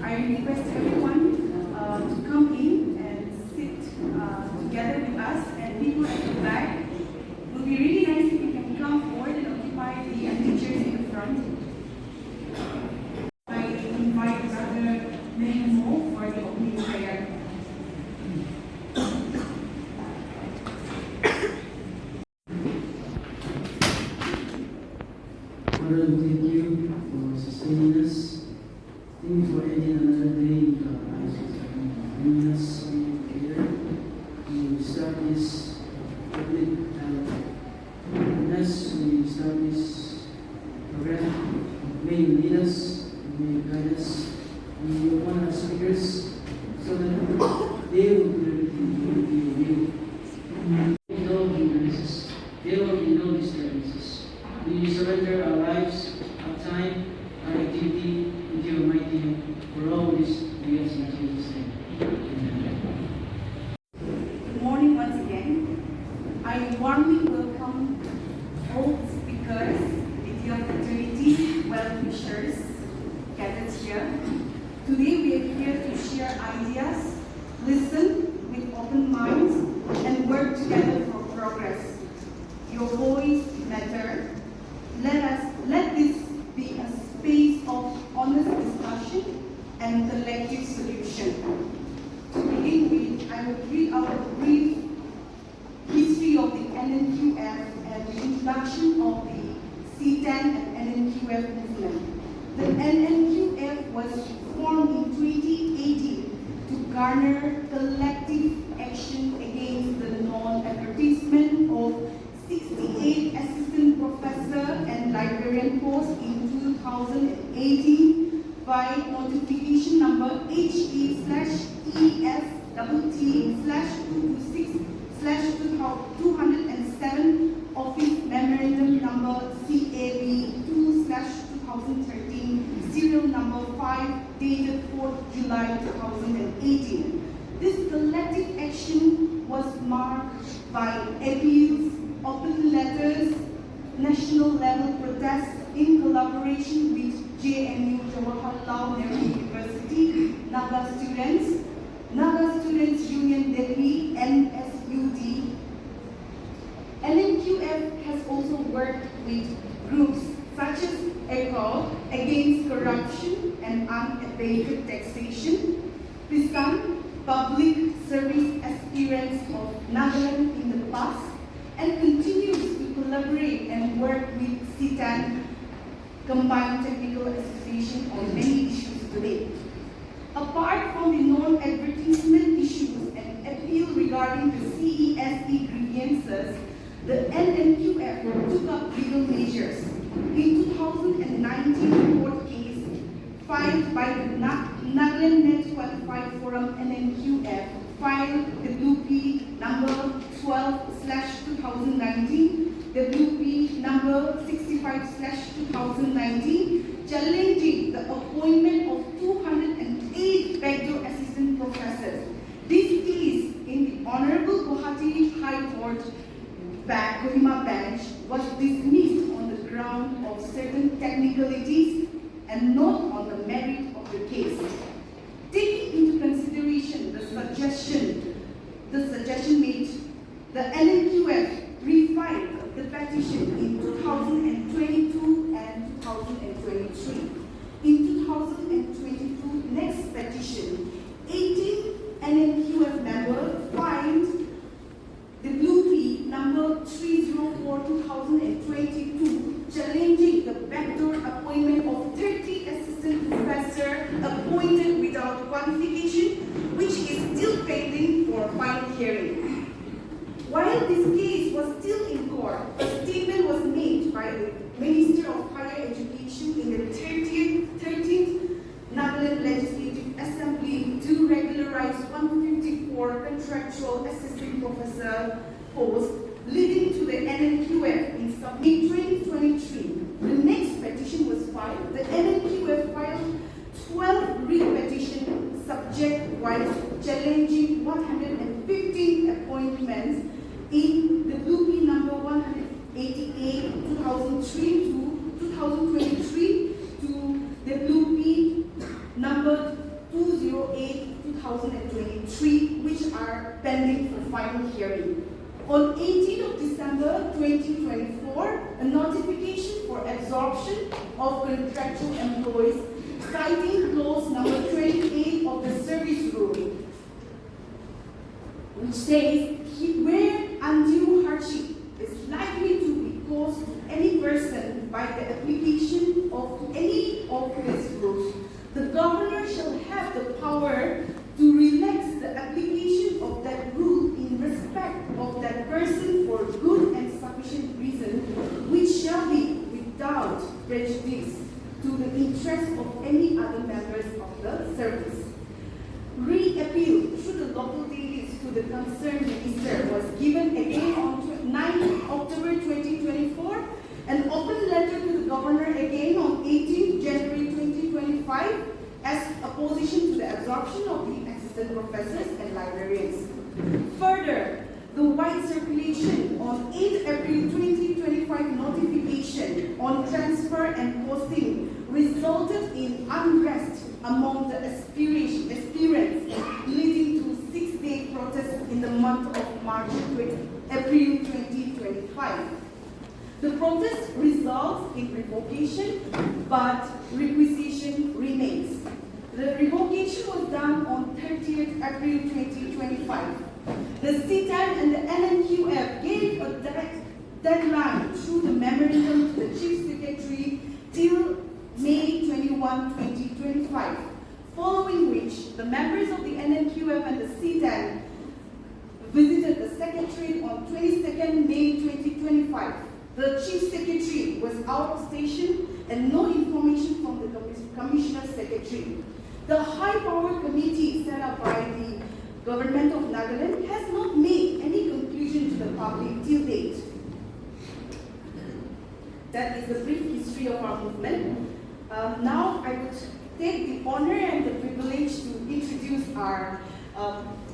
I request everyone to come in and sit together with us, and people at the back. It will be really nice if you can come forward and occupy the empty chairs in the front. I invite Brother Nehemo for the opening prayer. Father, thank you for sustaining us. Thank you for adding another day in our lives, bringing us together to start this public dialogue. And as we start this program, may you lead us, may you guide us, may you open our speakers so that they will be you. They know hindrances, they will be no disturbances. May you surrender our lives, our time, our activity, into your mighty name. For all this, we ask in Jesus' name. Amen. Good morning once again. I warmly welcome all speakers, the dear fraternity, well-wishers gathered here. Today we are here to share ideas, listen with open minds, and work together for progress. Your voice matters. Let this be a space of honest discussion and collective solution. To begin with, I will read out a brief history of the NNQF and the introduction of the C10 and NNQF movement. The NNQF was formed in 2018 to garner collective action against the non-advertisement of 68 assistant professor and librarian posts in 2018 by notification number HE/ES/226/207 office memorandum number CAB2/2013 serial number 5 dated 4th July 2018. This collective action was marked by appeals, open letters, national level protests in collaboration with JNU Jawaharlal Nehru University, Naga Students Union Delhi, NSUD. NNQF has also worked with groups such as ECHO against corruption and unabated taxation, PISAN, Public Service Aspirants of Nagaland in the past, and continues to collaborate and work with CTAN, Combined Technical Association, on many issues today. Apart from the non-advertisement issues and appeal regarding the CESE grievances, the NNQF took up legal measures. In 2019 court case filed by the Nagaland Net Qualified Forum NNQF filed WP number 12/2019, WP number 65/2019, challenging the appointment of 208 backdoor assistant professors. This case in the Honorable Guwahati High Court Kohima bench was dismissed on the ground of certain technicalities and not on the merit of the case. Taking into consideration the suggestion made, the NNQF refiled the petition in 2022 and 2023. In 2022 next petition, 18 NNQF members filed the Blue P number 304/2022 2024, a notification for absorption of contractual employees, citing clause number 28 of the service rule, which says, where undue hardship is likely to be caused to any person by the application of any of these rules, the governor shall have the power to relax the application of that rule in respect of that person for good and sufficient reason, which shall be without prejudice to the interest of any other members of the service. Re-appeal through the local dailies to the concerned minister was given again on 9 October 2024, an open letter to the governor again on 18 January 2025 as opposition to the absorption of the assistant professors and librarians. Further, the wide circulation on 8 April 2025 notification on transfer and posting resulted in unrest among the aspirants, leading to 6-day protests in the month of April 2025. The protest results in revocation, but requisition remains. The revocation was done on 30th April 2025. The CTAN and the NNQF gave a deadline through the memorandum to the Chief Secretary till May 21, 2025, following which the members of the NNQF and the CTAN visited the Secretary on 22nd May 2025. The Chief Secretary was out of station and no information from the Commissioner Secretary. The High Power Committee set up by the Government of Nagaland has not made any conclusion to the public till date. That is the brief history of our movement. Now I would take the honor and the privilege to introduce our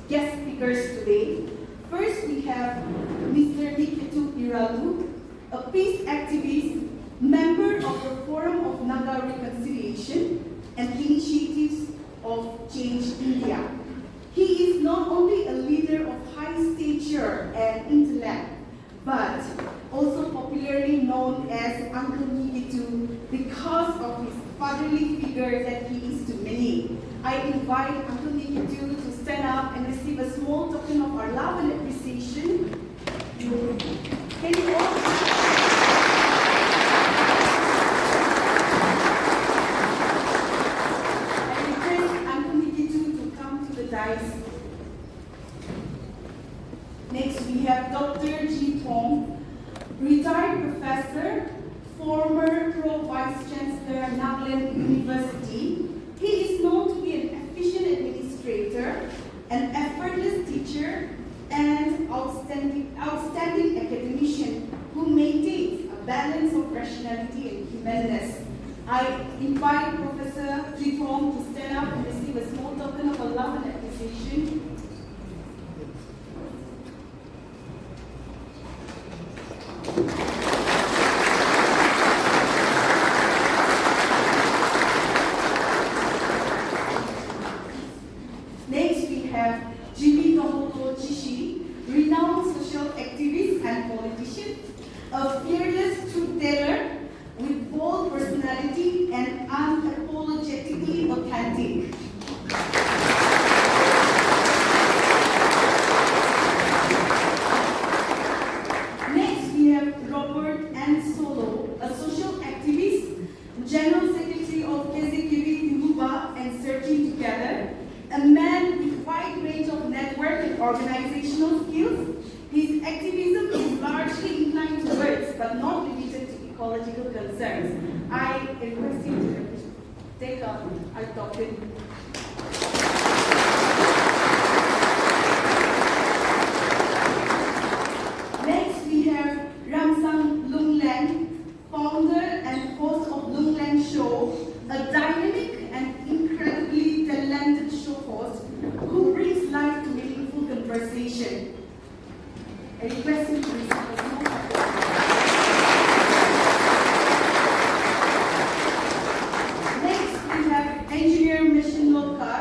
guest speakers today. First, we have Mr. Seyiekhotuo, a peace activist, member of the Forum of Naga Reconciliation and Initiatives of Change India. He is not only a leader of high stature and intellect, but also popularly known as Uncle Seyiekhotuo because of his fatherly figure that he is to many. I invite Uncle Seyiekhotuo to stand up and receive a small token of our love and appreciation. Can you all? Next, we have Dr. Ji Thong, retired professor, former pro-vice chancellor, Nagaland University. He is known to be an efficient administrator, an effortless teacher, and outstanding academician who maintains a balance of rationality and humanness. I invite Professor Ji Thong to stand up and receive a small token of our love and appreciation. Next, we have Seyiekhotuo, renowned social activist and politician, a fearless truth-teller with bold personality and unapologetically authentic. Next, we have Robert N. Solo, a social activist, General Secretary of KZKB Timuba and Searching Together, a man with wide range of network and organizational skills. His activism is largely inclined towards, but not limited to, ecological concerns. I request him to take up our topic. Next, we have Ramsang Lunglang, founder and host of Lunglang Show, a dynamic and incredibly talented show host who brings life to meaningful conversation. I request him to receive a small applause. Next, we have engineer Mission Loka,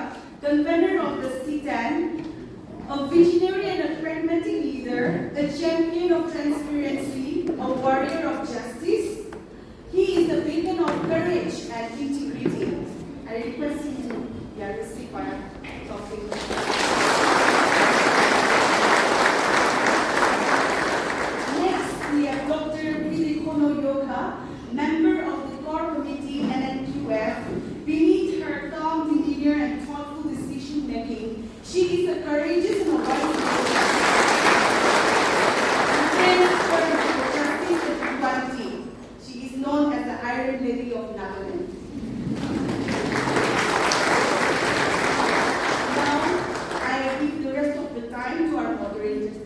Seyiekhotuo, member of the core committee NNQF. Beneath her calm demeanor and thoughtful decision making, she is a courageous and a wise justice and equality. She is known as the Iron Lady of Netherlands. Now, I give the rest of the time to our moderators.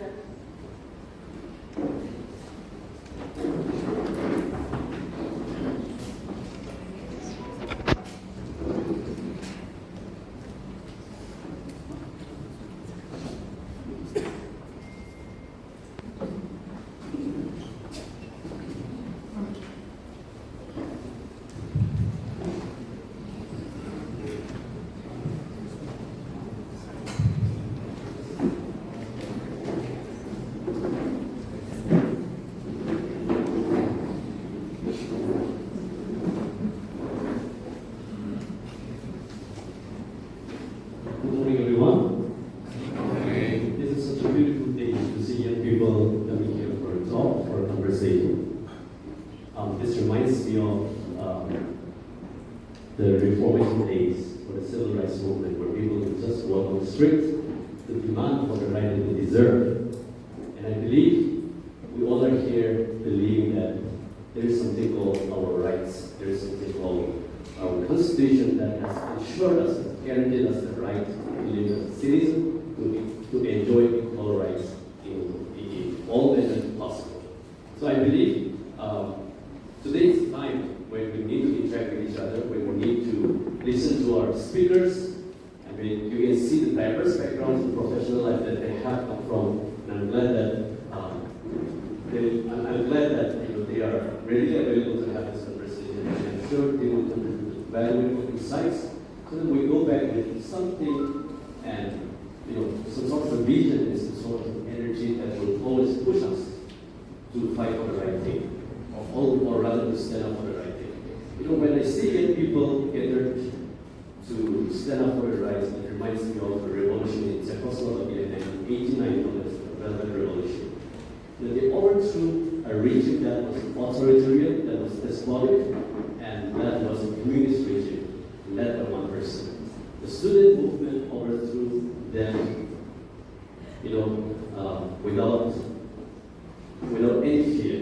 Good morning, everyone. This is such a beautiful day to see young people coming here for a talk, for a conversation. This reminds me of the reformation days for the civil rights movement, where people would just walk on the street to demand for the right that they deserve. And I believe we all are here believing that there is something called our rights. There is something called our constitution that has ensured us, guaranteed us the right to live as a citizen, to enjoy equal rights in all measures possible. So I believe today is the time when we need to interact with each other, when we need to listen to our speakers. I mean, you can see the diverse backgrounds and professional life that they have come from, and I'm glad that they are readily available to have this conversation. And I'm sure they will contribute valuable insights, so that we go back with something and some sort of a vision and some sort of energy that will always push us to fight for the right thing, or rather to stand up for the right thing. When I see young people gathered to stand up for their rights, it reminds me of the revolution in Czechoslovakia in 1989, known as the Velvet Revolution. They overthrew a regime that was authoritarian, that was despotic, and that was a communist regime led by one person. The student movement overthrew them, without any fear.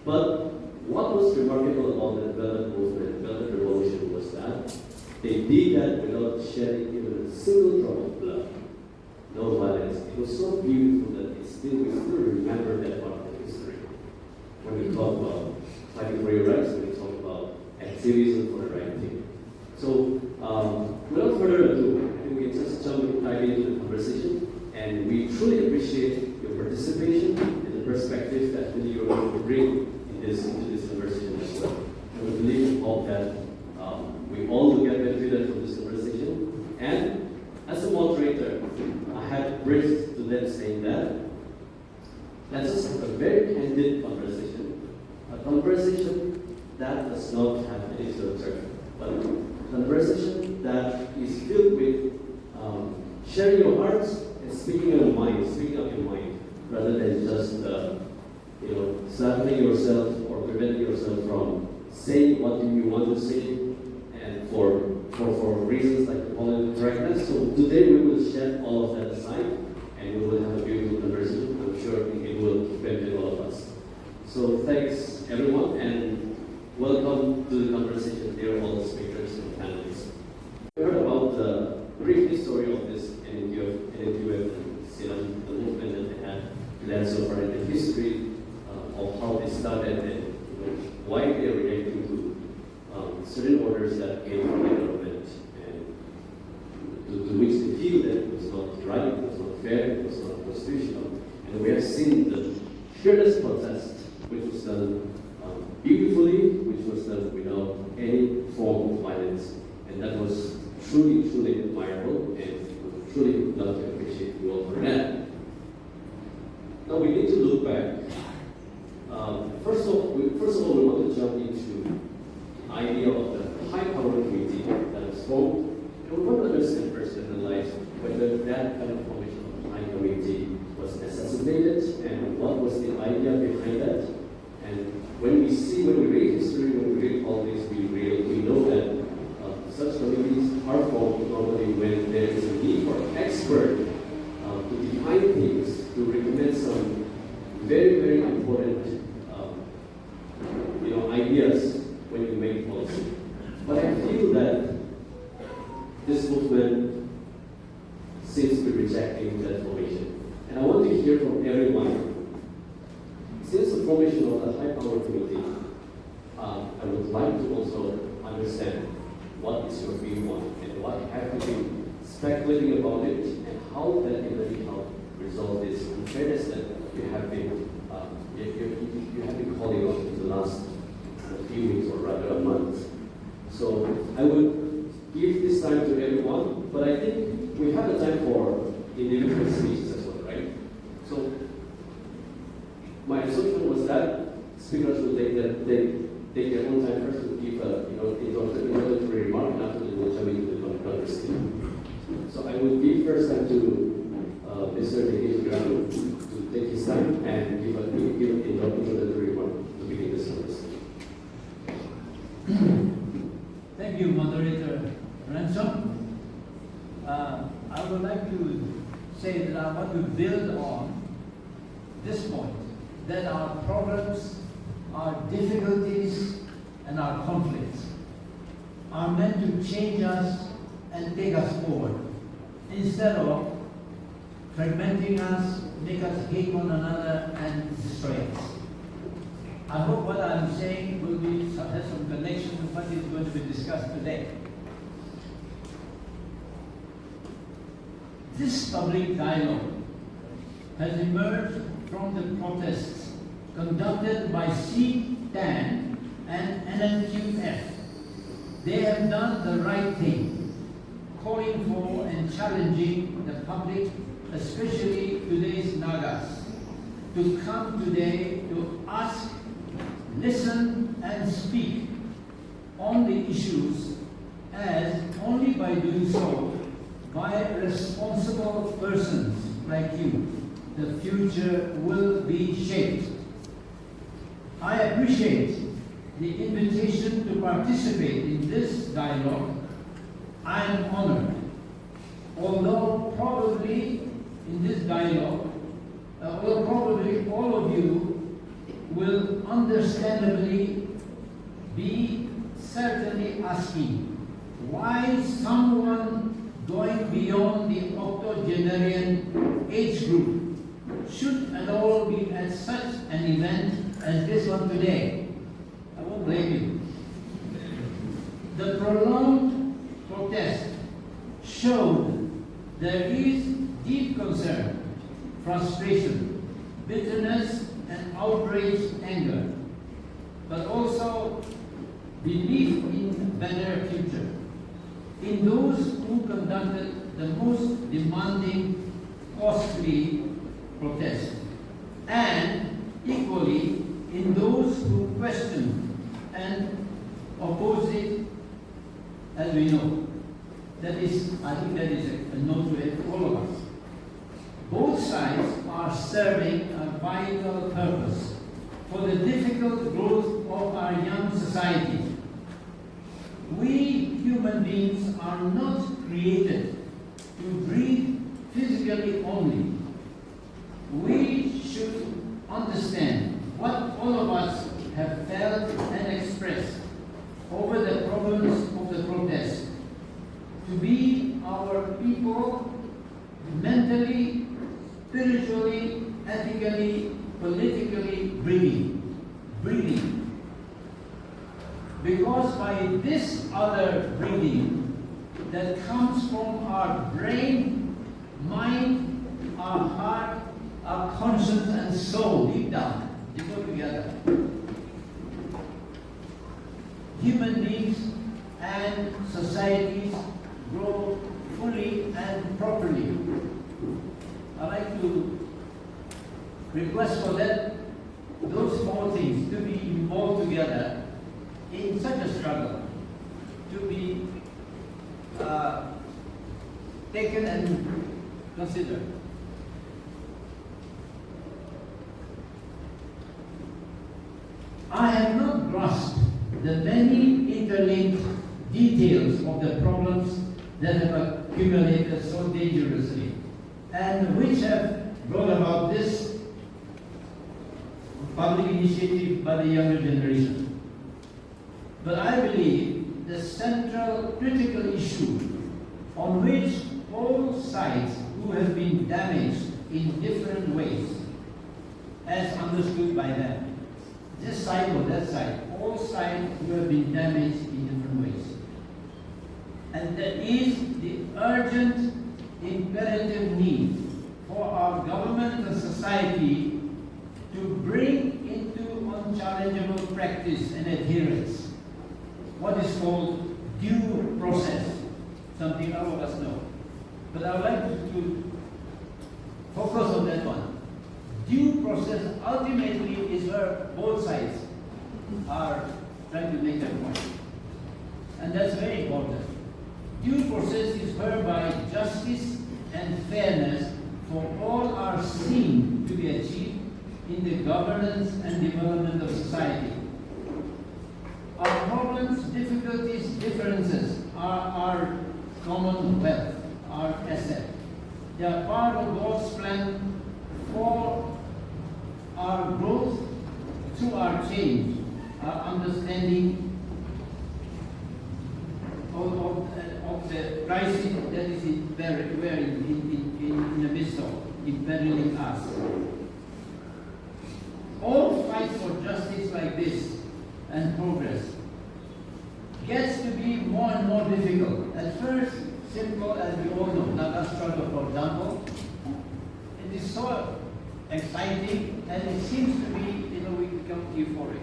But what was remarkable about the Velvet movement, Velvet Revolution, was that they did that without shedding even a single drop of blood. No violence. It was so beautiful that we still remember that part of history. When we talk about fighting for your rights, when we talk about activism for the right thing. So, without further ado, I think we can just jump right into the conversation, and we truly appreciate your participation and the perspective that really you're going to bring into this conversation as well. And we believe and hope that we all will get benefited from this conversation. And as a moderator, I had briefed to them saying that let's just have a very candid conversation, a conversation that does not have any filter, but a conversation that is filled with sharing your hearts and speaking out your mind, rather than just stifling yourself or preventing yourself from saying what you want to say, and for reasons like political correctness. So today we will shed all of that aside, and we will have a beautiful conversation. I'm sure it will benefit all of us. So thanks everyone, and welcome to the conversation. Dear all the speakers and panelists. We heard about the brief history of this NNQF, the movement that they had led so far in the history of how they started and why they are reacting to certain orders that came from the government, and to which they feel that it was not right, it was not fair, it was not constitutional. And we have seen the fearless protest, which was done beautifully, which was done without any form of violence. And that was truly, truly admirable, and we truly would love to appreciate you all for that. Now we need to look back. First of all, we want to jump into the idea of the high-powered committee that was formed, and we want to understand first and analyze whether that kind of formation of the high committee was necessitated, and what was the idea behind that, and when we read history, when we read politics, we know that such committees are formed normally when there is a need for an expert to define things, to recommend some very, very important ideas when you make policy. But I feel that this movement seems to be rejecting that formation. And I want to hear from everyone. Since the formation of the High Power Committee, I would like to also understand what is your view on it and what have you been speculating about it and how that can really help resolve this unfairness that you have been calling out in the last few weeks or rather a month. So I would give this time to everyone, but I think we have the time for individual speeches as well, right? So my assumption was that speakers will take their own time first to give introductory remark, and after they will jump into the conversation. So I will give first time to Mr. Seyiekhotuo to take his time and give an introductory remark to begin this conversation. Thank you, Moderator Ransom. I would like to say that I want to build on this point, that our problems, our difficulties, and our conflicts are meant to change us and take us forward, instead of fragmenting us, make us hate one another, and destroy us. I hope what I'm saying will have some connection to what is going to be discussed today. This public dialogue has emerged from the protests conducted by CTAN and NNQF. They have done the right thing, calling for and challenging the public, especially today's Nagas, to come today to ask, listen, and speak on the issues, as only by doing so, by responsible persons like you, the future will be shaped. I appreciate the invitation to participate in this dialogue. I am honored. Although probably in this dialogue, probably all of you will understandably be certainly asking why someone going beyond the octogenarian age group should at all be at such an event as this one today. I won't blame you. The prolonged protest showed there is deep concern, frustration, bitterness, and outraged anger, but also belief in a better future in those who conducted the most demanding, costly protest, and equally in those who questioned and opposed it, as we know. I think that is a note to all of us. Both sides are serving a vital purpose for the difficult growth of our young society. We human beings are not created to breathe physically only. We should understand what all of us have felt and expressed over the problems of the protest, to be our people mentally, spiritually, ethically, politically breathing. Because by this other breathing that comes from our brain, mind, our heart, our conscience and soul, deep down, they go together. Human beings and societies grow fully and properly. I'd like to request for that, those four things to be involved together in such a struggle, to be taken and considered. I have not grasped the many interlinked details of the problems that have accumulated so dangerously and which have brought about this public initiative by the younger generation. But I believe the central critical issue on which all sides who have been damaged in different ways, as understood by them, this side or that side, all sides who have been damaged in different ways. And there is the urgent, imperative need for our government and society to bring into unchallengeable practice and adherence what is called due process, something all of us know. But I would like to focus on that one. Due process ultimately is where both sides are trying to make their point. And that's very important. Due process is whereby justice and fairness for all are seen to be achieved in the governance and development of society. Our problems, difficulties, differences are our commonwealth, our asset. They are part of God's plan for our growth, through our change, our understanding of the crisis that is in the midst of, imperiling us. All fights for justice like this and progress gets to be more and more difficult. At first, simple as we all know, Naga struggle, for example, it is so exciting and it seems to be, we become euphoric.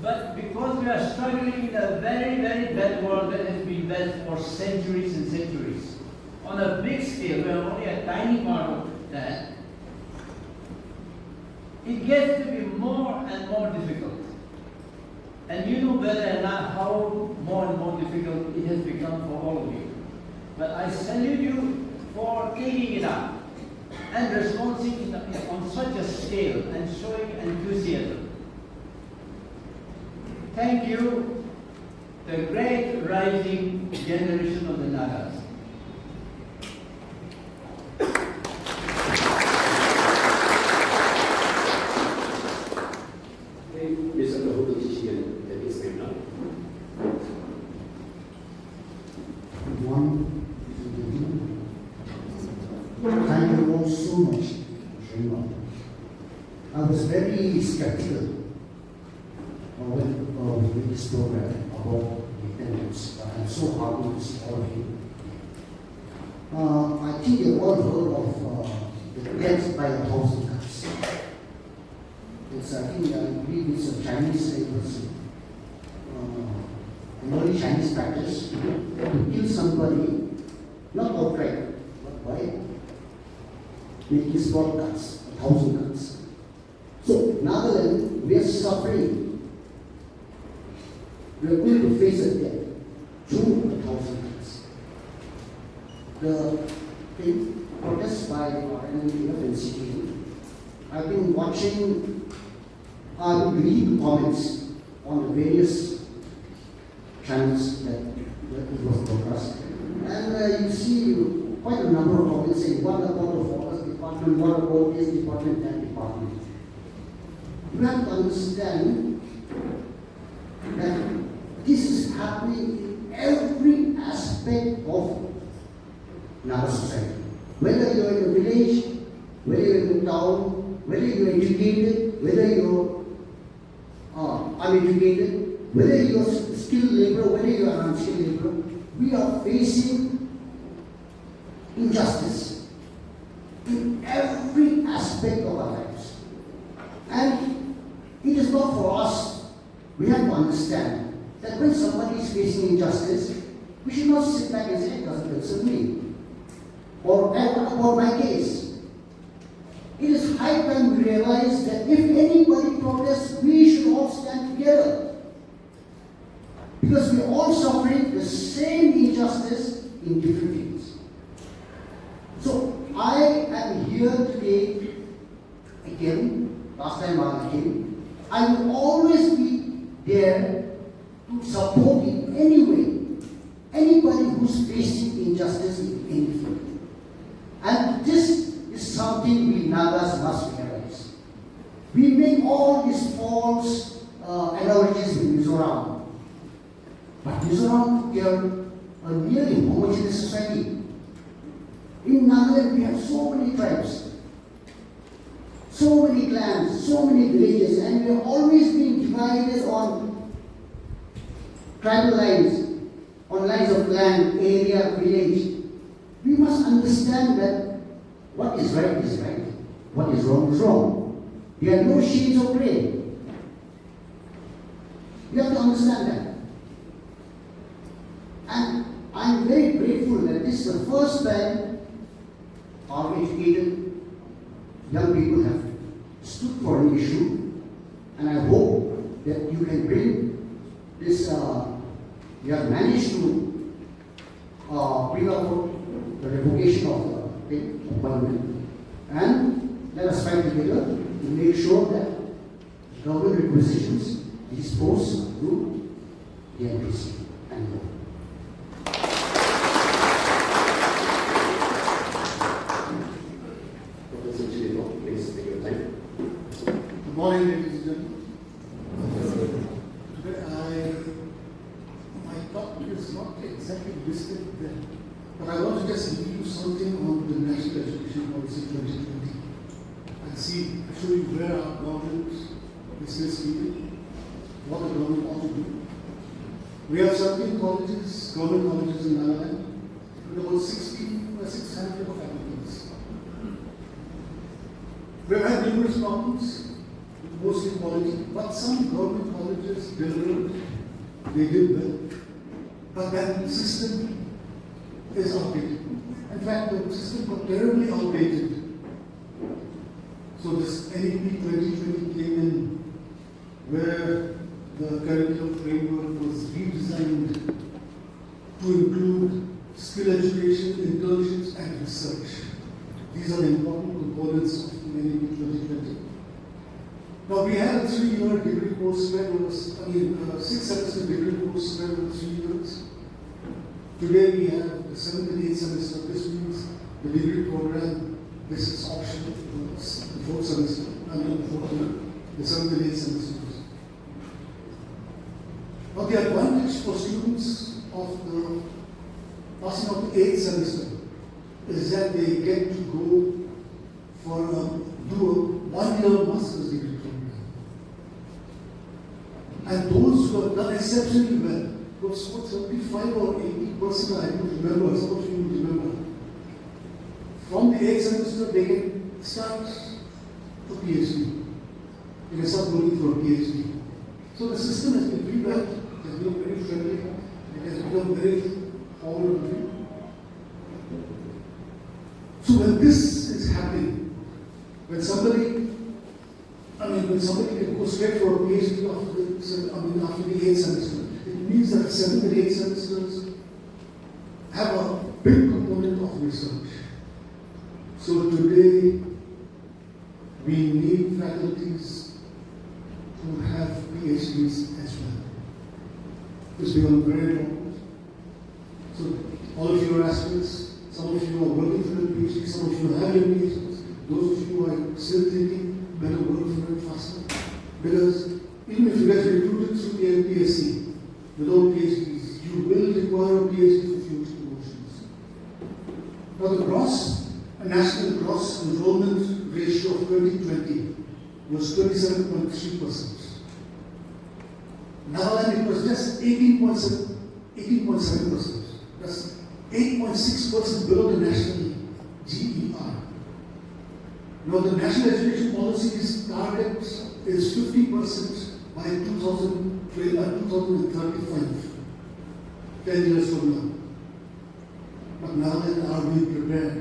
But because we are struggling in a very, very bad world that has been bad for centuries and centuries, on a big scale, we are only a tiny part of that, it gets to be more and more difficult. And you know better than I how more and more difficult it has become for all of you. But I salute you for taking it up and responding on such a scale and showing enthusiasm. Thank you, the great rising generation of the Nagas. Mr. Keynote teaching that is made now. Thank you all so much for showing up. I was very skeptical with this program about the attendance, but I'm so happy to see all of you. I think you've all heard of the death by 1,000 cuts. I believe it's a Chinese an early Chinese practice to kill somebody, not outright, but by making small cuts, 1,000 cuts. So, rather than we are suffering, we are going to face a death through 1,000 cuts. The protest by our enemy and CT, I've been watching, I've been reading the comments on the various channels that it was broadcast. And you see quite a number of comments saying, what about the forest department, what about this department, that department. You have to understand that this is happening in every aspect of Naga society. Whether you're in a village, whether you're in a town, whether you're educated, whether you're uneducated, whether you're a skilled laborer, whether you're an unskilled laborer, we are facing injustice in every aspect of our lives. And it is not for us. We have to understand that when somebody is facing injustice, we should not sit back and say, it doesn't concern me. Or what about my case? It is high time we realize that if anybody protests, we should all stand together. Because we are all suffering the same injustice in different fields. So I am here today, again, last time I came, I will always be there to support in any way anybody who's facing injustice in any field. And this is something we Nagas must realize. We make all these false analogies with Mizoram. But Mizoram took care of a nearly homogeneous society. In Nagaland, we have so many tribes, so many clans, so many villages, and we have always been divided on tribal lines, on lines of clan, area, village. We must understand that what is right, what is wrong. There are no shades of grey. You have to understand that. And I'm very grateful that this is the first time our educated young people have stood for an issue, and I hope that you can bring this, you have managed to bring about the revocation of the appointment, and let us fight together to make sure that government requisitions, these posts to the NPC. Thank you. Good morning, ladies and gentlemen. Today my talk is not exactly listed there, but I want to just give you something on the National Education Policy 2020 and show you where our government is misleading, what the government ought to do. We have 17 colleges, government colleges in Nagaland, with about 600 of applicants. We have had numerous problems, mostly quality, but some government colleges delivered, they did well. But that system is outdated. In fact, the system got terribly outdated. So this NEP 2020 came in where the curriculum framework was redesigned to include skill education, internships, and research. These are the important components of NEP 2020. Now we had a 3-year degree course spread over, 6-semester degree course spread over 3 years. Today we have the 7th and 8th semester. This means the degree program, this is optional for the 4th semester, the 4th year, the 7th and 8th semesters. Now the advantage for students of the passing of the 8th semester is that they get to go for do a 1-year master's degree program. And those who have done exceptionally well, who have scored 75 or 80%, I don't remember, some of you remember. From the 8th semester, they can start a PhD. They can start looking for a PhD. So the system has been revamped, it has been very friendly, it has become very forward-looking. So when this is happening, when somebody can go straight for a PhD after the 8th semester, it means that the 7th and 8th semesters have a big component of research. So today, we need faculties who have PhDs as well. It's become very important. So all of you are aspirants, some of you are working for a PhD, some of you have your PhDs, those of you who are still thinking, better work for it faster. Because even if you get recruited through the LPSC without PhDs, you will require a PhD for future promotions. Now the national gross enrollment ratio of 2020 was 27.3%. Nagaland, it was just 18.7%. That's 8.6% below the national GER. Now the National Education Policy's target is 50% by 2035, 10 years from now. But Nagaland are being prepared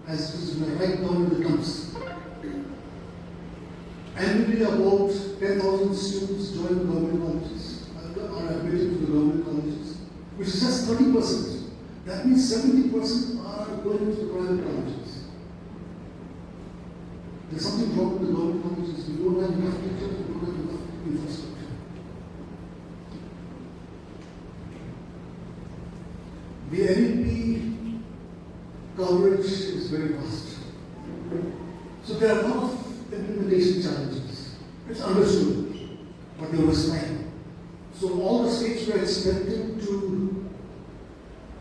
as it is right down in the dumps. Annually about 10,000 students join the government colleges, are admitted to the government colleges, which is just 30%. That means 70% are going to the private colleges. There's something wrong with the government colleges. We don't have enough teachers, we don't have enough the NEP coverage is very vast. So there are a lot of implementation challenges. It's understood, but there was time. So all the states were expected to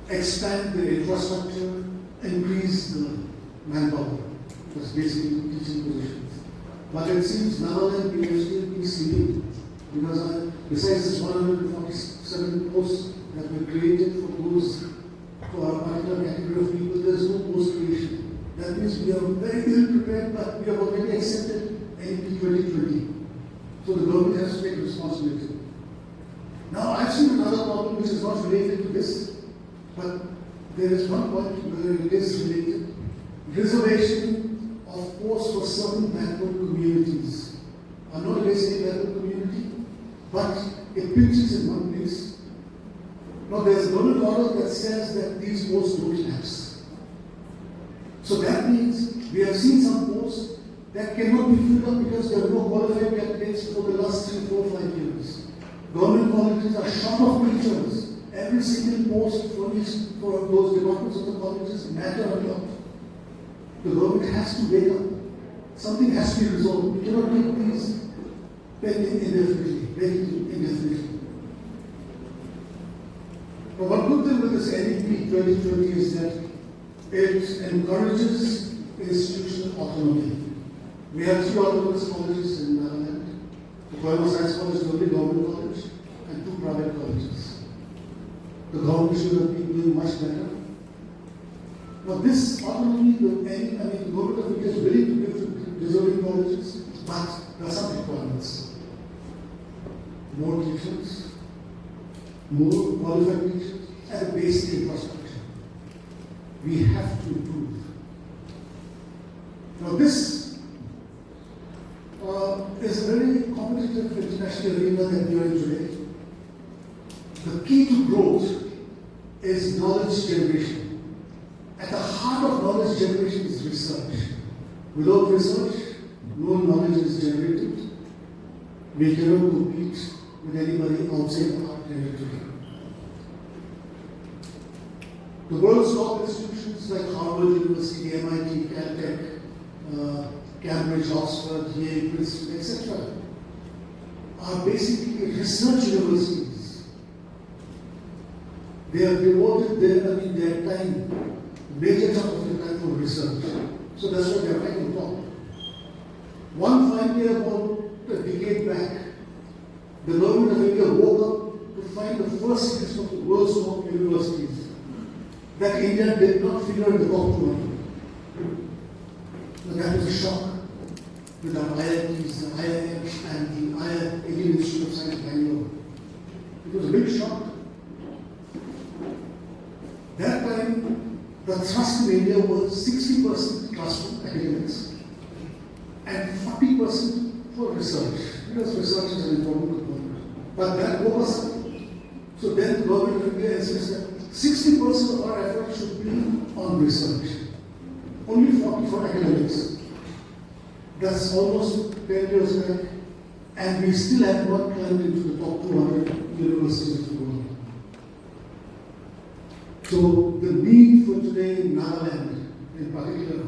expand the infrastructure, increase the manpower. That's basically teaching positions. But it seems Nagaland PhD is sleeping because besides this 147 posts that were created for a particular category of people, there's no post creation. That means we are very ill prepared, but we have already accepted NEP 2020. So the government has to take responsibility. Now I've seen another problem which is not related to this, but there is one point where it is related. Reservation of posts for certain backward communities. I'm not against any backward community, but it pinches in one place. Now there's a government order that says that these posts don't lapse. So that means we have seen some posts that cannot be filled up because there are no qualified candidates for the last 3, 4, 5 years. Government colleges are short of teachers. Every single post for those departments of the colleges matter a lot. The government has to wake up. Something has to be resolved. We cannot keep these pending indefinitely. But one good thing with this NEP 2020 is that it encourages institutional autonomy. We have 3 autonomous colleges in Nagaland. The Koyama Science College is the only government college, and 2 private colleges. The government should have been doing much better. But this autonomy, the government of India is willing to give to deserving colleges, but there are some requirements. More teachers, more qualified teachers, and a basic infrastructure. We have to improve. Now this is a very competitive international arena that we are in today. The key to growth is knowledge generation. At the heart of knowledge generation is research. Without research, no knowledge is generated. We cannot compete with anybody outside our territory. The world's top institutions like Harvard University, MIT, Caltech, Cambridge, Oxford, Yale, Princeton, etc. are basically research universities. They have devoted their time, major chunk of their time for research. So that's what they are right on top. One fine day about a decade back, the government of India woke up to find the first list of the world's top universities that India did not figure in the top 200. So that was a shock with our IITs, the IIMs, and the Indian Institute of Science, Bangalore. It was a big shock. That time, the thrust in India was 60% classroom academics and 40% for research, because research is an important component. But that woke us up. So then the government of India insisted that 60% of our effort should be on research. Only 40% for academics. That's almost 10 years back, and we still have not climbed into the top 200 universities of the world. So the need for today in Nagaland, in particular,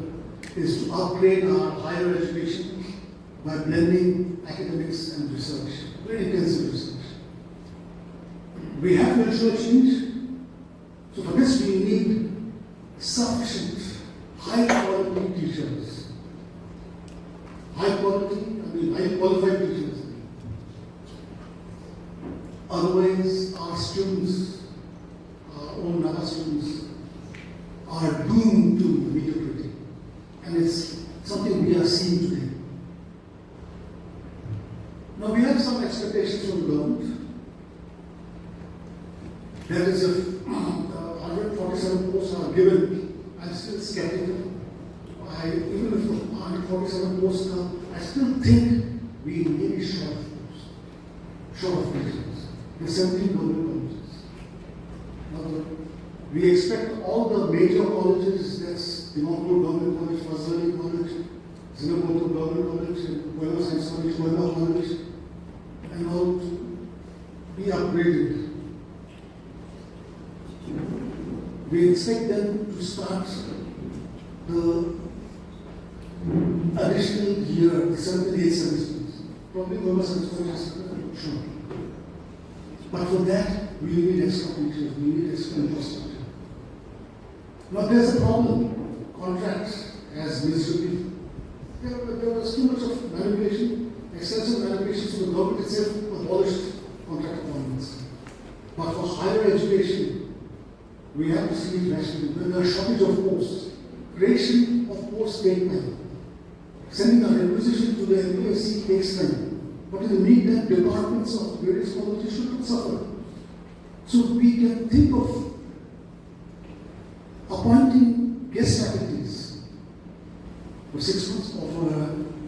is to upgrade our higher education by blending academics and research, very intensive research. We have to ensure change. So for this we need sufficient, high quality teachers. High qualified teachers. Otherwise, our students, our own Naga students, are doomed to mediocrity. And it's something we are seeing today. Now we have some expectations from the government. That is, if 147 posts are given, I'm still skeptical. Even if 147 posts come, I still think we may be short of posts, short of teachers. There's 17 government colleges. Now, we expect all the major colleges, that's Dimapur Government College, Fazali College, Seyiekhotuo Government College, and Koyama Science College, Koyama College, and all to be upgraded. we expect them to start the additional year, the 7 8 semesters. Probably November semester, sure. But for that, we need extra teachers, we need extra infrastructure. Now there's a problem. Contracts, as ministry, there was too much of manipulation, excessive manipulation, so the government itself abolished contract appointments. But for higher education, we have to see it rationally. When there is shortage of posts, creation of posts take time. Sending a requisition to the MPSC takes time. But in the meantime, departments of various colleges should not suffer. So we can think of appointing guest faculties for 6 months or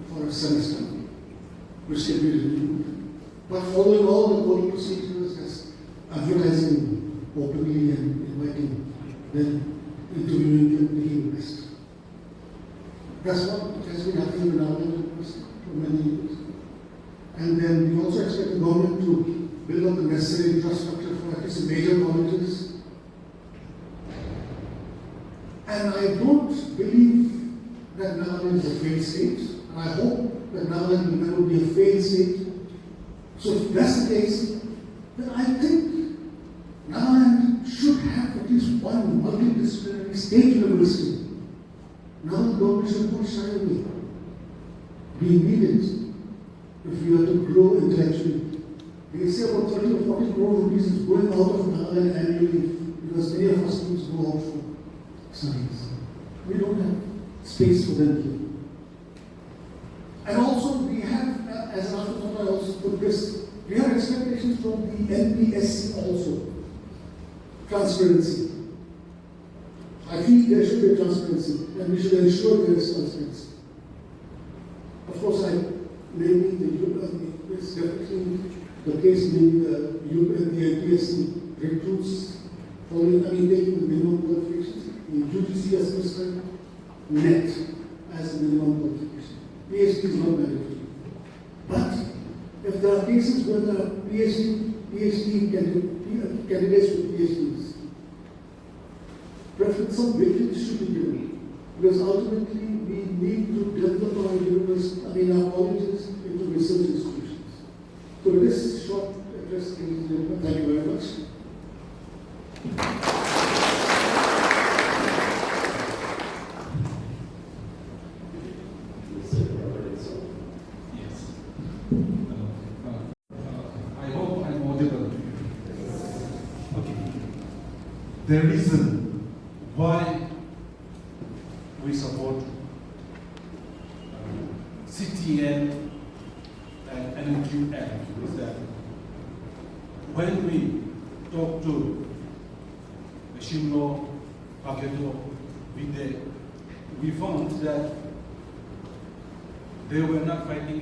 for a semester, which can be reviewed. But following all the code procedures as advertising openly and inviting them, interviewing them, making the best. That's what has been happening in our university for many years. And then we also expect the government to build up the necessary infrastructure for at least major colleges. And I don't believe that Nagaland is a failed state. And I hope that Nagaland will never be a failed state. So if that's the case, then I think Nagaland should have at least one multidisciplinary state university. Now the government should not shy away. We need it if we are to grow intellectually. They say about 30 or 40 crore rupees is going out of Nagaland annually because many of our students go out for studies. We don't have space for them here. And also we have, as an afterthought I also put this, we have expectations from the NPSC also. Transparency. I feel there should be transparency and we should ensure there is transparency. Of course, maybe it's definitely the case, maybe the NPSC recruits following, taking the minimum qualifications. In UGC as prescribed, net as the minimum qualification. PhD is not mandatory. But if there are cases where there are PhD candidates with PhDs, preference some weightage should be given. Because ultimately we need to develop our university, our colleges into research institutions. So with this short address, ladies and gentlemen, thank you very much. Yes. I hope I'm audible. Okay. The reason why we support CTN and NQF is that when we talk to Shimlo, Paketo, Vide, we found that they were not fighting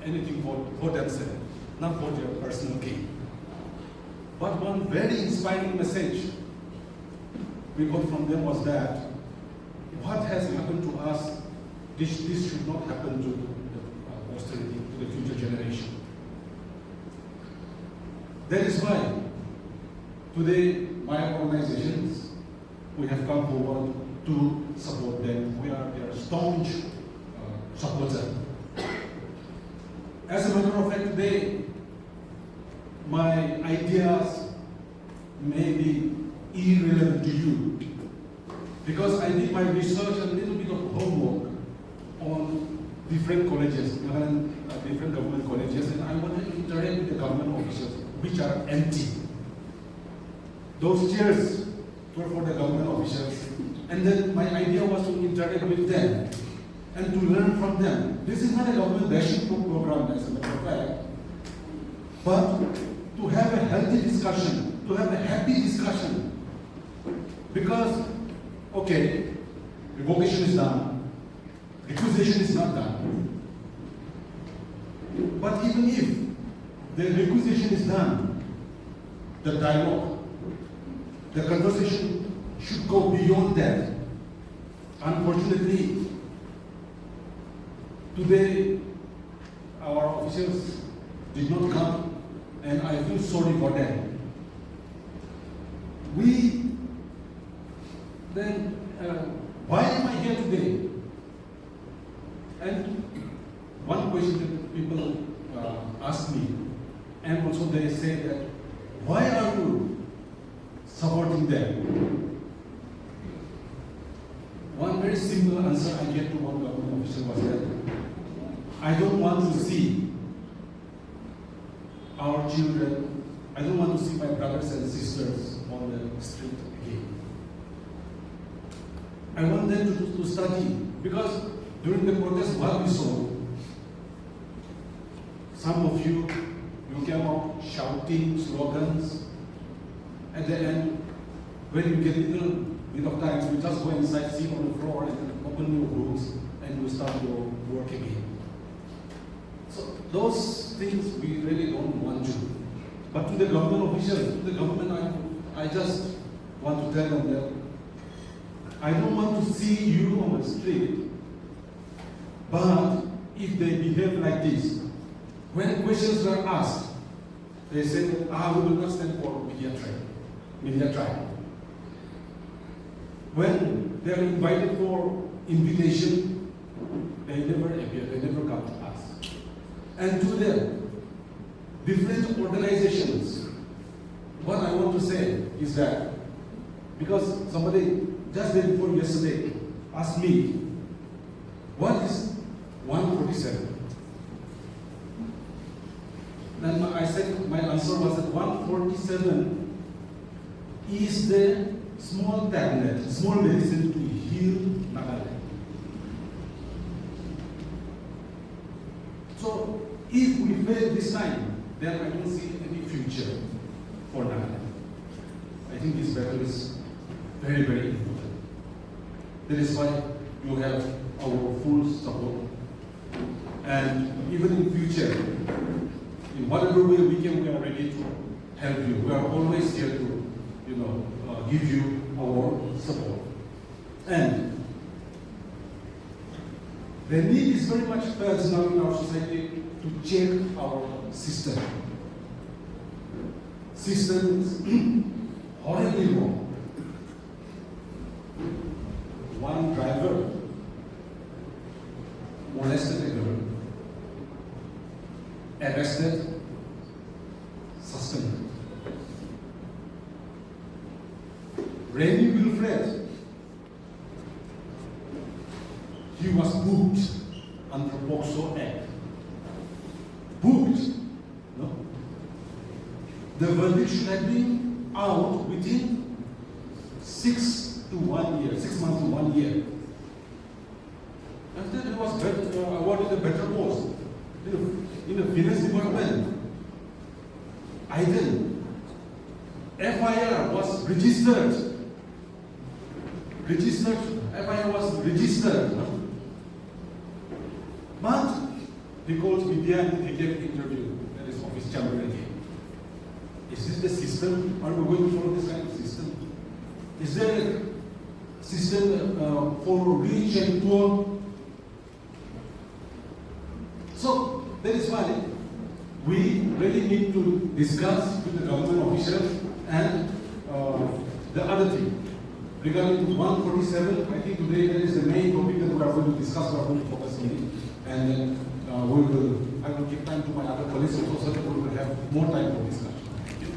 anything for themselves, not for their personal gain. But one very inspiring message we got from them was that what has happened to us, this should not happen to the posterity, to the future generation. That is why today my organizations, we have come forward to support them. We are their staunch supporter. As a matter of fact, today my ideas may be irrelevant to you because I did my research and a little bit of homework on different colleges, different government colleges, and I want to interact with the government officials, which are empty. Those chairs were for the government officials, and then my idea was to interact with them and to learn from them. This is not a government bashing program, as a matter of fact, but to have a healthy discussion, to have a happy discussion. Because, okay, revocation is done, requisition is not done. But even if the requisition is done, the dialogue, the conversation should go beyond that. Unfortunately, today our officials did not come, and I feel sorry for them. We then why am I here today? And one question that people ask me, and also they say that, why are you supporting them? One very simple answer I get to one government official was that I don't want to see our children, I don't want to see my brothers and sisters on the street again. I want them to study, because during the protest, what we saw, some of you came out shouting slogans. At the end, when you get a little bit of time, you just go inside, sit on the floor, and open your books, and you start your work again. So those things we really don't want to. But to the government officials, to the government, I just want to tell them that I don't want to see you on the street, but if they behave like this, when questions are asked, they say that, we will not stand for media trial. When they are invited for invitation, they never appear, they never come to us. And to them, different organizations, what I want to say is that, because somebody just day before yesterday asked me, what is 147? And I said, my answer was that 147 is the small tablet, small medicine to heal Nagaland. So if we fail this time, then I don't see any future for Nagaland. I think this battle is very, very important. That is why you have our full support. And even in future, in whatever way we can, we are ready to help you. We are always here to, give you our support. And the need is very much felt now in our society to check our system. System is horribly wrong. One driver molested a girl, arrested, suspended. Randy Wilfred, he was booked under POCSO Act. Booked. No? The verdict should have been out within 6 to 1 year, 6 months to 1 year. And then he was awarded a better post in the finance department. Idle. FIR was registered. FIR was registered. No? But he called media and he gave an interview at his office chamber again. Is this the system? Are we going to follow this kind of system? Is there a system for rich and poor? So that is why we really need to discuss with the government officials and the other thing. Regarding 147, I think today that is the main topic that we are going to discuss, we are going to focus on it. And then I will give time to my other colleagues also so that we will have more time for discussion. Thank you.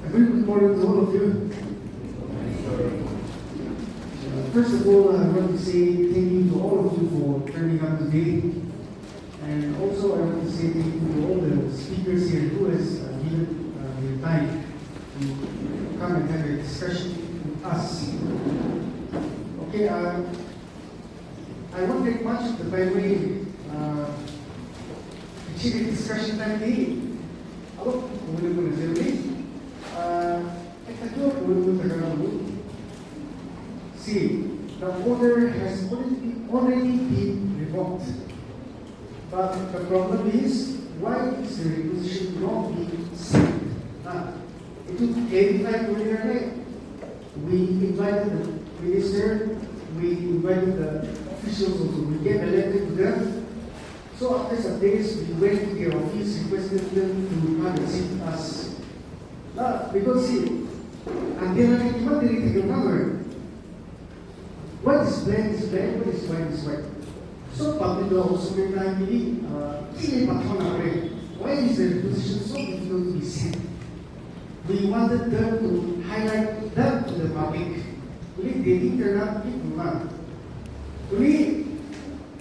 A very good morning to all of you. First of all, I want to say thank you to all of you for turning up today. And also, I want to say thank you to all the speakers here who has given their time to come and have a discussion with us. Okay, I won't take much of the time away. Actually, discussion time today. Ako, muna ko na sa See, the order has already been revoked. But the problem is, why is the requisition not being sent? It took any time earlier night. We invited the minister, we invited the officials also. We get a letter to them. So after some days, we went to their office, requested them to come and see us. Because see, until I even didn't take a number. What is black is black, what is white is white. So public law also made time really, why is the position so difficult to be sent? We wanted them to highlight them to the public. They didn't turn up,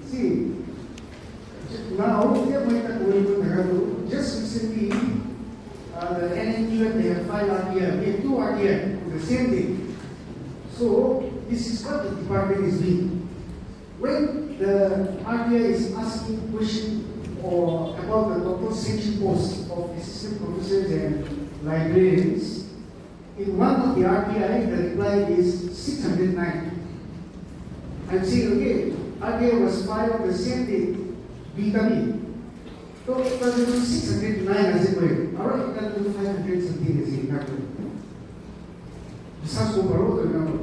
see, now, just recently, the NNU, they have 5 RTI, we have 2 RTI, the same thing. So, this is what the department is doing. When the RTI is asking questions or about the total sanction posts of assistant professors and librarians, in one of the RTI, the reply is 609. I'm saying, okay, RTI was filed on the same day. BKB. So it was 609 as it were. Alright, it can do 500 something as it happened. The South Korea, the number.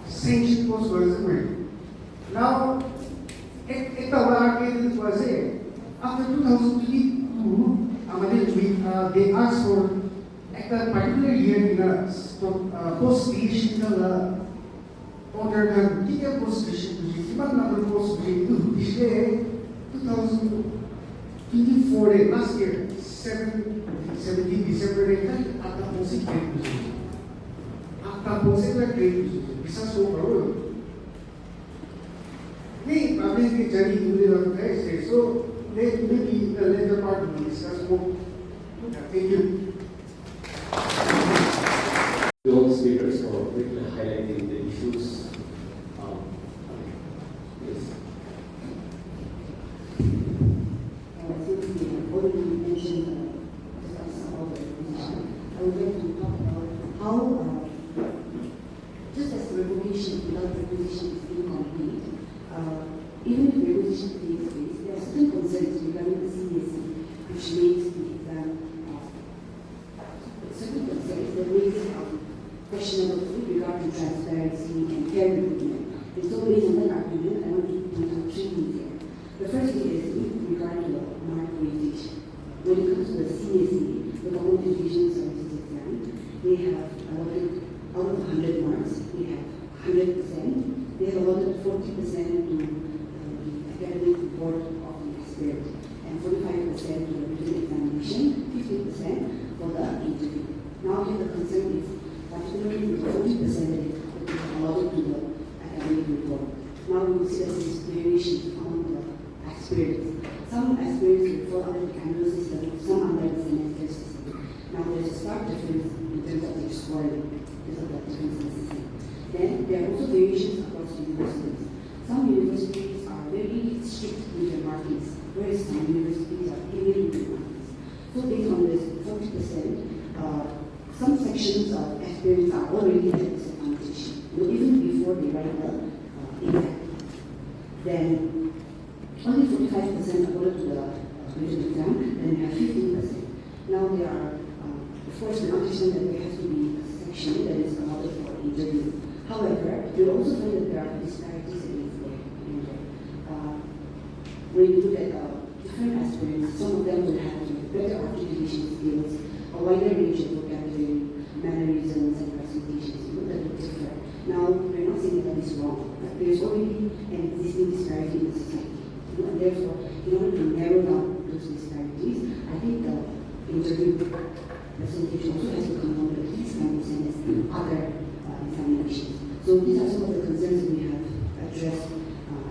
Sanction post was as it were. Now, it was there. After 2022, they asked for at a particular year post creation order ng kita post creation iba number post creation this day 2024 last year 17 December at the post creation at the post creation bisa so baru ni public jadi dulu guys so maybe the later part will discuss more. Thank you. All the speakers for quickly highlighting the issues. Yes. Since we have already mentioned some of the position, I would like to talk about how, just as the revocation without requisition is incomplete, even if requisition takes place, there are certain concerns regarding the CSE, which makes the exam certain concerns that makes it questionable with regard to transparency and fair recruitment. And so based on that argument, I want to point out 3 things here. The first thing is with regard to the mark weightage. When it comes to the CSE, the Common Education Services exam, they have allotted out of 100 marks, they have 100%. They have allotted 40% to the academic report of the expert, and 45% to the written examination, 50% for the interview. Now here the concern is particularly the 40% that is allotted to the academic report. Now we will see that there is variation among the aspirants. Some aspirants will fall under the annual system, some under the semester system. Now there is a stark difference in terms of their scoring because of that difference in the system. Then there are also variations across universities. Some universities are very strict with their markings, whereas some universities are heavily with markings. So based on this 40%, some sections of aspirants are already at disadvantage, even before they write the exam. Then only 45% are allotted to the written exam, and they have 15%. Now there are, of course, we understand that there has to be a section that is allotted for interview. However, you'll also find that there are disparities against there. When you look at different aspirants, some of them will have better articulation skills, a wider range of vocabulary, mannerisms, and presentations. That will differ. Now, we're not saying that is wrong, but there's already an existing disparity in the society. And therefore, in order to narrow down those disparities, I think the interview presentation also has to come on at least 90% as other examinations. So these are some of the concerns that we have addressed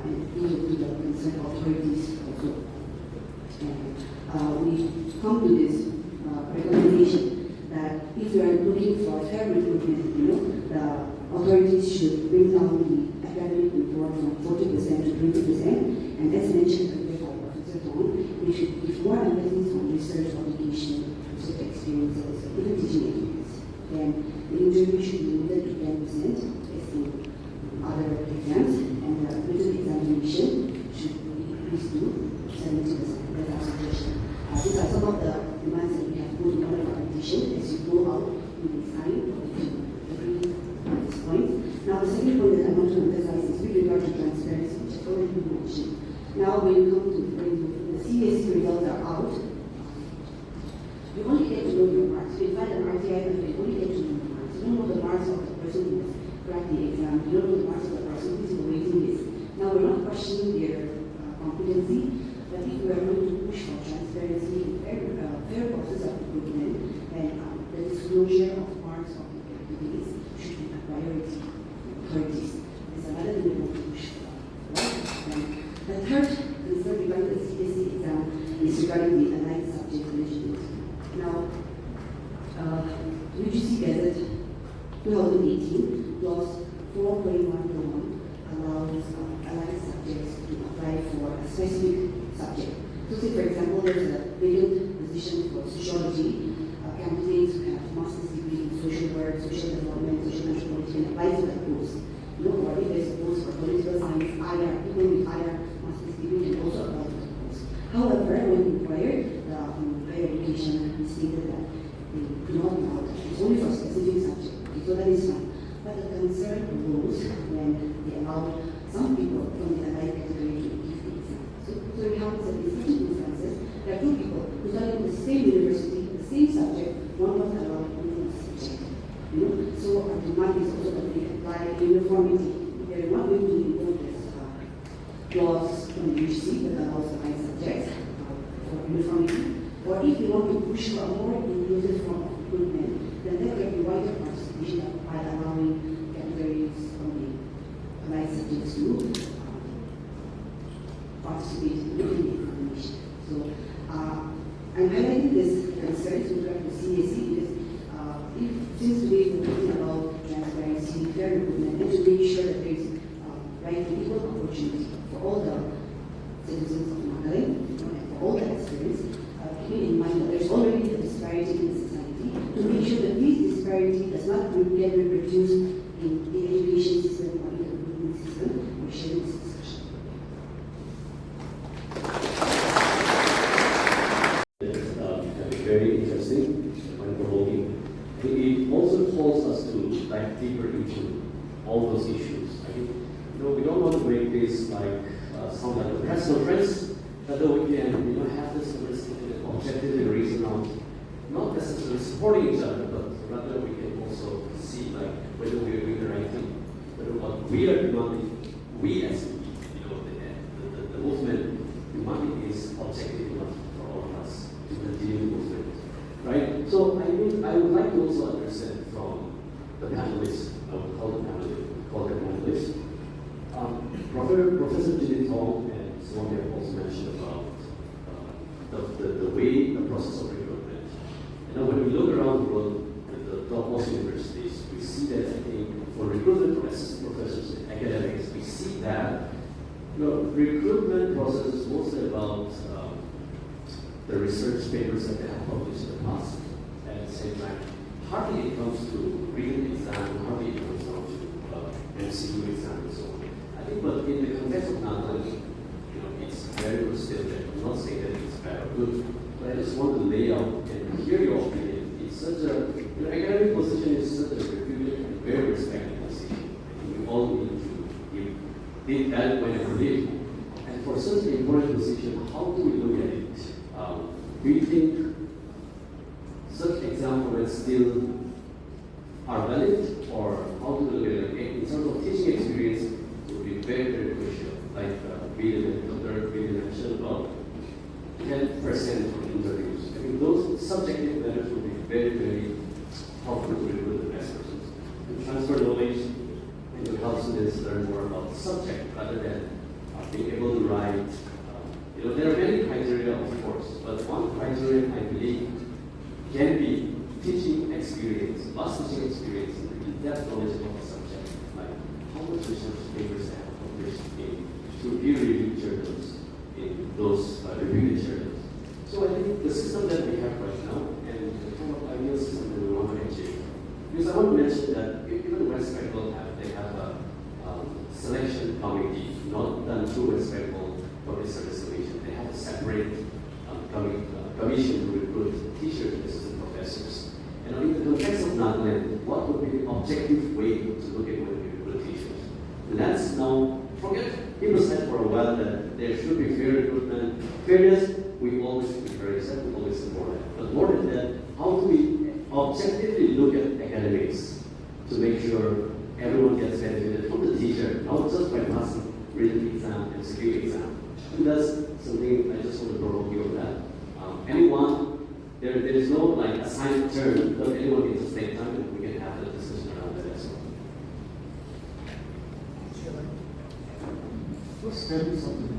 and yielded to the concerned authorities also. And we come to this recommendation that if you are looking for fair recruitment, the authorities should bring down the academic report from 40% to 20%, and as mentioned earlier by Professor Tong, we should give more emphasis on research, publication, research experiences, even teaching experience. Then the interview should be limited to 10% as in other exams, and the written examination should be increased to 70%. That's our suggestion. These are some of the demands that we have put in order for petition. As you go out, you will sign or if you agree on this point. Now, the second point that I want to emphasize is with regard to transparency, which already been mentioned. Now when you come to when the CSC results are out, you only get to know your marks. You find an RTI, but you only get to know the marks. You don't know the marks of the person who has cracked the exam. You don't know the marks of the person who is in the waiting list. Now we're not questioning their competency, but if we are going to push for transparency and fair process of recruitment, then the disclosure of marks of the candidates should be a priority. There's another thing we want to push for. Right? The third concern regarding the CSC exam is regarding the allied subject management. Now, UGC Gazette 2018 clause 4.1 allows allied subjects to apply for a specific subject. So say for example there's a vacant position for sociology, candidates who have master's degree in social work, social development, social anthropology can apply for that post. Or if there's a post for political science, people with higher master's degree can also apply for that post. However, when inquired, the higher education stated that they do not allow that. It's only for a specific subject. Okay, so that is fine. But the concern arose when they allowed some people from the allied category to give the exam. So it happens that in such instances, there are two people who studied in the same university, the same subject, one was allowed in the subject. So our demand is also that we apply uniformity. We are not going to impose this clause from the UGC that allows the high subjects for uniformity. Or if we want to push for a more inclusive form of recruitment, then there can be wider participation by allowing categories from the allied subjects to participate in the examination. So I'm highlighting this concern with regard to CAC because since today we're talking about transparency, fair recruitment, and to make sure that there is right and equal opportunity for all the citizens of Magalang, and for all the experience, keeping in mind that there's already a disparity in the society, to make sure that this disparity does not get reproduced in the education system or in the recruitment system, we're sharing this discussion. Very interesting and provoking. It also calls us to dive deeper into all those issues. I think, we don't want to make this like sound like a press conference, that we can, have this objective reason out, not necessarily supporting each other, but rather we can also see like whether we are doing the right thing, whether what we are demanding, we as the movement demanding is objective enough for all of us to continue the movement. Right? So I would like to also understand from the panelists, I would call them panelists. Professor Jin Tong and Simone have also mentioned about the way, the process of recruitment. When we look around the world at the topmost universities, we see that I think for recruitment for assistant professors and academics, we see that recruitment process is mostly about the research papers that they have published in the past. At the same time, hardly it comes to written exam, hardly it comes down to MCQ exam and so on. I think, but in the context of non-knowledge, it's very good still. I'm not saying that it's bad or good, but I just want to lay out and hear your opinion. It's such a, academic position is such a reputed and very respected position. I think we all need to give that when we live. And for such an important position, how do we look at it? Do you think such exam formats still are valid, or how do we look at it? In terms of teaching experience, it would be very, very crucial. Like Dr. Billy mentioned about 10% from interviews. I think those subjective matters would be very, very helpful to recruit the best persons. And transfer knowledge and to help students learn more about the subject rather than being able to write. There are many criteria, of course, but one criterion I believe can be teaching experience, vast teaching experience, and in-depth knowledge about the subject, like how much research papers they have published in peer-reviewed journals, in those reviewed journals. So I think the system that we have right now, and the kind of ideal system that we want to achieve, because I want to mention that even West Bengal they have a selection committee, not done through West Bengal Public Service Commission. They have a separate commission to recruit teachers and assistant professors. And in the context of Nagaland, what would be the objective way to look at when we recruit teachers? And that's now forget, people said for a while that there should be fair recruitment. Fairness, we always encourage that, we always support it. But more than that, how do we objectively look at academics to make sure everyone gets benefited from the teacher, not just by passing written exam and skill exam. And that's something I just want to provoke you on that. Anyone, there is no like assigned term, but anyone needs to take time and we can have a discussion around that as well. Let's tell you something.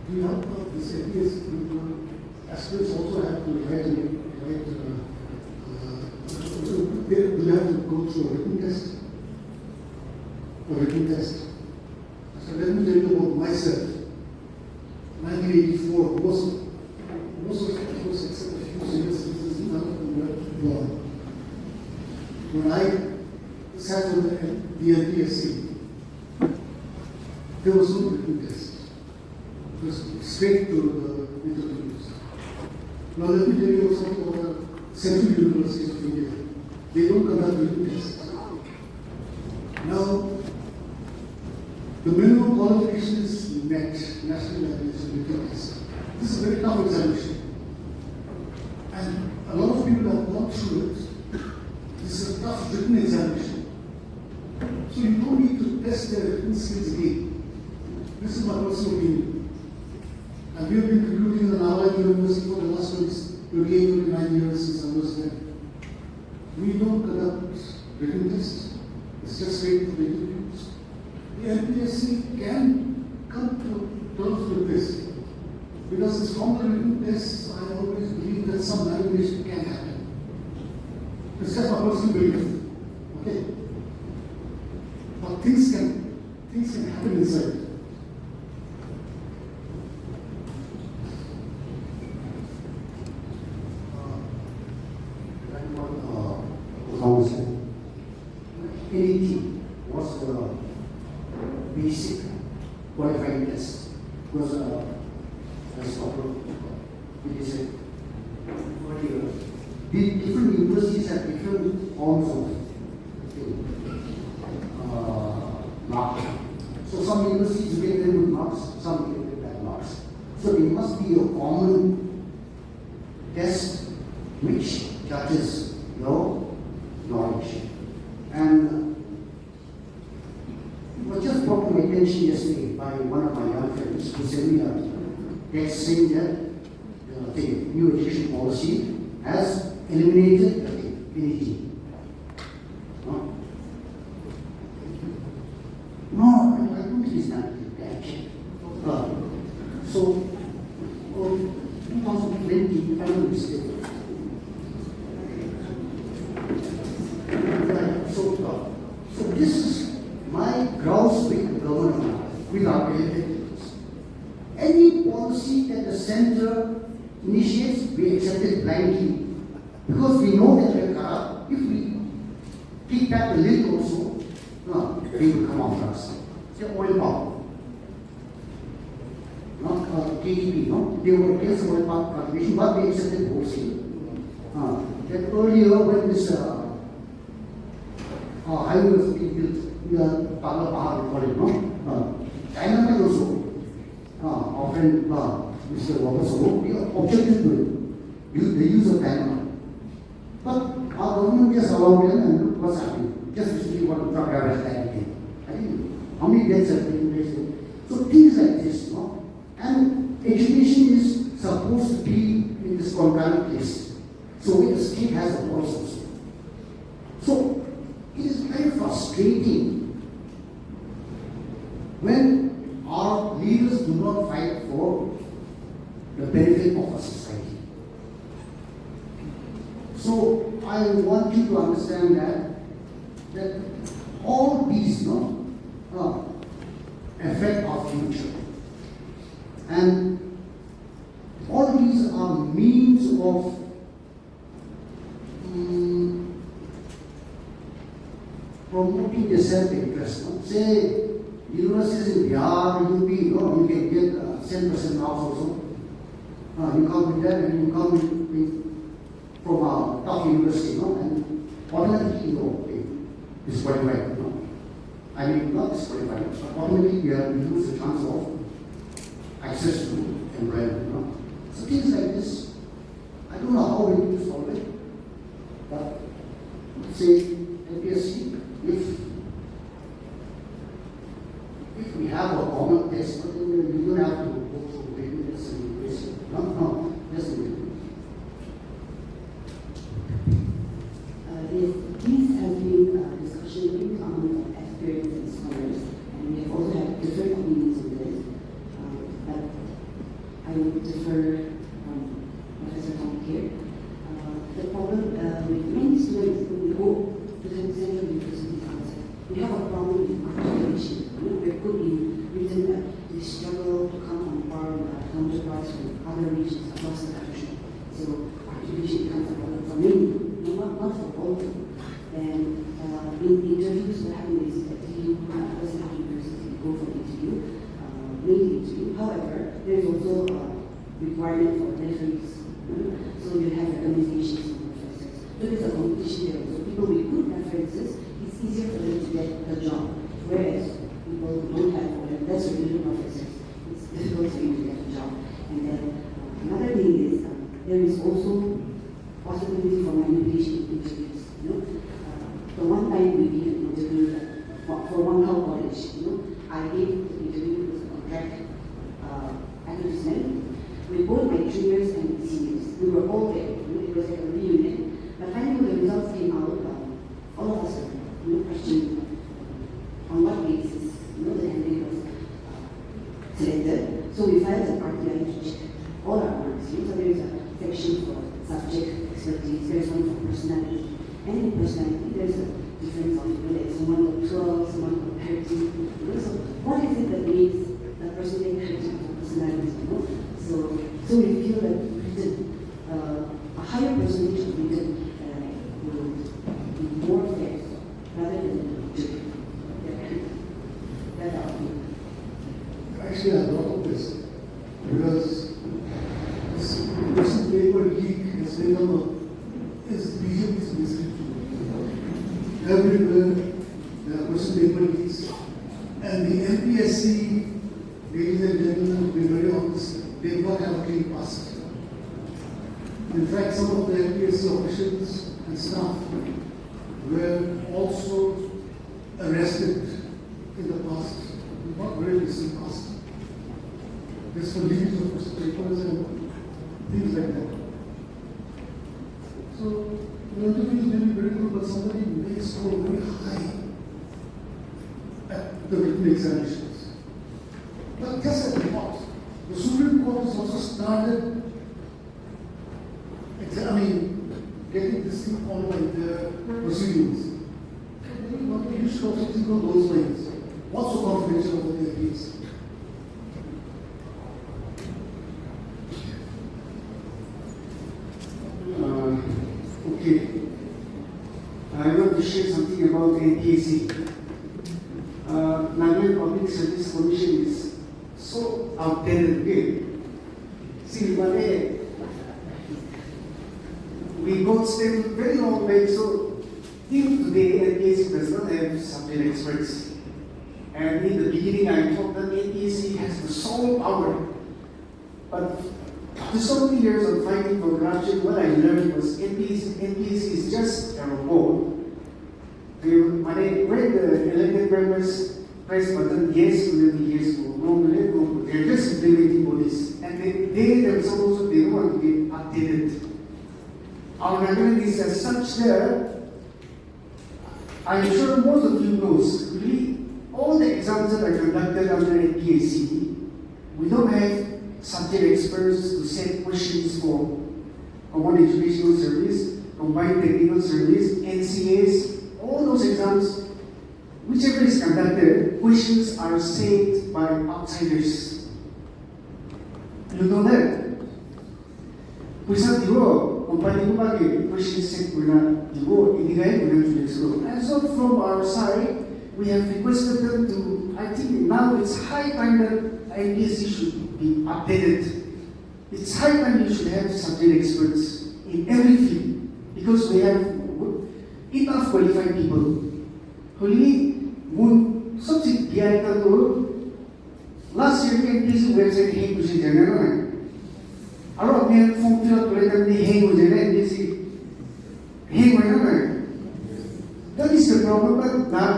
Do you have this ideas? Aspirants also have to write they have to go through a written test. So let me tell you about myself. 1984, most of the people, except a few senior citizens, none of them were born. When I sat on the NPSC, there was no written test. It was straight to the interviews. Now let me tell you something about the Central University of India. They don't conduct written tests. Now, the minimum qualification is NET, National Examination Written Test. This is a very tough examination. And a lot of people have gone through it. This is a tough written examination. So you don't need to test their written skills again. This is my personal opinion. And we have been recruiting in Nalanda University for the last 28, 29 years since I was there. We don't conduct written tests. It's just straight for the interviews. The NPSC can come to terms with this. Because it's from the written tests, I always believe that some manipulation can happen. It's just my personal belief. Okay? But things can happen inside. NET was the basic qualifying test. Because as it is said earlier, the different universities have different forms of marks. So some universities get very good marks, some get very bad marks. So there must be a common test which judges your knowledge. And it was just brought to my attention yesterday by one of my young friends who sent me a text saying that the new education policy has eliminated the NET. No, I don't think it's not that. So, 2020, if I'm not mistaken. So this is my grouse with the government, with our relatives. Any policy that the center initiates, we accept it blindly. Because we know that we are corrupt. If we kick back the lid also, they will come after us. Say oil palm. Not KDP, no? They were against oil palm cultivation, but we accepted wholesale. That earlier when this highway was being built, we are Pagla Pahar, we call it, no? China also, our friend Mr. Wapaso, we objected to it, the use of dynamite. But our government just allowed them and look what's happening. Just recently one truck driver died again. I think how many deaths have taken place? So things like this, no? And education is supposed to be in this concurrent place. So the state has a voice also. So it is very frustrating when our leaders do not fight for the benefit of our society. So I want you to understand that all these affect our future. And all these are means of promoting the self-interest. No? Say, universities in Bihar, UP, you can get 10% marks also. You come with that and you come with from a top university, and automatically it's qualified. I mean, not disqualified, accordingly we lose the chance of access to enrollment. So things like this, I don't know how we need to solve it, but say NPSC, if we have a common test, but then you don't have to go through waiting tests and UPSC. No, just do it. This has been a discussion among experts and scholars, and we have also had different opinions on this. But I would defer Professor Tom here. The problem with many students when we go to the Central University outside, we have a problem with articulation. We're good in written, we struggle to come on par with counterparts from other regions across the country. So articulation becomes a problem for many. Not for all of them. And in interviews, what happens is that you doesn't have university to go for interview, main interview. However, there is also a requirement for referees. So you have recommendations from professors. So there's a competition there. So people with good references, it's easier for them to get the job. Whereas people who don't have less regular professors, it's difficult for you to get a job. And then another thing is there is also possibility for manipulation in interviews. The one time we did an interview for one college, I gave the interview with a contract advertisement with both my juniors and seniors. We were all there. It was like a reunion. But finally, when the results came out, all of us were questioning on what basis the candidate was selected. So we filed an RTI to check all our marks. So there is a section for subject expertise, there's one for personality. And in personality, there's a difference of whether it's 1 or 12, 1 or 30. So what is it that makes a person take 30 for personality? So we feel that written, a higher percentage of written will be more fair rather than written. That's our view. Actually, I brought up this because this question paper leak has become is BJP's mystery. Everywhere there are question paper leaks, and the NPSC, ladies and gentlemen, to be very honest, they do not have a clean past. In fact, some of the NPSC officials and staff were also arrested in the past, not very recent past. This for leakage of question papers and things like that. So, the interviews may be very good, but somebody may score very high at the written examinations. But just at the court, the Supreme Court has also started getting this thing on like the proceedings. You should also think on those lines. What's so confidential about their case? Okay. I want to share something about NPSC. Nigerian Public Service Commission is so outdated. Okay? See, we got still very long way, so till today NPSC does not have subject experts. And in the beginning I thought that NPSC has the sole power. But after so many years of fighting for corruption, what I learned was NPSC is just a robot. When the elected members press button, yes, we will be yes, no, we will go. They're just implementing bodies. And they themselves also, they don't want to get updated. Our government is as such that I'm sure most of you knows, really, all the exams that are conducted under NPSC, we don't have subject experts to set questions for Common Educational Service, Combined Technical Service, NCAs, all those exams, whichever is conducted, questions are set by outsiders. You know that? Pusat diwo, company ko bagi, questions set guna diwo, inigay guna judicial. And so from our side, we have requested them to, I think now it's high time that NPSC should be updated. It's high time you should have subject experts in every field because we have enough qualified people. Only सबसे किया था तो last year के किसी website hang कुछ जाने ना है और अपने form fill up करे तब hang हो जाने किसी hang हो ना है that is the problem but now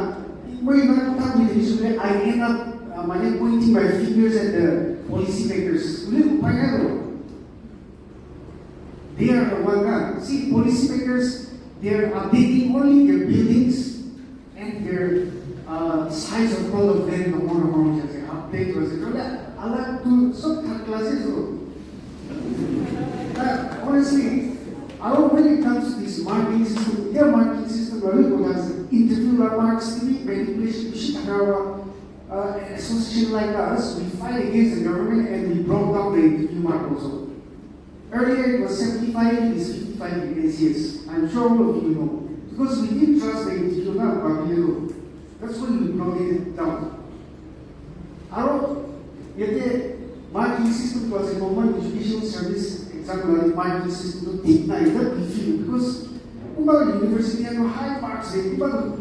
when you talk with usually I end up pointing my fingers at the policy makers they are the one that see policy makers they are updating only their buildings and their size of all of them the one amount that they update was it I like to some classes honestly when it comes to this marketing system their marketing system really has interview marks to be manipulation an association like us we fight against the government and we brought down the interview mark also. Earlier it was 75, it is 55 in ACS. I'm sure all of you know. Because we didn't trust the interview mark, but you know. That's when we brought it down. Our marking system was a common educational service example like marking system to take time that we feel because university have high marks they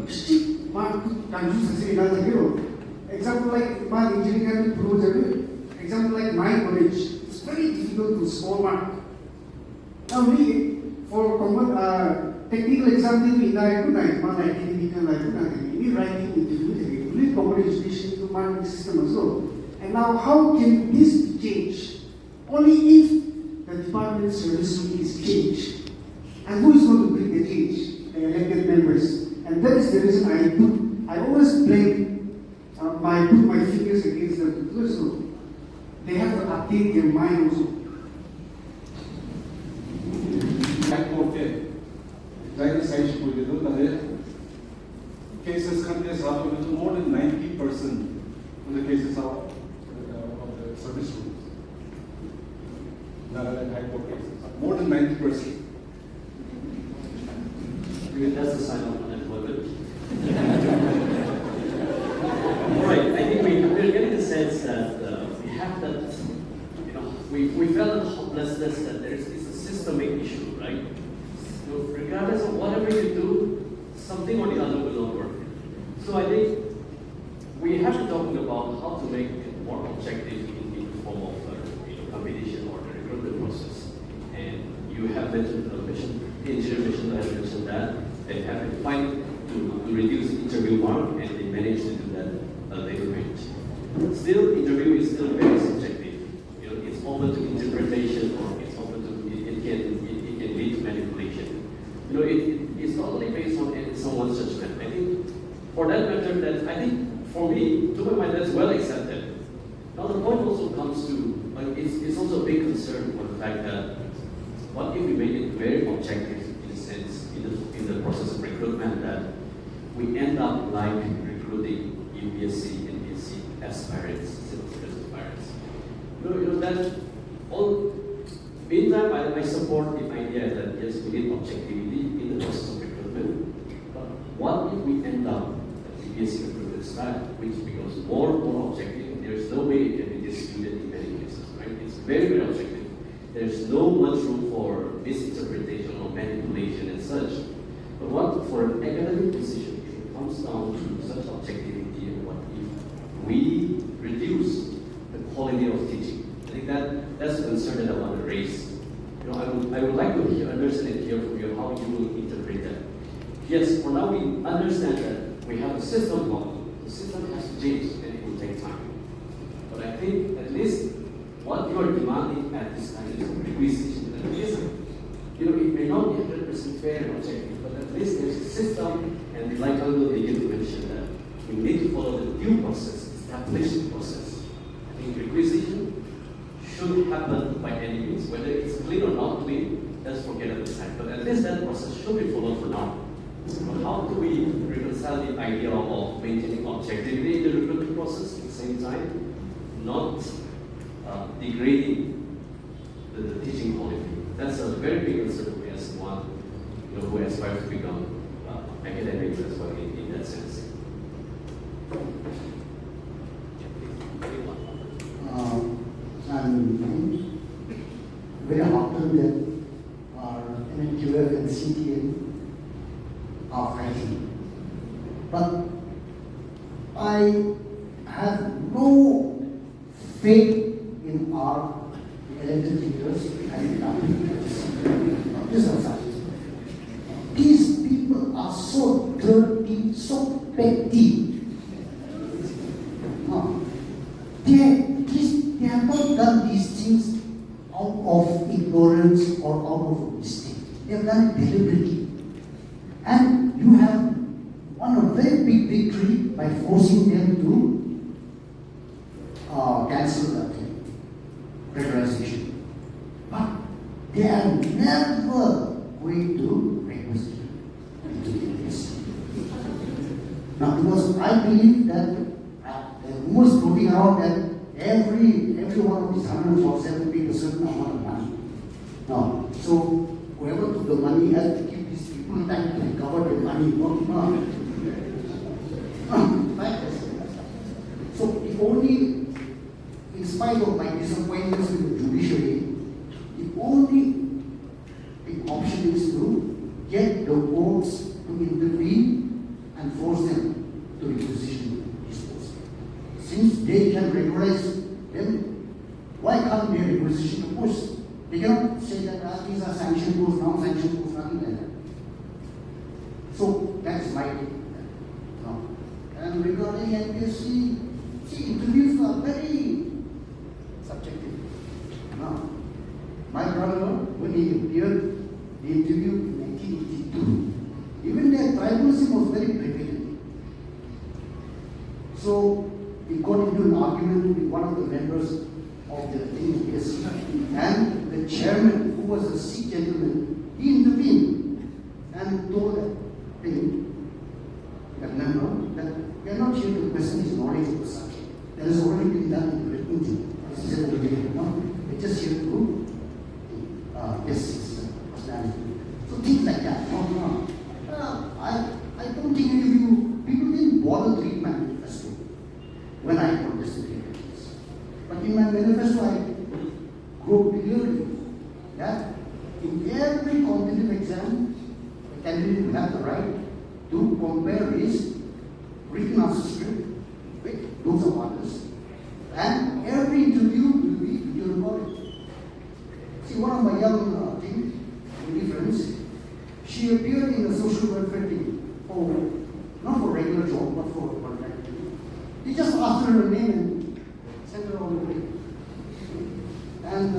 strict mark can use as another hero. Example like my engineering project, example like my college, it's very difficult to score mark. Now we, for common technical exam, we recognize one academic we writing interview, we common education to marking system as well. And now how can this be changed? Only if the department service is changed. And who is going to bring the change? The elected members. And that is the reason I always blame put my fingers against them because they have to update their mind also. Cases countries are more than 90% of the cases of the service rules. Nagaland High Court cases. More than 90%. That's a sign of unemployment. Right, I think we're getting the sense that we have that, we felt the hopelessness that it's a systemic issue, right? So regardless of whatever you do, something or the other will not work. So I think we have to talk about how to make it more objective in the form of competition or the recruitment process. And you have mentioned the engineer mission has mentioned that they have been fighting to reduce the interview mark and they managed to do that later range. Still, interview is still very subjective. It's open to interpretation or it's open to it can lead to manipulation. It's not only based on someone's judgment. I think for that matter, that I think for me, to my mind, that's well accepted. Now the point also comes to it's also a big concern for the fact that what if we make it very objective in a sense in the process of recruitment that we end up like recruiting UPSC and BSc aspirants, civil service aspirants. That all. Meantime, I support the idea that yes, we need objectivity in the process of recruitment. But what if we end up at the BSc recruitment style, which becomes more and more objective? There's no way it can be disputed in many cases, right? It's very, very objective. There's no much room for misinterpretation or manipulation and such. But what for an academic position, if it comes down to such objectivity, and what if we reduce the quality of teaching? I think that's a concern that I want to raise. I would like to understand and hear from you how you will interpret that. Yes, for now we understand that we have a system model. The system has to change and it will take time. But I think at least what you are demanding at this time is requisition. At least, it may not be 100% fair and objective, but at least there's a system, and like I will begin to mention that we need to follow the due process, established process. I think requisition should happen by any means, whether it's clean or not clean, let's forget at this time. But at least that process should be followed for now. But how do we reconcile the idea of maintaining objectivity in the recruitment process at the same time, not degrading the teaching quality? That's a very big concern for me as one who aspires to become academic as well in that sense. I'm very heartened that our MNQF and CTN are fighting. But I have no faith in our elected leaders and our leaders. This is a fact. These people are so dirty, so petty. No. They have not done these things out of ignorance or out of a mistake. They have done it deliberately. And you have won a very big victory by forcing them to cancel that federalization. But they are never going to request it. Now, because I believe that the rumors floating around that every one of these 147 paid a certain amount of money. Now, so whoever took the money has to give these people time to recover their money. So if only, in spite of my disappointments with the judiciary, the only big option is to get the courts to intervene and force them to requisition these posts. Since they can regularize them, why can't they requisition the posts? They cannot say that these are sanctioned posts, non-sanctioned posts, nothing like that. So that's my take. And regarding NPSC, see, interviews are very subjective. Now, my brother, when he appeared, the interview in 1982, even their tribalism was very prevalent. So, he got into an argument with one of the members of the NPSC, and the chairman, who was a Sikh gentleman, he intervened and told that member that we are not here to question his knowledge of the subject. That has already been done in the written. This is we're just here to test his personality. So things like that. I don't think any of you people didn't bother to read my manifesto when I protested against this. But in my manifesto, I wrote clearly that in every competitive exam, the candidate will have the right to compare his written answer script with those of others. And every interview will be video recorded. See, one of my young lady friends, she appeared in a social welfare team not for regular job, but for a contract. He just asked her name and sent her on the way. And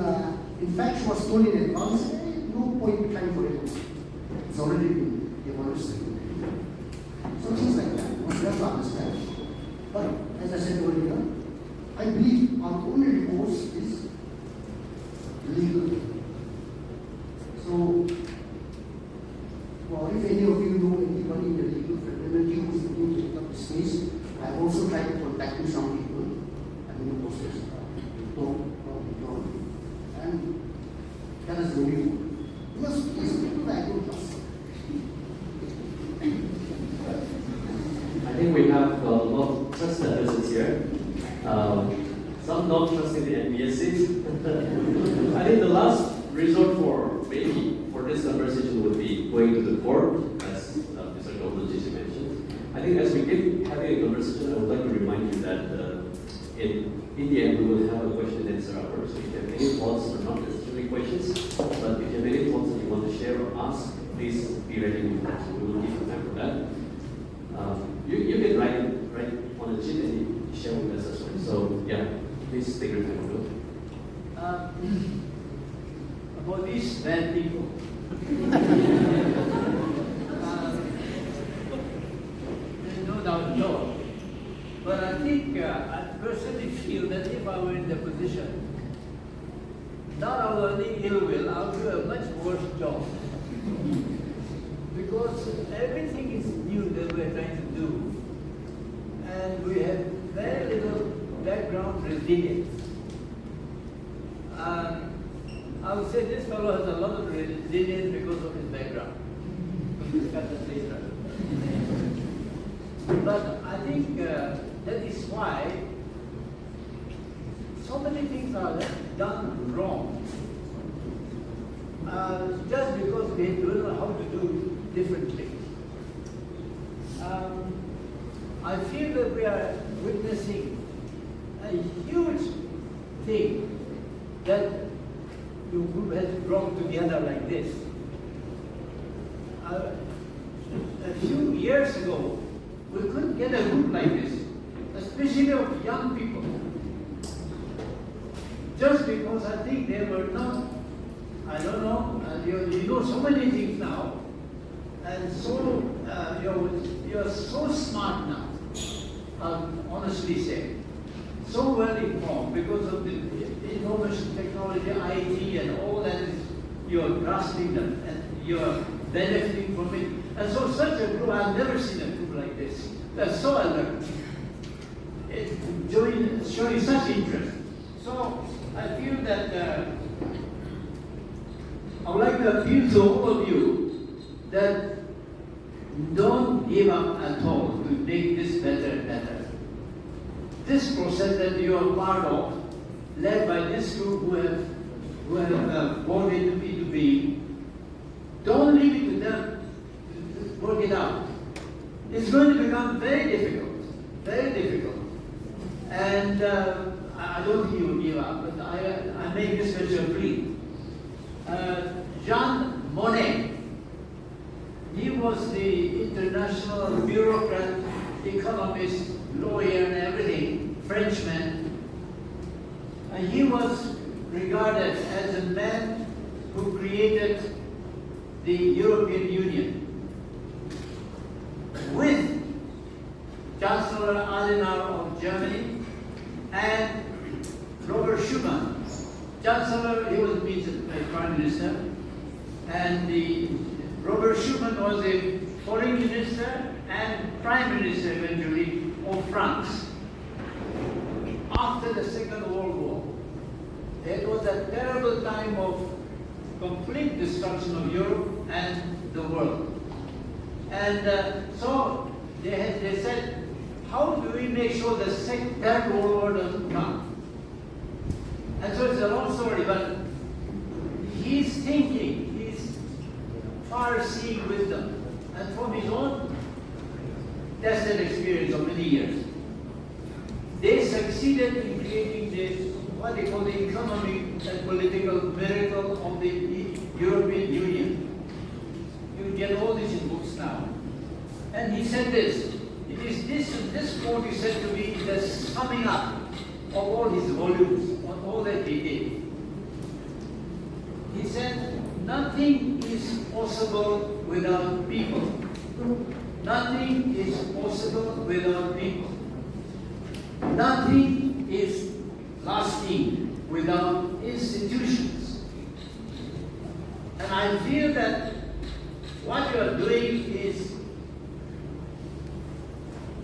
in fact, she was told in advance, no point trying for it. It's already been demolished. So things like that, you have to understand. But as I said earlier, I believe our only recourse is legal. So, well, if any of you know anybody in the legal fraternity who is looking to take up this case, I have also tried to contact some people in the process to talk, and that is the only one. Because these people I don't trust. I think we have a lot of trust deficits here. Some not trusting the NPSC. I think the last resort for this conversation would be going to the court, as Mr. Goldberg mentioned. I think as we keep having a conversation, I would like to remind you that in the end we will have a question and answer hour. So if you have any thoughts, or not necessarily questions, but if you have any thoughts that you want to share or ask, please be ready with that. We will give you time for that. You can write on the sheet and share with us as well. So yeah, please take your time to do it. About these bad people. There's no doubt at all. But I think I personally feel that if I were in the position, not out of any ill will, I would do a much worse job. Because everything is new that we're trying to do. And we have very little background resilience. I would say this fellow has a lot of resilience because of his background. We'll discuss this later. But I think that is why so many things are done wrong. Just because we don't know how to do different things. I I feel that we are witnessing a huge thing that your group has brought together like this. A few years ago, we couldn't get a group like this, especially of young people. Just because I think they were not, I don't know, you know so many things now, and so you're so smart now, I'll honestly say. So well informed because of the information technology, IT, and all that is, you're grasping them and you're benefiting from it. And so such a group, I've never seen a group like this. That's so alert. Showing such interest. So I feel that I would like to appeal to all of you that don't give up at all to make this better and better. This process that you are part of, led by this group who have brought into B2B, don't leave it to them to work it out. It's going to become very difficult, very difficult. And I don't think you will give up, but I make this special plea. Jean Monnet, he was the international bureaucrat, economist, lawyer, and everything, Frenchman. And he was regarded as a man who created the European Union with Chancellor Adenauer of Germany and Robert Schuman. Chancellor, he was Prime Minister, and Robert Schuman was a Foreign Minister and Prime Minister eventually of France. After the Second World War, it was a terrible time of complete destruction of Europe and the world. And so they said, how do we make sure the Third World War doesn't come? And so it's a long story, but he's thinking, he's far-seeing wisdom, and from his own tested experience of many years, they succeeded in creating what they call the economic and political miracle of the European Union. You get all this in books now. And he said this, it is this quote he said to me, the summing up of all his volumes, on all that he did. He said, nothing is possible without people. Nothing is possible without people. Nothing is lasting without institutions. And I feel that what you are doing is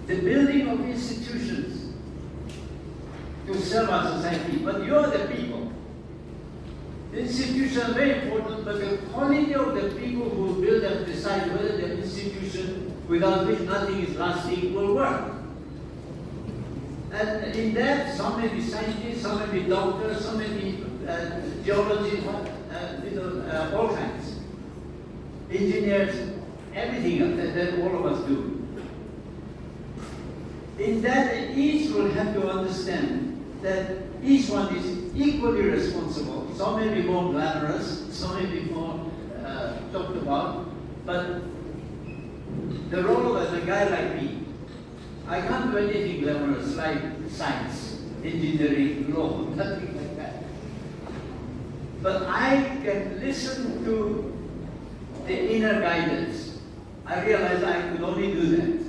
the building of institutions to serve our society, but you are the people. Institutions are very important, but the quality of the people who build and decide whether the institution without which nothing is lasting will work. And in that, some may be scientists, some may be doctors, some may be geologists, all kinds. Engineers, everything else that all of us do. In that, each will have to understand that each one is equally responsible. Some may be more glamorous, some may be more talked about, but the role of a guy like me, I can't do anything glamorous like science, engineering, law, nothing like that. But I can listen to the inner guidance. I realized I could only do that.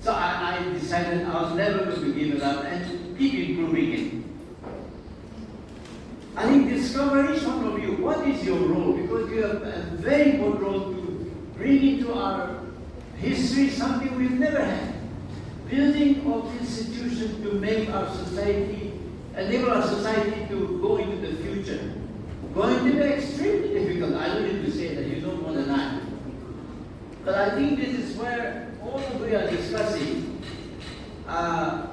So I decided I was never going to give it up and keep improving it. I think discover each one of you, what is your role? Because you have a very important role to bring into our history something we've never had. Building of institutions to make our society, enable our society to go into the future. Going to be extremely difficult. I don't need to say that, you know more than I. But I think this is where all we are discussing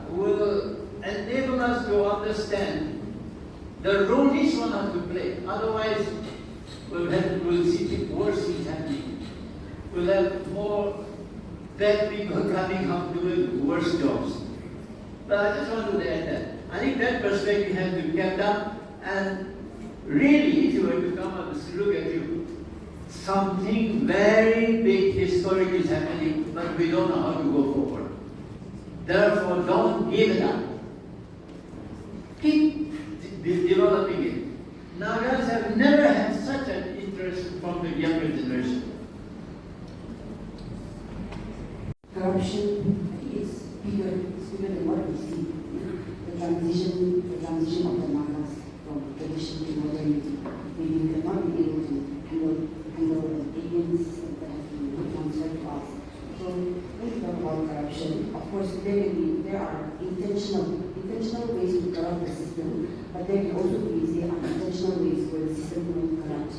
will enable us to understand the role each one has to play. Otherwise, we'll see worse things happening. We'll have more bad people coming up doing worse jobs. But I just want to add that. I think that perspective has to be kept up, and really, if you were to come up and look at you, something very big historic is happening, but we don't know how to go forward. Therefore, don't give it up. Keep developing it. Nagaras have never had such an interest from the younger generation. Corruption is bigger than what we see. The transition of the Nagas from tradition to modernity. Maybe we have not been able to handle the alien system that has been transferred to us. So when we talk about corruption, of course there are intentional ways to corrupt the system, but there can also be unintentional ways where the system will corrupt.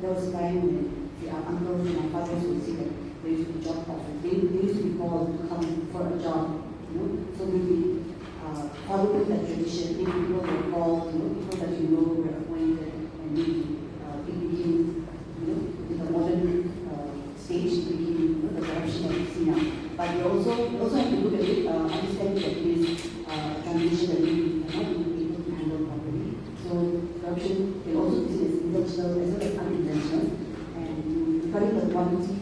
There was a time when the uncles and my fathers would say that there used to be job offers. They used to be called to come for a job. So maybe following that tradition, maybe people were called, people that were appointed, and maybe it became, in the modern stage, it became the corruption that we see now. But we also have to look at it, understand that it is a transition that we have not been able to handle properly. So corruption can also be seen as intentional as well as unintentional. And regarding the quantity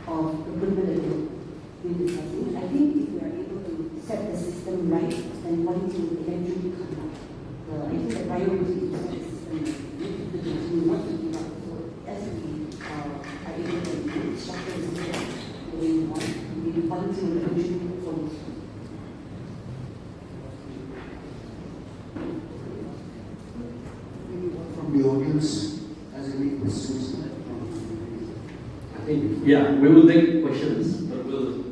of recruitment that we've been discussing, I think if we are able to set the system right, then quality will eventually come up. I think the priority is to set the system right, to continue not to give up. So as we are able to structure the system the way we want, maybe quality will eventually follow. From the audience, as any questions? I think, yeah, we will take questions, but we'll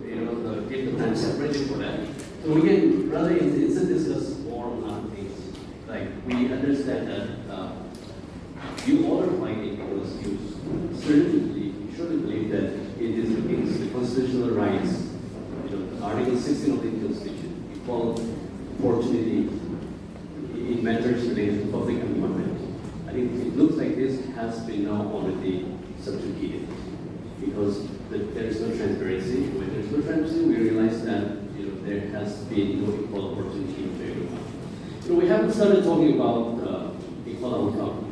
take the time separated for that. So we can rather instead discuss more on other things. Like we understand that you all are fighting because you surely believe that it is against the constitutional rights, the Article 16 of the Constitution, equal opportunity in matters related to public employment. I think it looks like this has been now already subjugated because there is no transparency. When there is no transparency, we realize that there has been no equal opportunity for everyone. We haven't started talking about equal outcome.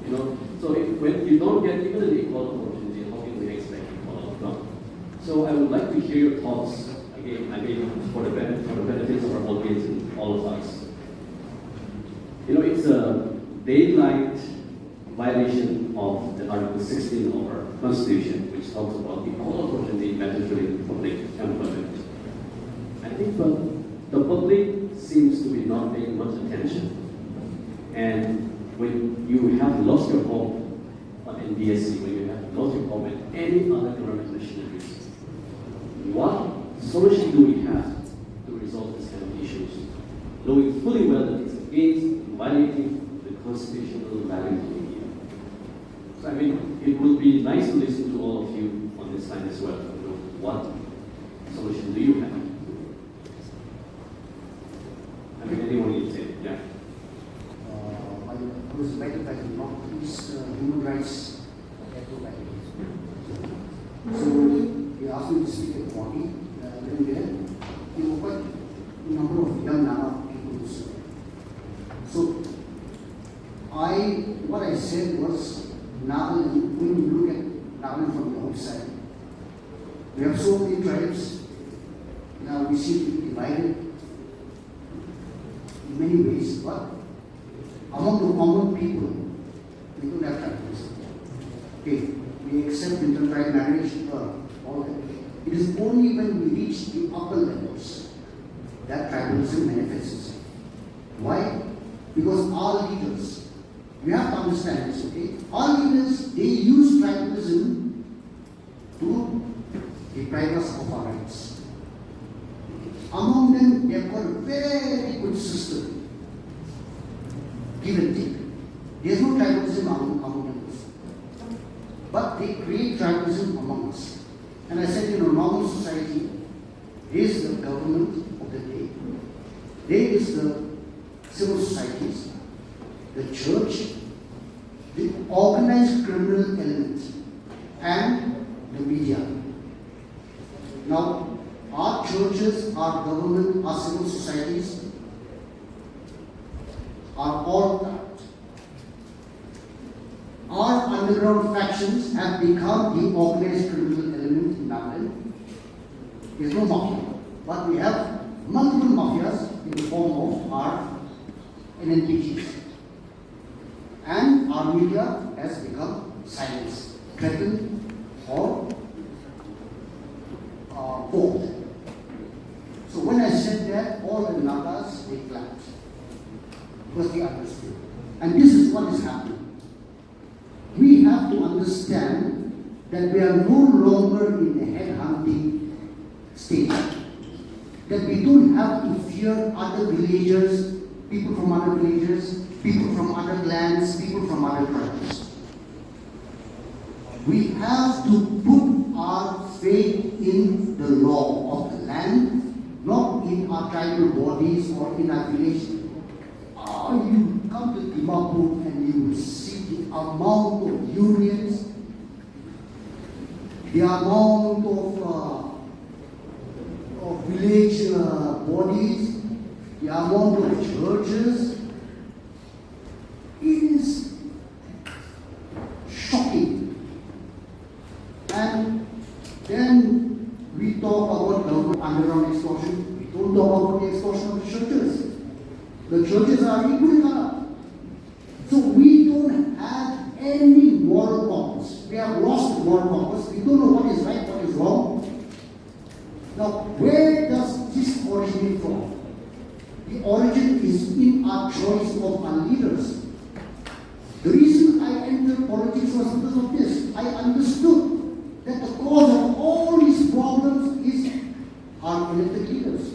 So when you don't get even an equal opportunity, how can we expect equal outcome? So I would like to hear your thoughts again. I mean, for the benefits of our audience and all of us. It's a daylight violation of the Article 16 of our Constitution, which talks about equal opportunity in matters related to public employment. I think the public seems to be not paying much attention. And when you have lost your home on NBSC, when you have lost your home in any other government machineries, what solution do we have to resolve this kind of issues? Knowing fully well that it's against violating the constitutional values of India. So I mean, it would be nice to listen to all of you on this line as well. What solution do you have? I mean, anyone can say, yeah. I was invited by the Northeast Human Rights So they asked me to speak at 40. Then there were quite a number of young Naga people. So what I said was, Nagaland, when you look at Nagaland from the outside, we have so many tribes. Now we seem to be divided in many ways, but among the common people, we don't have tribalism. Okay, we accept intertribe marriage, all that. It is only when we reach the upper levels that tribalism manifests itself. Why? Because our leaders, we have to understand this, okay? Our leaders, they use tribalism to deprive us of our rights. Among them, they have got a very good system. Give and take. There is no tribalism among them. But they create tribalism among us. And I said, normal society is the government of the day. There is the civil societies, the church, the organized criminal element, and the media. Now, our churches, our government, our civil societies are all corrupt. Our underground factions have become the organized criminal element in Ireland. There is no mafia, but we have multiple mafias in the form of our NNPGs. And our media has become silenced, threatened, or both. So when I said that, all the Nagas, they clapped. Because they understood. And this is what is happening. We have to understand that we are no longer in the headhunting stage. That we don't have to fear other villagers, people from other villages, people from other lands, people from other tribes. We have to put our faith in the law of the land, not in our tribal bodies or in our village. You come to Dimapur and you will see the amount of unions, the amount of village bodies, the amount of churches. It is shocking. And then we talk about government underground extortion. We don't talk about the extortion of the churches. The churches are equally corrupt. So we don't have any moral compass. We have lost the moral compass. We don't know what is right, what is wrong. Now, where does this originate from? The origin is in our choice of our leaders. The reason I entered politics was because of this. I understood that the cause of all these problems is our elected leaders.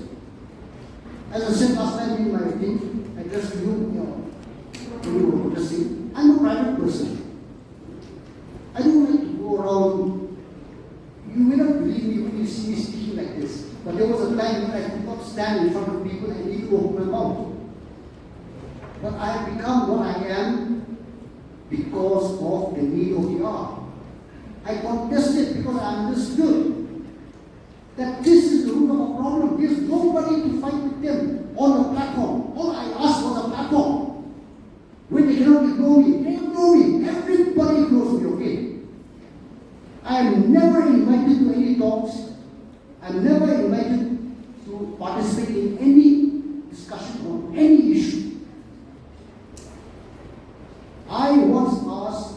As I said last time in my thing, address to you, when you were protesting, I'm a private person. I don't like to go around. You may not believe me when you see me speaking like this, but there was a time when I could not stand in front of people and need to open my mouth. But I have become what I am because of the need of the hour. I contested because I understood that this is the root of our problem. There's nobody to fight with them on the platform. All I asked was a platform. When they cannot ignore me, they ignore me. Everybody ignores me, okay? I am never invited to any talks. I'm never invited to participate in any discussion on any issue. I once asked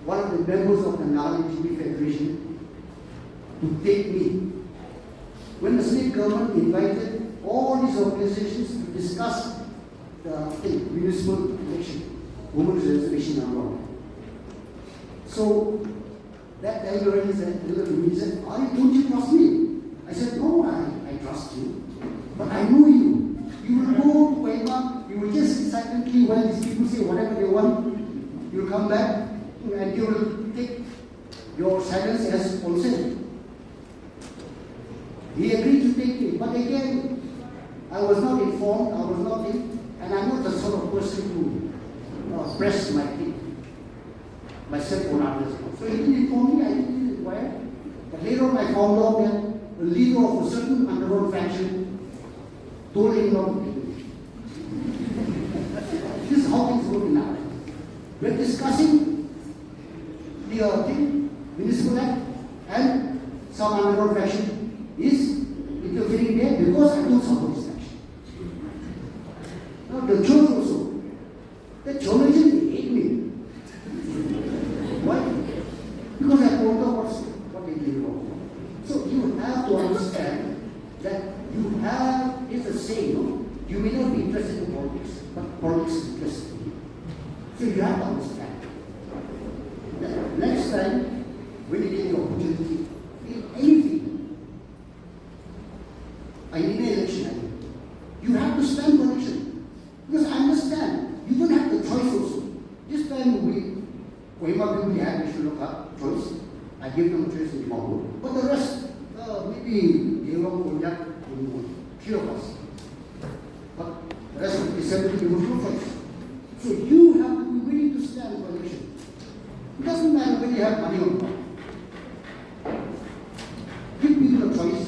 one of the members of the Nagaland GB Federation to take me. When the state government invited all these organizations to discuss the municipal election, women's reservation and all. So that elder said to me, don't you trust me? I said, no, I trust you. But I know you. You will go to Waima, you will just sit silently while these people say whatever they want. You will come back and you will take your silence as consent. He agreed to take me, but again, I was not informed, I was not in, and I'm not the sort of person who press myself on others. So he didn't inform me, I didn't inquire. But later on I found out that the leader of a certain underworld faction told him not to take me. This is how things work in Ireland. We're discussing the municipal act and some underworld faction is interfering there because I don't support this faction. Now the church also, the church hate me. Why? Because I told them what they did wrong. So you have to understand that you have, it's a saying, no? You may not be interested in politics, but politics is interested in you. So you have to understand that next time when you get the opportunity in any field, in an election, you have to stand for election. Because I understand, you don't have the choice also. This time Waima people had to look up choice. I gave them a choice in Dimapur. But the rest, maybe Devang, Konyak, few of us. But the rest of the assembly, there was no choice. So you have to be willing to stand for election. It doesn't matter whether you have money or not. Give people a choice. choice.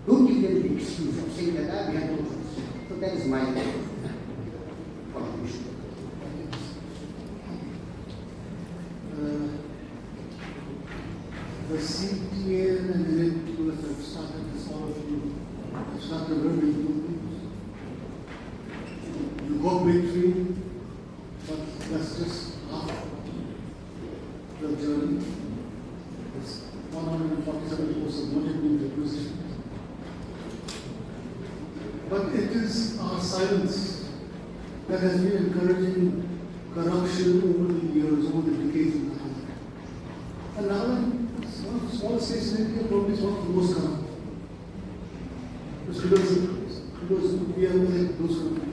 Don't give them the excuse of saying that we have no choice. So that is my contribution. The CTA and the people that have started this, all of you have started very big movements. You got victory, but that's just half the journey. It's 147 posts have not yet been requisitioned. But it is our silence that has been encouraging corruption over the years, over the decades in the country. And now, small states in India probably is one of the most corrupt. Because we are like those countries.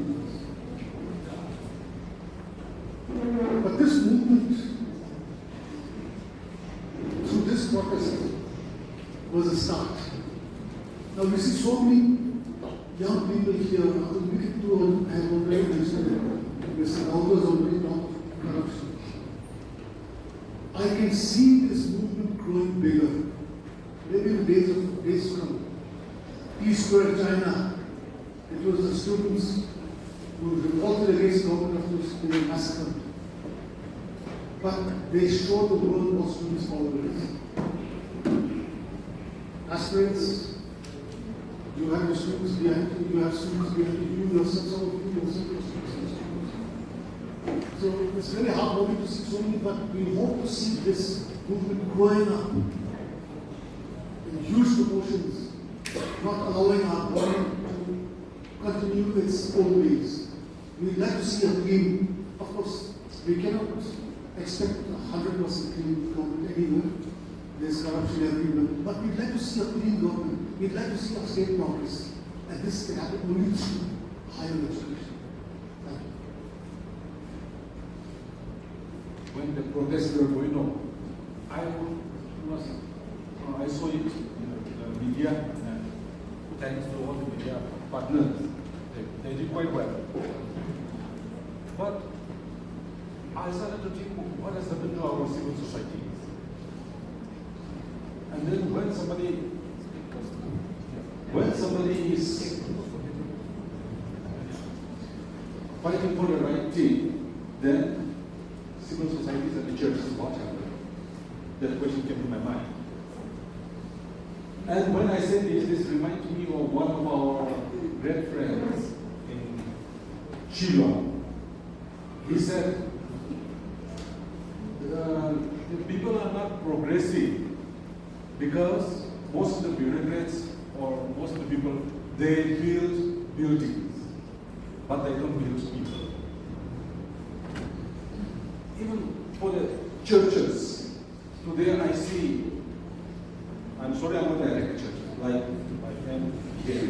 But this movement, through this protest, was a start. Now we see so many young people here. Seyiekhotuo has already mentioned it. Mr. Rao has already talked corruption. I can see this movement growing bigger. Maybe in days from T-Square, China, it was the students who revolted against government officials who were massacred. But they showed the world what students always. Aspirants, you have your students behind you, you have students behind you, you yourself, some of you yourself, your students. So it's very hard for me to see so many, but we hope to see this movement growing up in huge proportions, not allowing our government to continue its own ways. We'd like to see a clean, of course, we cannot expect 100% clean government anywhere. There's corruption everywhere. But we'd like to see a clean government. We'd like to see our state progress. And this can happen only through higher education. Thank you. When the protests were going on, I saw it in the media, and thanks to all the media partners, they did quite well. But I started to think, what has happened to our civil society? And then when somebody is fighting for the right thing, then civil societies and the churches, what happened? That question came to my mind. And when I said this reminds me of one of our great friends in Shillong. He said, the people are not progressive because most of the bureaucrats or most of the people, they build buildings, but they don't build people. Even for the churches, today I see, I'm sorry I'm not direct church, like my friend here.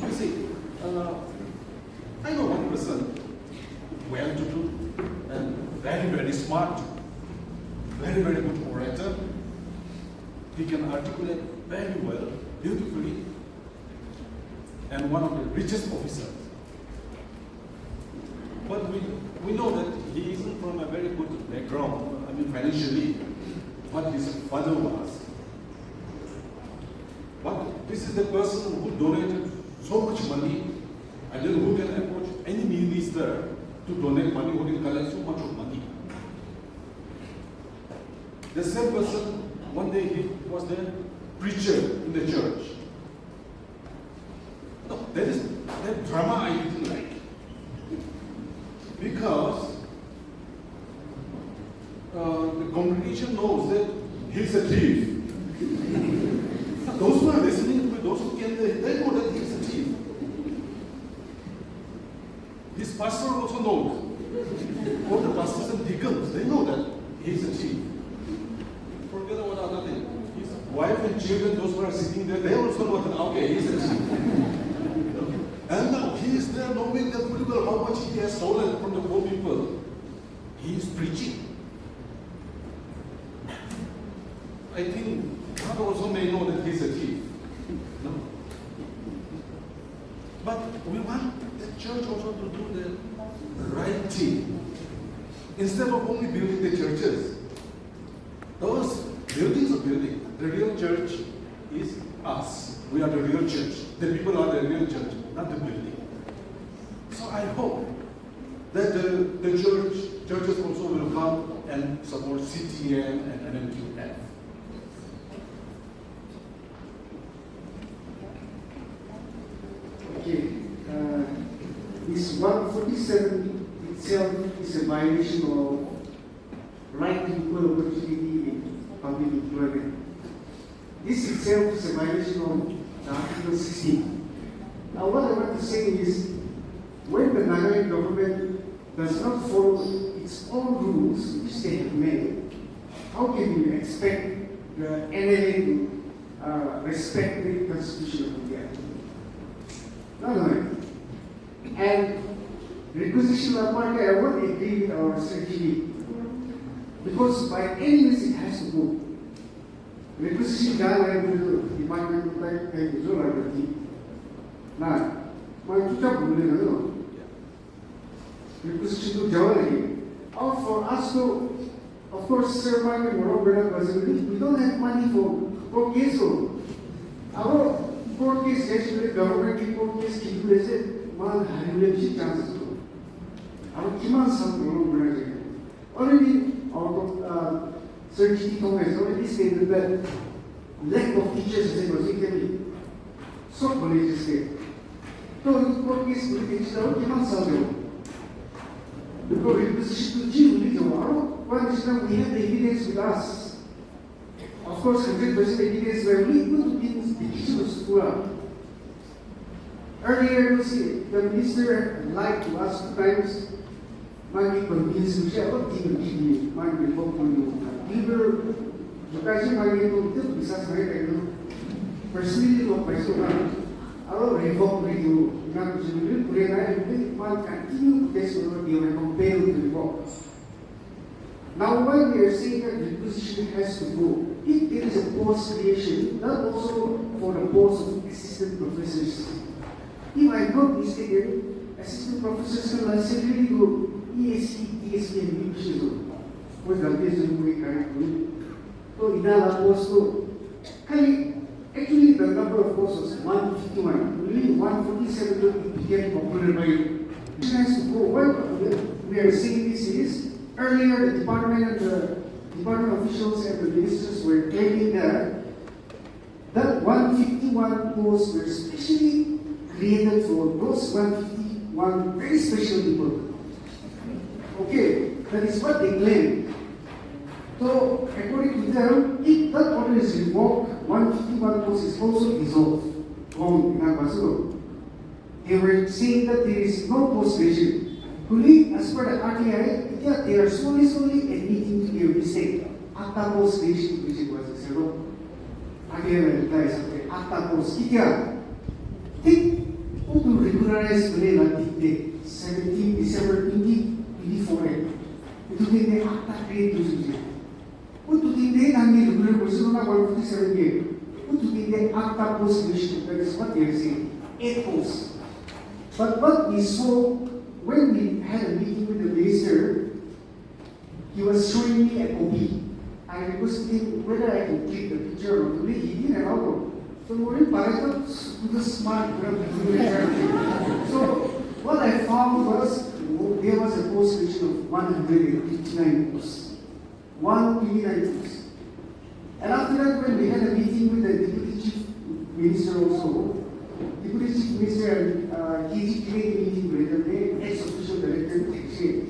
You see, I know one person, well-to-do, and very, very smart, very, very good orator. He can articulate very well, beautifully, and one of the richest officers. But we know that he isn't from a very good background, I mean financially, but his father was. But this is the person who donated so much money, and then who can approach any minister to donate money, who can collect so much of money. The same person, one day he was the preacher in the church. No, that drama I didn't like. Because the congregation knows that he's a thief. Those who are listening to those who can, they know that he's a thief. His pastor also knows. All the pastors and deacons, they know that he's a thief. Forget about other things. His wife and children, those who are sitting there, they also know that, okay, he's a thief. And now he is there knowing that pretty well how much he has stolen from the poor people. He is preaching. I think God also may know that he's a thief. No. But we want the church also to do the right thing. Instead of only building the churches, those building's a building. The real church is us. We are the real church. The people are the real church, not the building. So I hope that the churches also will come and support CTM and NMQF. Okay, this 147 itself is a violation of right to equal opportunity in public employment. This itself is a violation of Article 16. Now what I want to say is, when the Nagaland government does not follow its own rules which they have made, how can you expect the NLA to respect the Constitution of India? No. And requisition of market, I won't agree with our strategy. Because by any means it has to go. Requisition done by the department like the Now, my teacher will requisition to Jawali. Or for us to, of course, serve market more better possibility. We don't have money for case. Our court case, actually, government court case, people say, man, I will have chances. Our Kiman Sam already our surgery Congress already stated that lack of teachers is equally so colleges state. So in court case, we teach our Kiman Sam. Because requisition to G, we have the evidence with us. Of course, 100% evidence were only able to be the teachers who are. Earlier, you see, the minister lied to us 2 times. Might be convinced to share what team might be hope on you. Either the person might be able to besides my personally of my son. I will revoke with you. Not to one continue to test over you and compare with the revoke. Now, when we are saying that the requisition has to go, if there is a post creation, that also for the post of assistant professors. If I am not mistaken, assistant professors can necessarily go ESC, TSC, and UPC. What the case we correct? So, in our post, actually, the number of posts was 151. Only 147 became popular by. It has to go. What we are saying this is, earlier the department and the department officials and the ministers were claiming that 151 posts were specially created for those 151 very special people. Okay, that is what they claim. So, according to them, if that order is revoked, 151 posts is also dissolved. Wrong in Ambassador. They were saying that there is no post creation. Only as per the RTI, they are slowly admitting to their mistake. After post creation, which was zero. RTI will reply something. After post, think who to regularize the date 17 December 2024. Itu think after create to who to think they can be regular person on 157 years. Who to think they after post creation. That is what they are saying. 8 posts. But what we saw when we had a meeting with the minister, he was showing me a copy. I requested him whether I could click the picture or not. He didn't allow. So we thought to the smart. So what I found was there was a post creation of 159 posts. 129 posts. And after that, when we had a meeting with the Deputy Chief Minister also, Deputy Chief Minister and KGP meeting with the ex-official director exchange.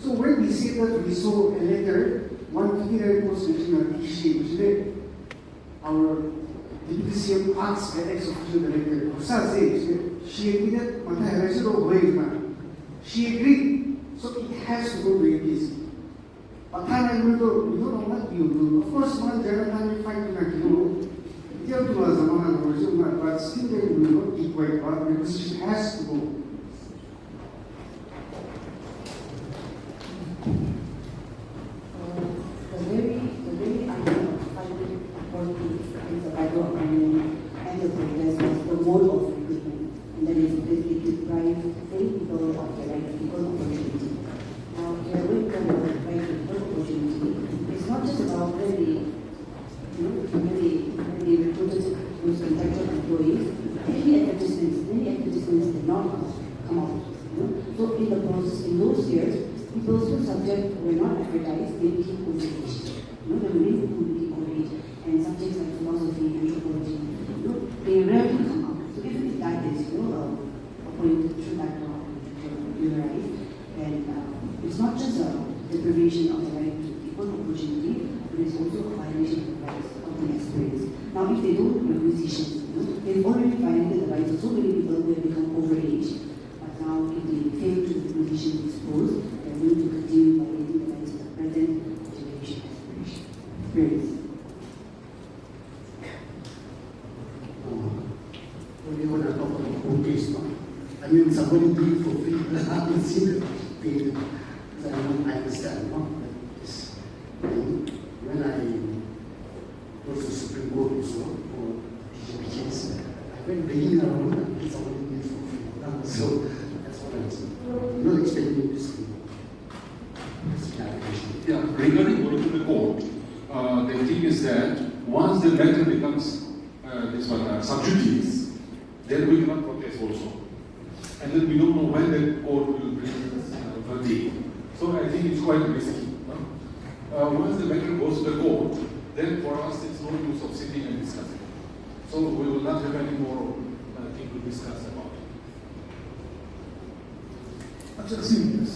So when we said that we saw a letter, 159 posts creation of exchange, which our Deputy CM asked the ex-official director, she admitted, she agreed, so it has to go to APC. But we don't know what you do. Of course, one general fight to but still they will not keep quiet, but the position has to go. The very idea of fighting for peace is the Bible of Armenian and the progress was the mode of recruitment. And that is basically to deprive any people of the right to equal opportunity. Now, here we come with the right to equal opportunity. It's not just about really in the process, in those years, people who subject were not advertised, they became overaged. There were many people who became overaged, and subjects like philosophy, anthropology, they rarely come out. So even if that is, a point through that law, you're right. And it's not just a deprivation of the right to equal opportunity, but it's also a violation of the rights of the aspirants. Now, if they don't do acquisitions, they've already violated the rights of so many people who have become overaged. But now, if they fail to do acquisitions exposed, they're going to continue violating the rights of the present generation aspirants. When you want to talk about home case, I mean, somebody do it for free, I haven't seen it paid. So I understand, this thing. When I was to Supreme Court also, for teachers, I went begging around and get somebody do it for free. So that's what I'm saying. You're not expecting this thing. Yeah, regarding going to the court, the thing is that once the matter becomes sub judice, then we cannot protest also. And then we don't know when the court will bring the verdict. So I think it's quite risky. Once the matter goes to the court, then for us it's no use of sitting and discussing. So we will not have any more thing to discuss about. I've just seen this.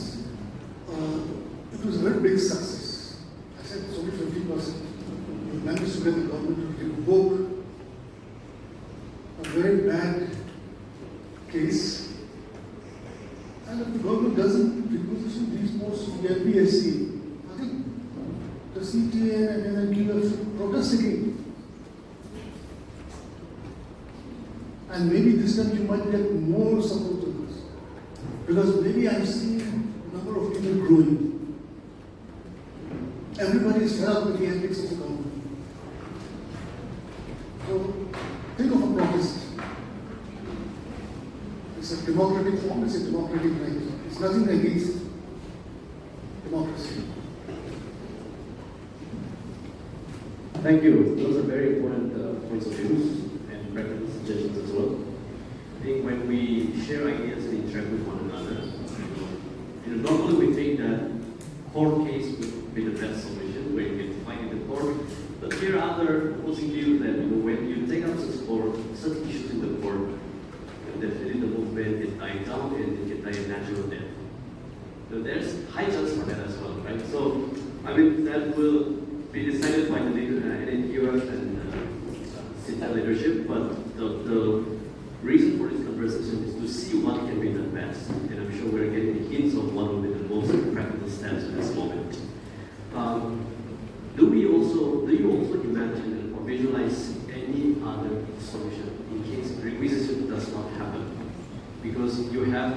It was a very big success. I said it's only 50%. We managed to get the government to revoke a very bad case. And if the government doesn't requisition these posts to the LPSC, I think the CTA and NNQ should protest again. And maybe this time you might get more support to this. Because maybe I'm seeing a number of people growing. Everybody is fed up with the ethics of the government. So think of a protest. It's a democratic form, it's a democratic right. It's nothing against democracy. Thank you. Those are very important points of views and practical suggestions as well. I think when we share ideas and interact with one another, normally we think that court case would be the best solution where you can find in the court. But there are other opposing views that when you take up such issues in the court, definitely the movement is dying down and it can die a natural death. So there's high chance for that as well, right? So I mean that will be decided by the NNQF and CITA leadership, but the reason for this conversation is to see what can be done best. And I'm sure we're getting hints of what will be the most practical steps at this moment. Do you also imagine or visualize any other solution in case requisition does not happen? Because you have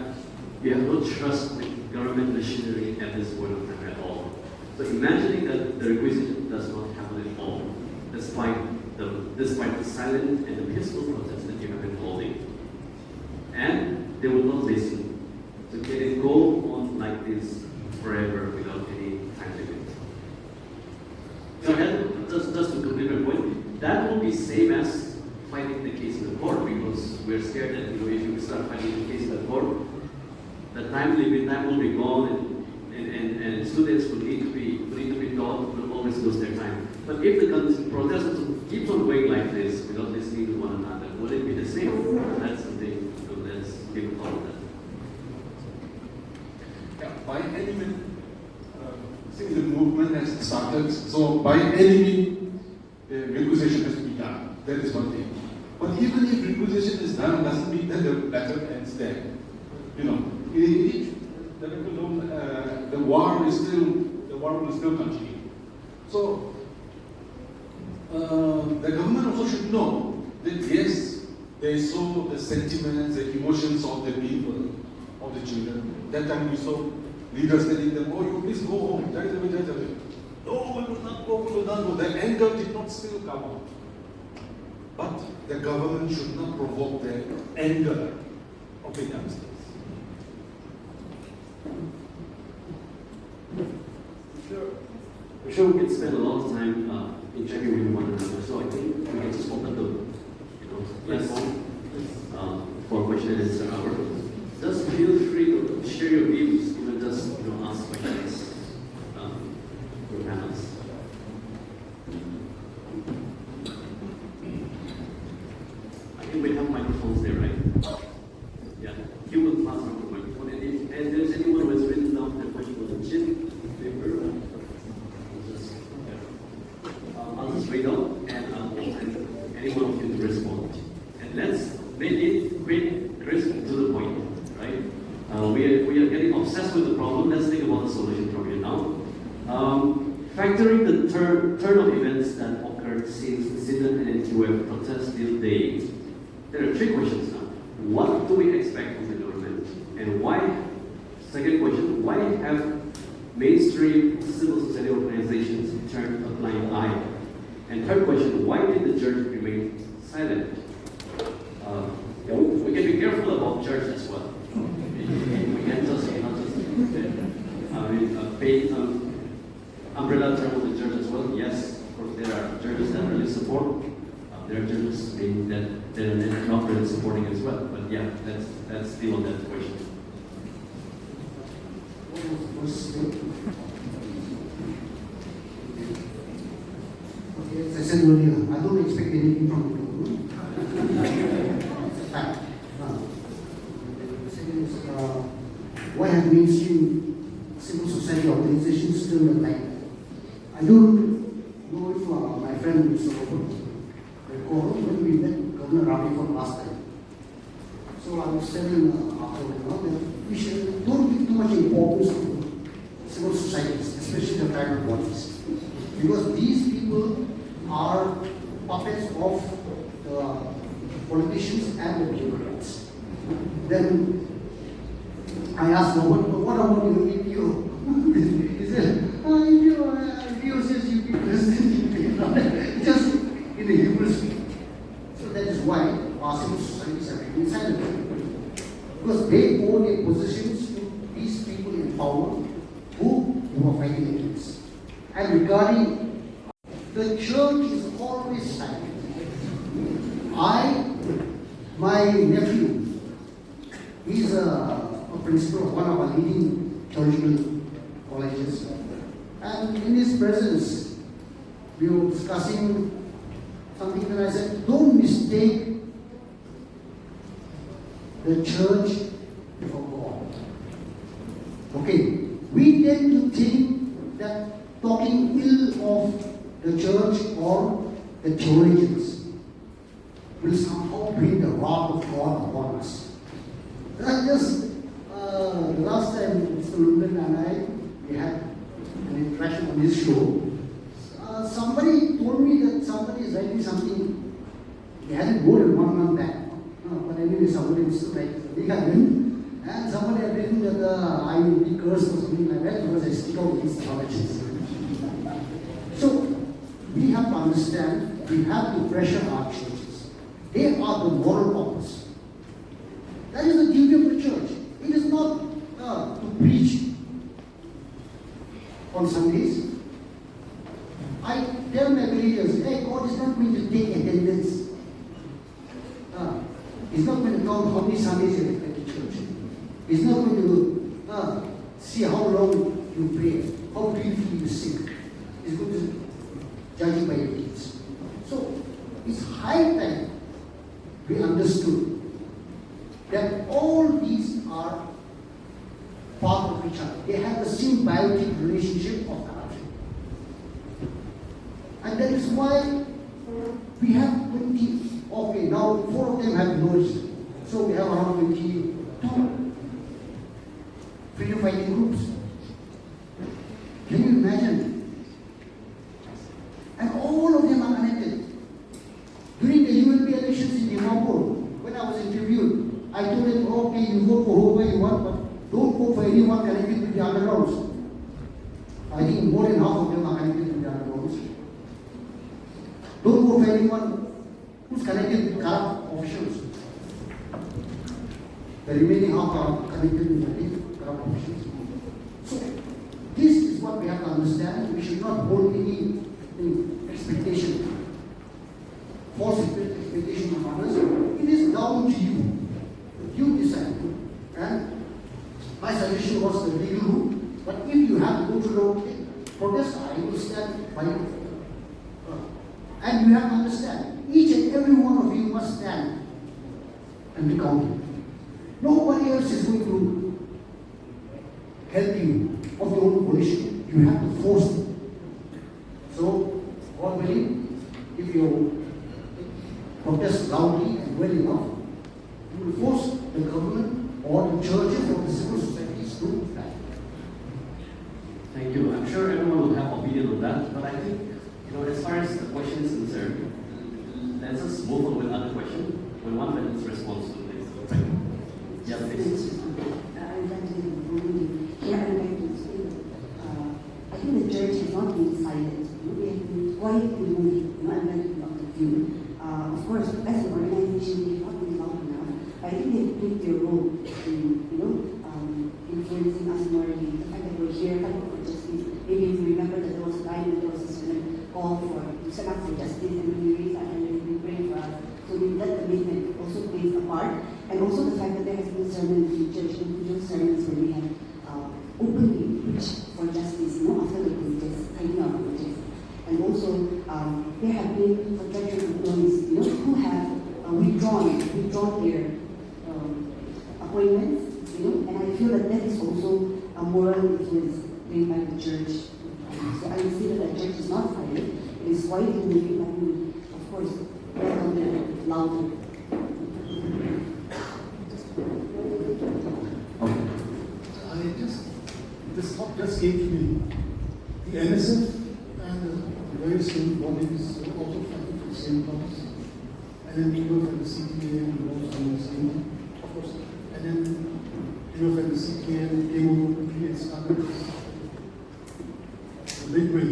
no trust in government machinery at this point of time at all. So imagining that the requisition does not happen at all, despite the silent and the peaceful protests that you have been holding, and they will not listen. So can it go on like this forever without any time limit? So just to complete my point, that will be same as fighting the case in the court, because we're scared that if you start fighting the case in the court, the time will be gone, and students will need to be taught, will always lose their time. But if the protest keeps on going like this without listening to one another, will it be the same? That's something. So let's give a thought of that. Yeah, by any means, since the movement has started, so by any means, requisition has to be done. That is one thing. But even if requisition is done, doesn't mean that the battle ends there. The war will still continue. So the government also should know that yes, they saw the sentiments, the emotions of the people, of the children. That time we saw leaders telling them, "Oh, you please go home." No, we will not go. The anger did not still come out. But the government should not provoke the anger of the youngsters. I'm sure we can spend a lot of time interacting with one another. So I think we can just open the platform for question and answer hour. Just feel free to share your views questions for panels. I think we have microphones there, right? Yeah. You will pass on the microphone, and if there's anyone who has written down their question on the chip paper, I'll just read out, and I'll send any one of you to respond. And let's make it quick, crisp, to the point, right? We are getting obsessed with the problem. Let's think about the solution from here now. Factoring the turn of events that occurred since the Syndicate and NQF protest till date, there are 3 questions now. What do we expect from the government? And why, second question, why have mainstream civil society organizations turned a blind eye? And third question, why did the church remain silent? We can be careful about church as well. We can't just, pay umbrella term of the church as well. Yes, of course, there are churches that really support. There are churches that are not really supporting as well. But yeah, that's still on that question. Okay, as I said earlier, I don't expect anything from the government. It's a fact. The second is, why have mainstream civil society organizations still not like that? I don't know if my friend Mr. Robert recall when we met Governor Ravi for last time. So I was telling that we should don't give too much importance to civil societies, especially the private bodies, because these people are puppets of the politicians and the bureaucrats. Then I asked Robert, what about your EPO? He said, EPO says you be president, just in a humorous way. So that is why our civil societies are remained silent. Because they owe their positions to these people in power who are fighting against. And regarding the church is always silent. My nephew, he's a principal of one of our leading theological colleges. And in his presence, we were discussing something that I said, don't mistake the church for God. Okay, we tend to think that talking ill of the church or the theologians will somehow bring the wrath of God upon us. That just last time Mr. Lundin and I, we had an interaction on this show. Somebody told me that somebody is writing something. They hadn't voted 1 month back. But anyway, somebody was still writing. And somebody had written that I will be cursed or something like that because I stick out with these theologians. So we have to understand, we have to pressure our churches. They are the moral compass. That is the duty of the church. It is not to preach on Sundays. I tell my believers, hey, God is not going to take attendance. He's not going to count how many Sundays you have at the church. He's not going to see how long you pray, how briefly you sing. He's going to judge you by your deeds. So it's high time we understood that all these are part of each other. They have the symbiotic relationship of corruption. And that is why we have 20, okay, now 4 of them have merged. So we have around 22 freedom fighting groups. Can you imagine? And all of them are connected. During the ULP elections in Singapore, when I was interviewed, I told them, okay, you vote for whoever you want, but don't vote for anyone connected with the undergrounds. I think more than half of them are connected with the undergrounds. Don't vote for anyone who's connected with corrupt officials. The remaining half are connected with corrupt officials. So, this is what we have to understand. We should not hold any expectation, false expectation of others. It is down to you. You decide. And my suggestion was the legal route. But if you have to go to the protest, I will stand by you. And you have to understand, each and every one of you must stand and be counted. Nobody else is going to help you of your own volition. You have to force it. So, God willing, if you protest loudly and well enough, you will force the government or the churches or the civil societies to do that. Thank you. I'm sure everyone will have opinion on that, but I think, as far as the question is concerned, let's just move on with other question. When one minute's response to this. Right? Yeah, please. I would like to give a ruling. Here I would like to explain. I think the church has not been silent. We have been quietly moving. I'm going to not view. Of course, as an organization, we have not been loud enough. I think they played their role in, influencing us morally. The fact that we're here fighting for justice. Maybe if you remember that there was a time when there was a certain call to set up for justice, and when we raised our hand and we prayed for us. So that commitment also plays a part. And also the fact that there has been sermons in church, individual sermons where we have openly preached for justice, after the protest, hiding our protest. And also, there have been contractual employees, who have withdrawn their appointments, and I feel that that is also a moral influence played by the church. So I would say that the church is not silent, it is quietly moving, but we will, of course, welcome them louder. This thought just came to me. The NSF and the various student bodies are also fighting for the same cause. And then you look at the CTA and also on the same, of course. And then you look at the CTA and came over quickly and started a big way.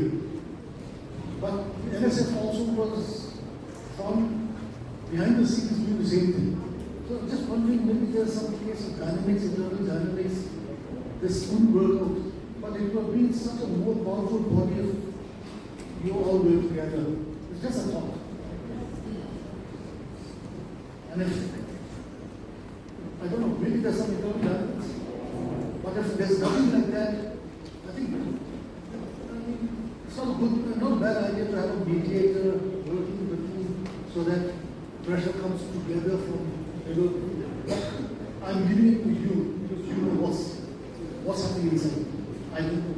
But the NSF also was from behind the scenes doing the same thing. So I'm just wondering, maybe there's some case of dynamics, internal dynamics. This wouldn't work out, but it would have been such a more powerful body if you all work together. It's just a thought. And if, I don't know, maybe there's some internal dynamics, but if there's nothing like that, I think it's not a bad idea to have a mediator working with you so that pressure comes together from I'm giving it to you because you know what's happening inside. I don't know.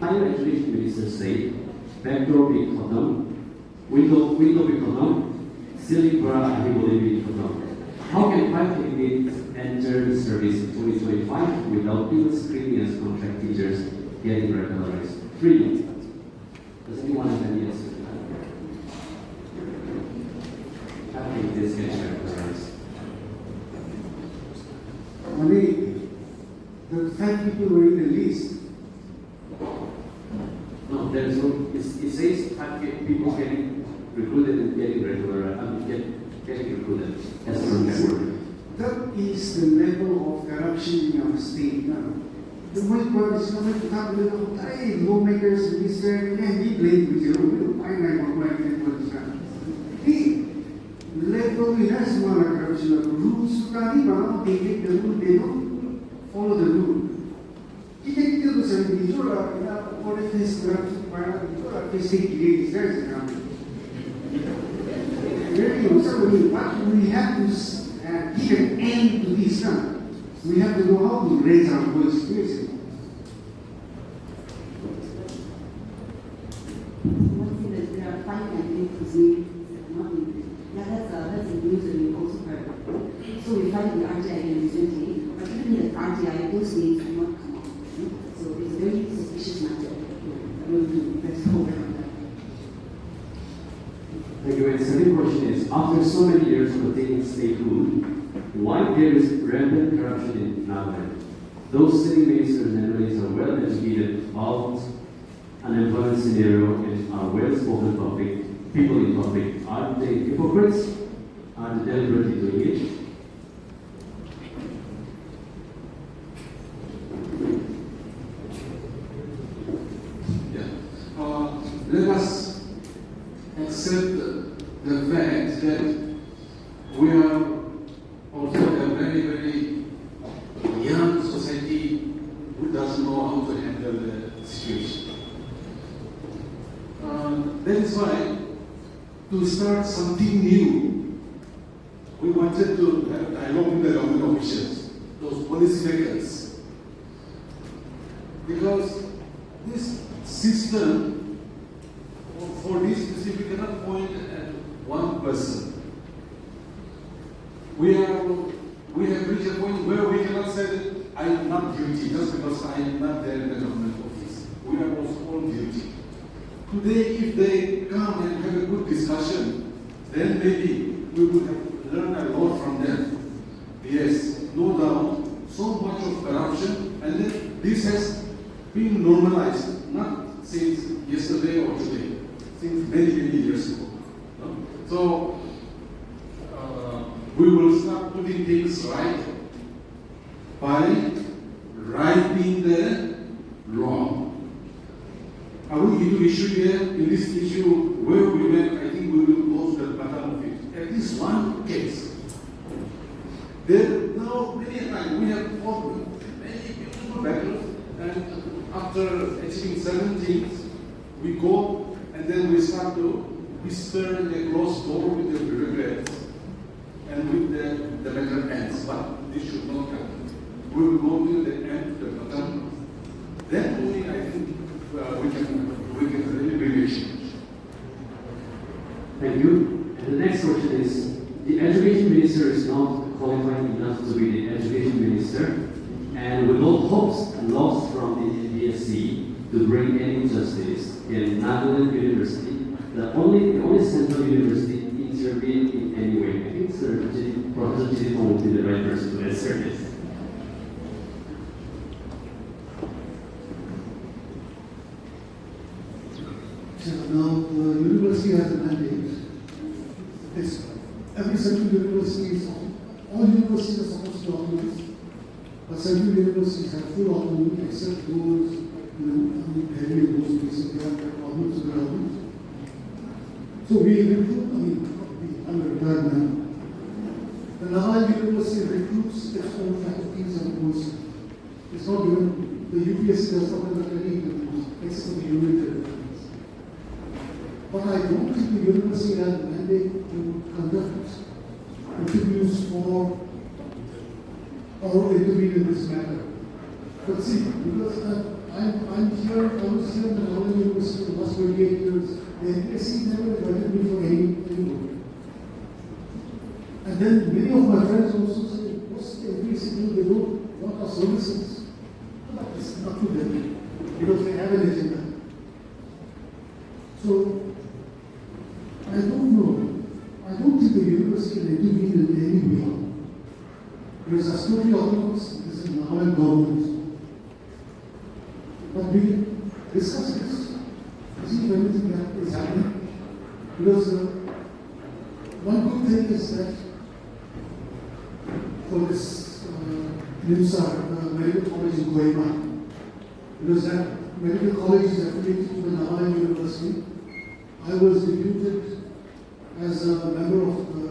Higher Education Minister said, backdoor being condemned, window being condemned, ceiling bra ability being condemned. How can 5 candidates enter the service in 2025 without even screening as contract teachers getting regularized? 3. Does anyone have any answer to that? How can this get regularized? I mean, the 5 people were in the list. No, there's no. It says 5 people getting recruited and getting regular. Getting recruited as a network. That is the level of corruption in our state now. The way God is going to have little lawmakers, minister, and he blame with you. I like what network is done. The level he has more corruption of rules. They make the rule, they don't follow the rule. Kita tu sendiri itu lah, kita boleh face corruption, itu lah facing diri kita sendiri. Really, also we have to give an end to this now. We have to know how to raise our voice. One thing that there are 5 candidates whose names have not been. That's a news that we've also heard. So we find the RTI recently, but even in the RTI, those names have not come out. So it's a very suspicious matter. Let's hold on that. Thank you. And the second question is, after so many years of attaining statehood, why there is rampant corruption in Nagaland? Those sitting ministers and MLAs are well educated about unemployment scenario and are well-spoken people in public. Are they hypocrites? Are they deliberately doing it? Let us accept the fact that we are also a very, very young society to start something new, we wanted to have dialogue with the government officials, those policymakers. Because this system, for this specific, we cannot point at one person. We have reached a point where we cannot say that I am not guilty just because I am not there in the government office. We are also all guilty. Today, if they come and have a good discussion, then maybe we would have learned a lot from them. Yes, no doubt, so much of corruption, and then this has been normalized, not since yesterday or today, since many, many years ago. No? So, we will start putting things right by righting the wrong. I will give you issue here, in this issue, where we went, I think we will go to the bottom of it. At least one case. There, now, many a time, we have fought many beautiful battles, and after achieving certain things, we go, and then we start to whisper in a closed door with the bureaucrats, and with the matter ends, but this should not happen. We will go to the end, the bottom. Then only I think we can really bring a change. Thank you. And the next question is, the education minister is not qualified enough to be the education minister, and with all hopes lost from the NBSC to bring any justice in Nagaland University, the only central university intervened in any way. I think Professor Seyiekhotuo will be the right person to answer this. Now, the university has a mandate. Every central university is, all universities are supposed to organize, but central universities have full autonomy except those, heavily those places they have problems with the government. So we recruit, I'm a retired man. The Nagaland University recruits its own faculties and courses. It's not even, the UPSC does not have any recruits, except for the unit. But I don't think the university has a mandate to conduct interviews for or intervene in this matter. But see, because I'm here, I was here in the Nagaland University for the last 28 years, the NBSC never invited me for any work. And then many of my friends also say, what's the NBSC do? They don't want our services. But it's not to them, because they have an agenda. So, I don't know. I don't think the university can intervene in any way. Because as totally autonomous, this is Nagaland government. But we discuss this. See if anything is happening. Because one good thing is that for this NIMSA, medical college in Kohima, because that medical college is affiliated to the Nagaland University, I was deputed as a member of the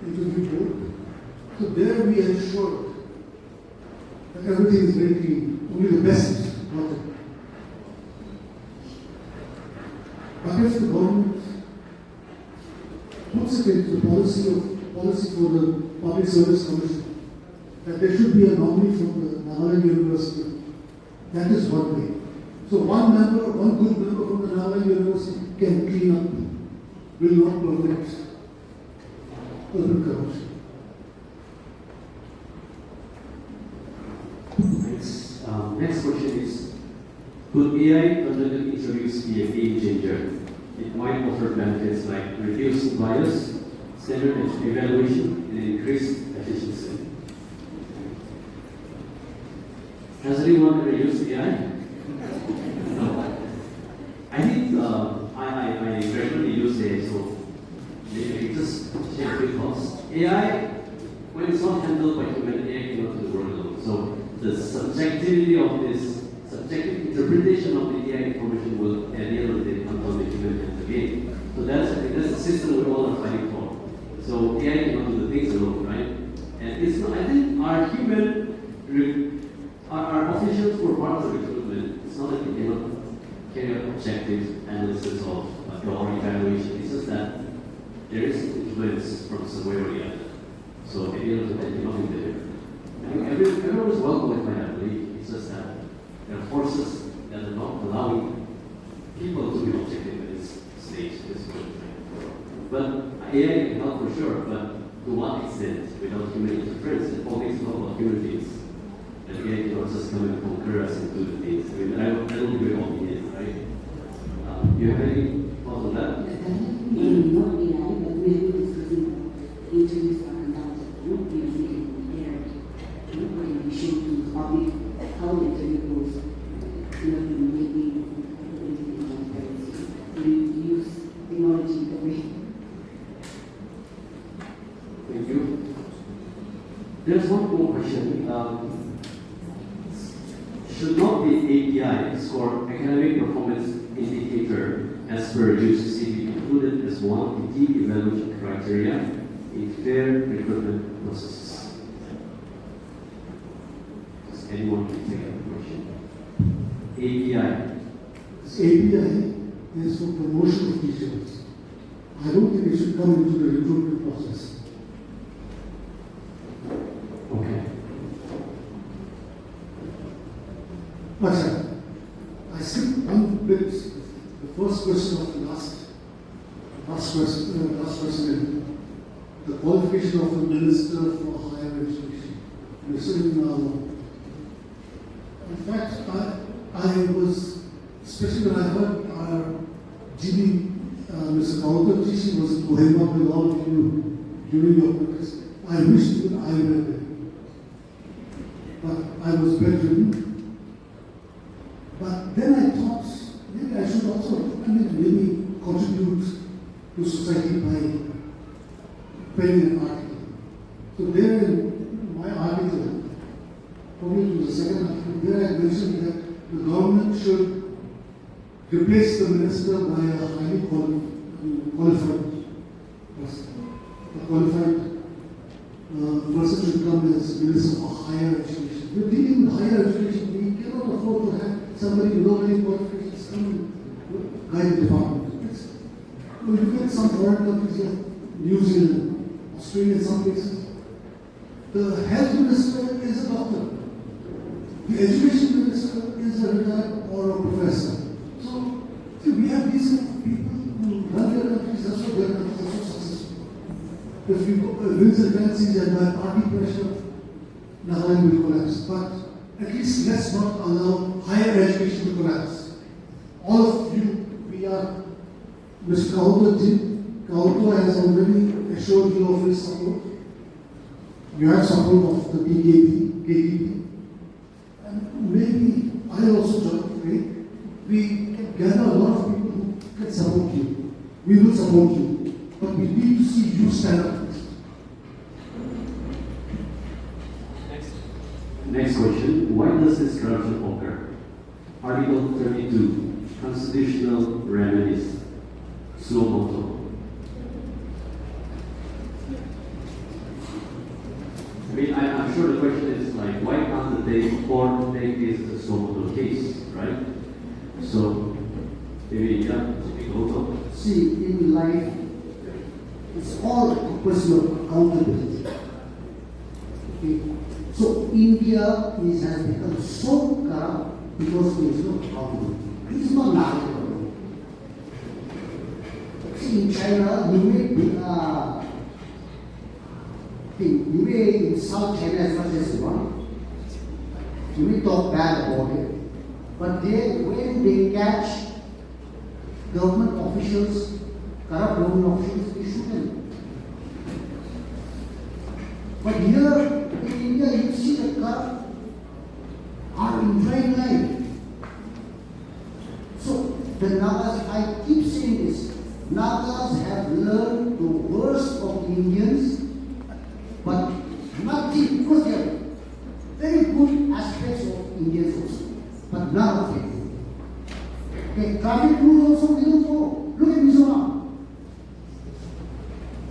interview board. So there we ensured that everything is very clean, only the best project. But if the government puts it into the policy for the Public Service Commission, that there should be a nominee from the Nagaland University, that is one way. So one good member from the Nagaland University can clean up, will not permit urban corruption. Next question is, could AI conducted interviews be a game changer? It might offer benefits like reduced bias, standard evaluation, and increased efficiency. Has anyone ever used AI? No. I think I regularly use AI, so maybe just share quick thoughts. AI, when it's not handled by human, AI cannot do the work alone. So the subjectivity of this, subjective interpretation of the AI information will at the end of the day come from the human hands again. So that's the system we all are fighting for. So AI cannot do the things alone, right? And it's not, I think our officials who are part of the recruitment, it's not that they cannot carry out objective analysis of or evaluation. It's just that there is influence from somewhere or the other. So at the end of the day, you cannot be there. Everyone is well qualified, I believe. It's just that there are forces that are not allowing people to be objective at this stage, this point in time. But AI can help for sure, but to what extent? Without human interference, and politics is all about human beings. And AI cannot just come and conquer us and do the things. I mean, I don't agree with all the it, right? Do you have any thoughts on that? Not AI, but we have been discussing interviews are conducted, we air, when we show to the public how the interview goes, maybe transparency, we use technology the way. Thank you. There's one more question. Should not the API score academic performance indicator as per UCC be included as one of the key evaluation criteria in fair recruitment processes? Does anyone can take that question? API. This API is for promotion of teachers. I don't think it should come into the recruitment process. Okay. But I skipped one bit. The first question of the last question, the qualification of the Minister for Higher Education. In fact, I was, especially when I heard our GB, Mr. Kauta, she was in Kohima with all of you during your protest. I wished that I were there. But I was bedridden. But then I thought, maybe I should also, maybe contribute to society by penning an article. So there in my article, probably to the second article, there I mentioned that the government should replace the minister by a highly qualified person. A qualified person should come as Minister for Higher Education. We're dealing with higher education. We cannot afford to have somebody without any qualifications come and guide the department. You look at some foreign countries like New Zealand, Australia, some places. The health minister is a doctor. The education minister is a retired or a professor. So, see, we have these people who run their countries, that's what their countries are so successful. If you wins and fancies and by party pressure, Nagaland will collapse. But at least let's not allow higher education to collapse. All of you, we are, Mr. Kauta has already assured you of his support. You have support of the KDP. And maybe I also join today. We can gather a lot of people who can support you. We will support you. But we need to see you stand up. Next question. Why does this corruption occur? Article 32, Constitutional Remedies. Seyiekhotuo. I mean, I'm sure the question is like, why can't the court take this as a Seyiekhotuo case, right? So, maybe, Seyiekhotuo. See, in life, it's all a question of accountability. Okay? So India has become so corrupt because there is no accountability. It is not natural. See, in China, you may insult China as much as you want. You may talk bad about it. But when they catch government officials, corrupt government officials, they shoot them. But here in India, you see the corrupt are enjoying life. So the Nagas, I keep saying this, Nagas have learned the worst of the Indians, but nothing, because they have very good aspects of Indians also, but none of them. Okay, traffic rules also we don't follow. Look at Mizoram.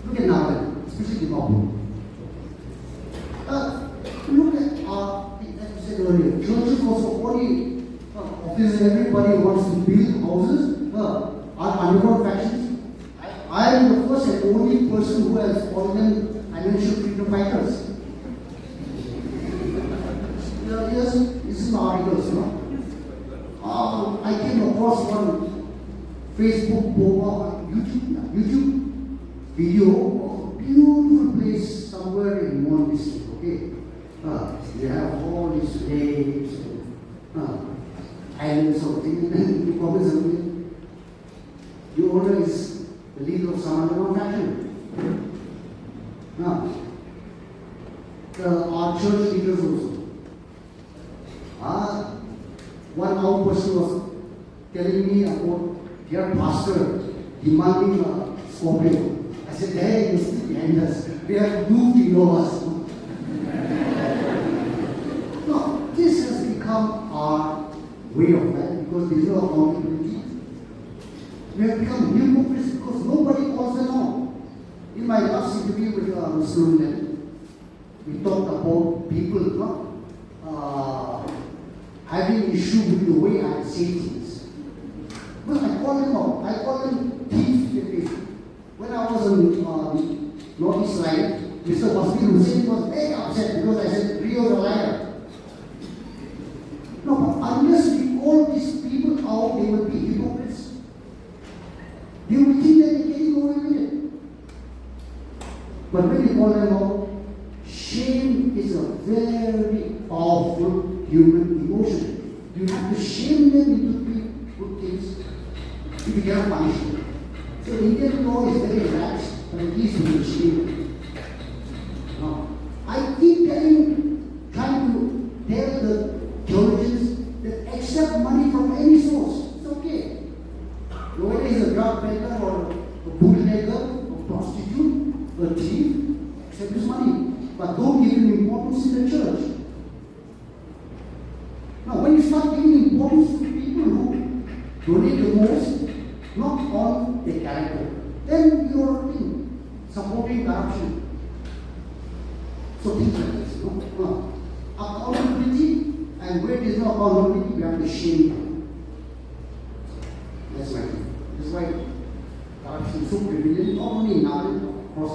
Look at Nagaland, especially Dimapur. Look at as I said earlier, churches also only offices, everybody wants to build houses, are underground factions. I am the first first and only person who has called them financial freedom fighters. Yes, this is the articles, you know. I came across one Facebook YouTube video of a beautiful place somewhere in one district, okay? You have all these lakes, islands of things, and you comment something. The owner is the leader of some other faction. Our church leaders also. One old person was telling me about their pastor demanding a scorpio. I said, hey, you sit behind us. We have moved to know us. No, this has become our way of life because there is no accountability. We have become hypocrites because nobody calls them out. In my last interview with Muslim, we talked about people having issue with the way I say things. Well, I call them out. I call them thieves. When I was on Northeast Line, Mr. Baskin Hussain was very upset because I said, Rio is a liar. No, but unless we call these people out, they will be hypocrites. They will think that they can go away with it. But when you call them out, shame is a very powerful human emotion. You have to shame them into good things if you cannot punish them. So Indian law is very relaxed, but at least we will shame them. Now, I keep trying to tell the theologians that accept money from any source. It's okay. Whether he's a drug peddler or a bootlegger, a prostitute, a thief, accept his money. But don't give him importance in the church. Now, when you start giving importance to people who donate the most, not on their character, then you're supporting corruption. So things like this. Accountability, and where there is no accountability, we have to shame them. That's my thing. That's why corruption is so prevalent, not only in Ireland, but across.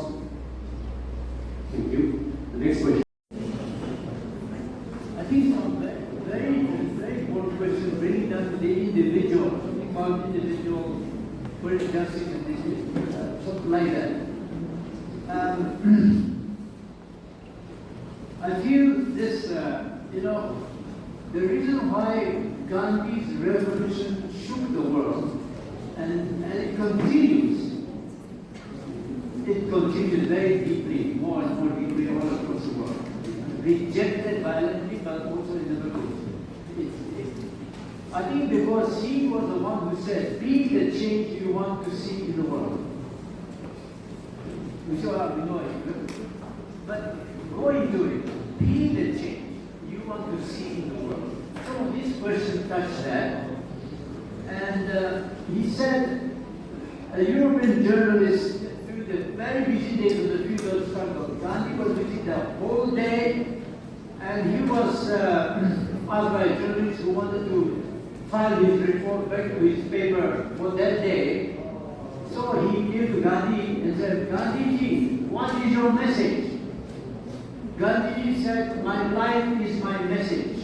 Thank you. The next question. I think some very important question, bringing down to the individual, something about individual, political justice and things, something like that. I feel this, the reason why Gandhi's revolution shook the world, and it continues very deeply, more and more deeply all across the world. Rejected violently, but also in the middle. I think because he was the one who said, be the change you want to see in the world. We know it. But go into it. Be the change you want to see in the world. So this person touched that. And he said, a European journalist, through the very busy days of the feudal struggle, Gandhi was busy the whole day, and he was asked by a journalist who wanted to file his report back to his paper for that day. So he came to Gandhi and said, Gandhiji, what is your message? Gandhiji said, my life is my message.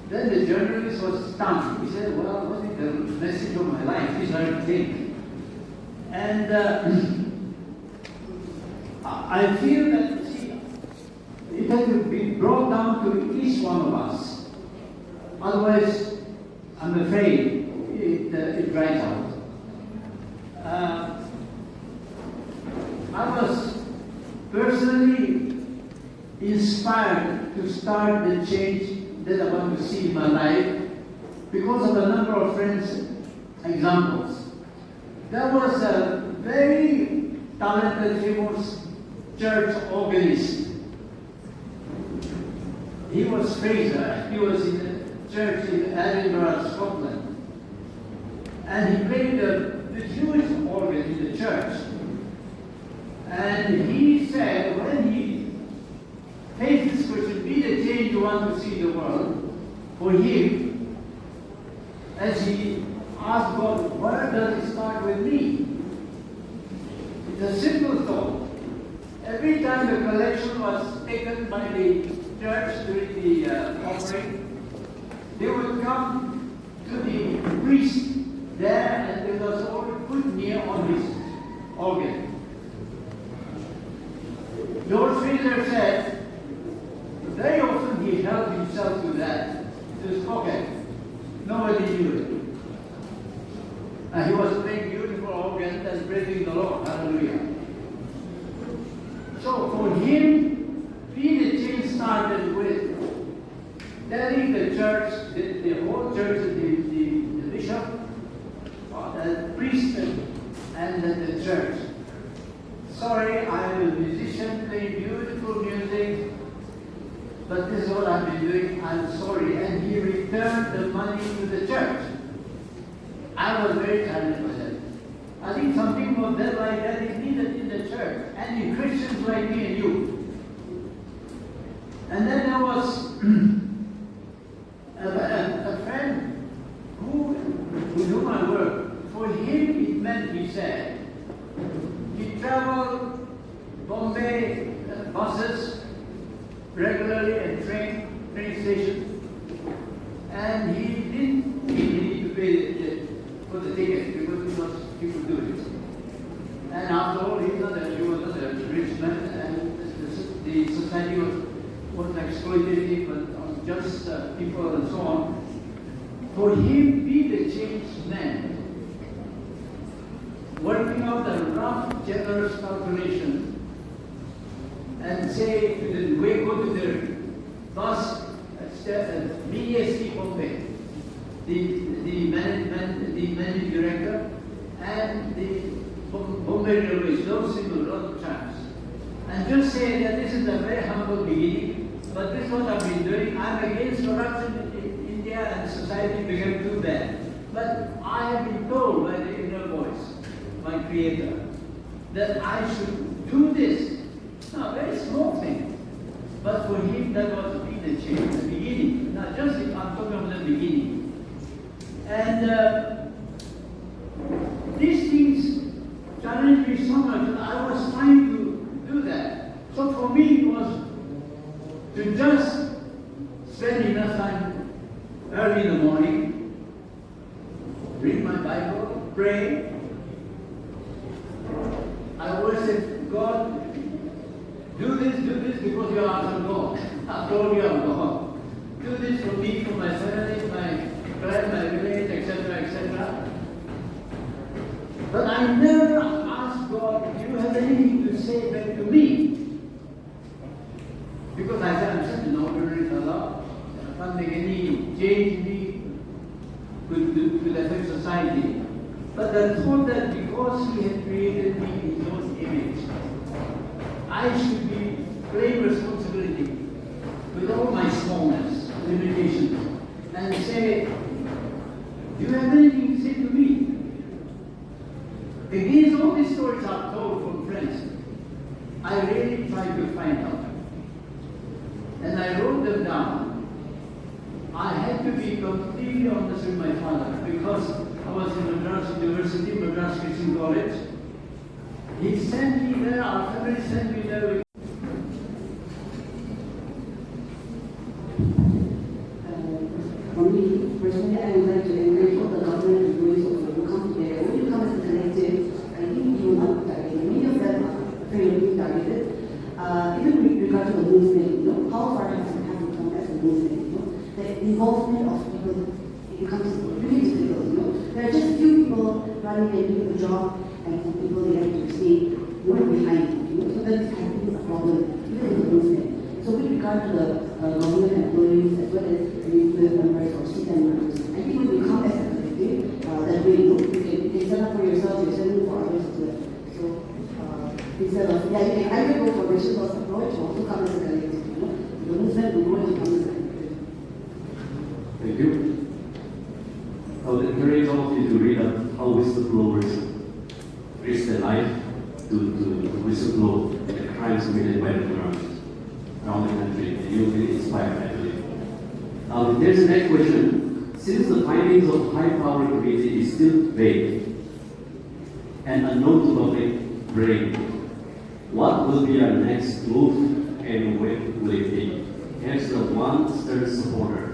Then the journalist was stunned. He said, well, what is the message of my life? He's trying to think. And I feel that, it has to be brought down to each one of us. Otherwise, I'm afraid it dries out. I was personally inspired to start the change that I want to see in my life because of a number of friends' examples. There was a very talented, famous church organist. He was Fraser. He was in a church in Edinburgh, Scotland. And he played the Jewish organ in the church. And he said, when he faced this question, be the change you want to see in the world, for him, as he asked God, where does it start with me? every time the collection was taken by the church during the offering, they would come to the priest there, and it was all put near on his organ. George Fraser said, very often he held himself to that, to his pocket. Nobody knew it. And he was playing beautiful organs and praising the Lord. Hallelujah. So for him, the change started with telling the church, the whole church, the bishop, the priest, and the church. Sorry, I am a musician playing beautiful music, but this is what I've been doing. I'm sorry. And he returned the money to the church. I was very challenged by that. I think something more like that is needed in the church and in Christians like me and you. And then there was a friend with whom I worked. For him, it meant, he said, he traveled Bombay buses regularly and train stations, and he didn't need to pay for the ticket because he could do it. And after all, he was not a rich man, and the society was exploitative on just people and so on. For him, be the changed man. Working out a rough, generous calculation and say to go to the bus BST Bombay, the managing director, and the Bombay Railways, those people, lot of times, and just say that this is a very humble beginning, but this is what I've been doing. I'm against corruption in India, and society became too bad. But I have been told by the inner voice, my creator, that I should do this. Now, very small thing. But for him, that was the change, the beginning. Now, just I'm talking about the beginning. And these things challenged me so much that I was trying to do that. So for me, it was to just spend enough time early in the morning, read my Bible, pray. I worship God. Do this because you are from God. After all, you are God. Do this for me, for my family, my friend, my village, etc., etc. But I never asked God, do you have anything to say back to me? Because I said, I'm such an ordinary fellow. I can't make any change in me to affect society. But I thought that because He had created me in His own image, I should be claim responsibility with all my smallness, limitations, and say, do you have anything to say to me? Against all these stories I've told from friends, I really tried to find out. And I wrote them down. I had to be completely honest with my father because I was in Madras University, Madras Christian College. He sent me there, our family sent me there. For me, personally, I would like to encourage all the government employees also to come together. When you come as a collective, I think you will not be targeted. Many of them are afraid of being targeted. Even with regard to the movement, how far has it come as a movement? The involvement of people becomes really difficult. There are just a few people running and doing the job, and some people they have to stay behind. So that has been a problem, even in the movement. So with regard to the government employees as well as youth members or citizen members, I think when you come as a collective, that way you can stand up for yourself, you're standing for others as well. So instead of, you can either go for racial loss approach or also come as a collective. The movement will go and come as a collective. Thank you. I would encourage all of you to read up how whistleblowers risk their life to whistleblow the crimes committed by the government around the country, and you'll be inspired, I believe. There's the next question. Since the findings of high-power committee is still vague and unknown to public brain, What will be our next move and when will it be? Here's the one stern supporter.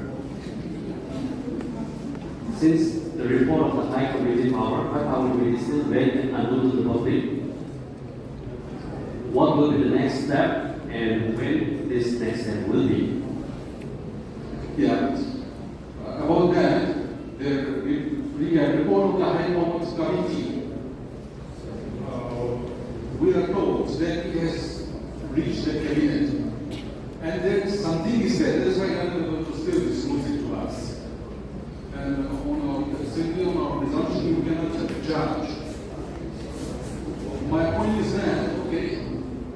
Since the report of the High Committee Power, High Power Committee is still vague and unknown to the public, what will be the next step and when this next step will be? Yeah, about that, the report of the High Commons Committee, we are told that it has reached the cabinet, and then something is there. That's why I'm going to still disclose it to us. And simply on our presumption, we cannot judge. My point is that, okay,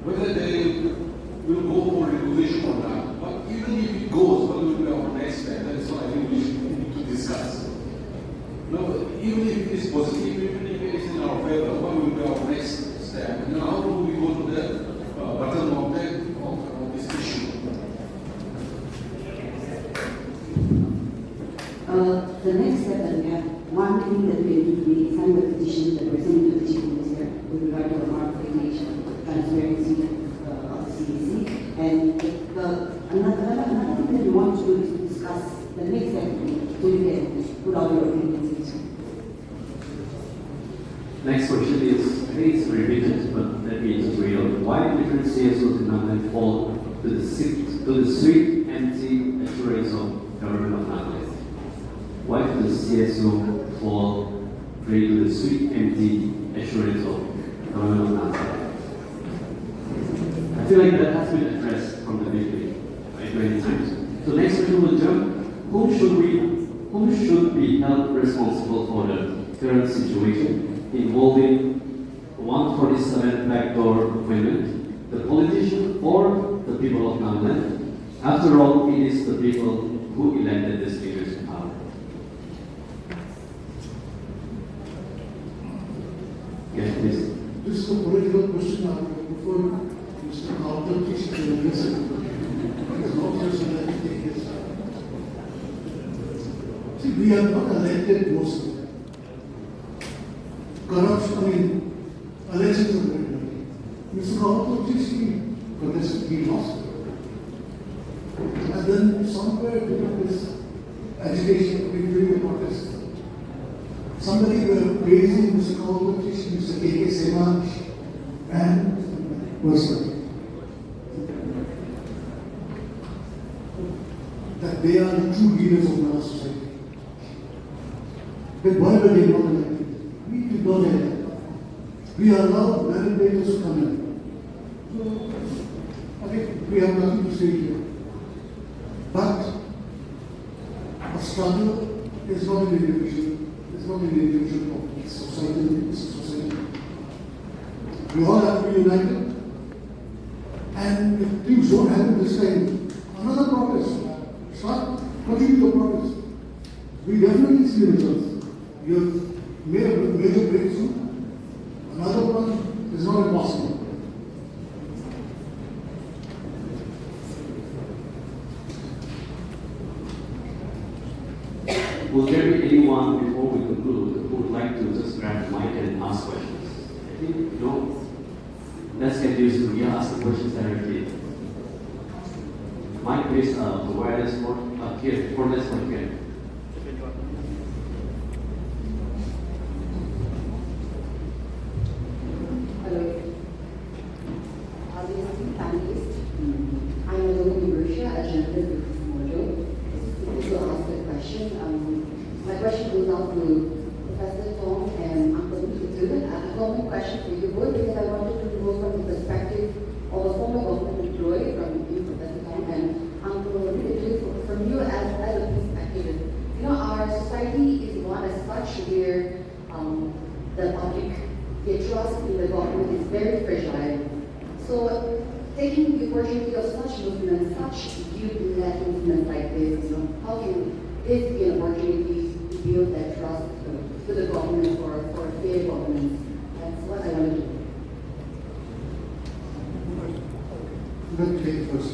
whether they will go for regulation or not, but even if it goes, what will be our next step? That is what I think we need to discuss. No, even if it is positive, even if it is in our favor, what will be our next step? And how do we go to the bottom of this issue? The next step that we have, one thing that we signed a petition that we're sending to the chief minister with regard to the market transparency of the CDC. And another thing that we want to do is to discuss the next step so you can put out your opinions. Next question is, I think it's repeated, but let me just read out. Why different CSOs in Nagaland fall to the sweet, empty assurance of government of Nagaland? Why do the CSO fall prey to the sweet, empty assurance of government of Nagaland? I feel like that has been addressed from the beginning, right, many times. So next question will jump. Who should be held responsible for the current situation involving 147 backdoor appointment, the politician or the people of Nagaland? After all, it is the people who elected these leaders in power. Yes, please. This is a political question. I would prefer Mr. Keynote to address it. It's not just an elected case. See, we have not elected most of them. Corruption, elections are very dirty. Mr. Keynote contested, he lost. And then somewhere during this agitation, we during the protest, somebody were praising Mr. Keynote, Mr. K.K. Sema, and person. That they are the true leaders of our society. But why were they not elected? We did not elect. We allowed validators to come in. So, I think we have nothing to say here. But a struggle is not an individual. It's not an individual problem. It's society. It's a society. We all have to be united. And if things don't happen this time, another progress. Start continue the progress. We definitely see results. You have made a major breakthrough. Another one is not impossible. Will there be anyone before we conclude who would like to just grab the mic and ask questions? I think, let's get used to ask the questions directly. Mic, please, the wireless port here, for this one here. My question goes out to Professor Tong and Uncle Recruitment. A common question for you both, because I wanted to go from the perspective of a former government employee, from you, Professor Tong, and Uncle Recruitment, from you as a perspective. Our society is one as such where the public, their trust in the government is very fragile. So, taking the opportunity of such movements, such youth-led movements like this, how can this be an opportunity to build that trust to the government for fair governance? That's what I want to do. Let me take it first.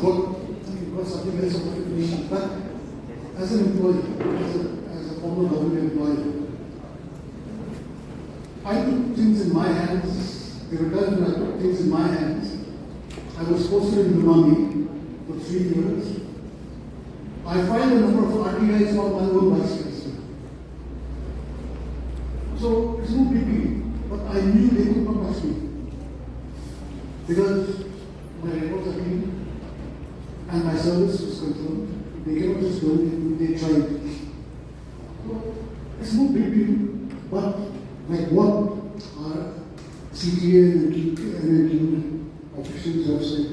got something else of information. But as an employee, as a former government employee, I took things in my hands. There were times when I took things in my hands. I was posted in the army for 3 years. I filed a number of RTIs for my own bicycles. So it's no big deal. But I knew they could not touch me. Because my records are clean and my service was confirmed. They cannot just go in, they tried. So it's no big deal. But like what our CTA and NQ officials have said,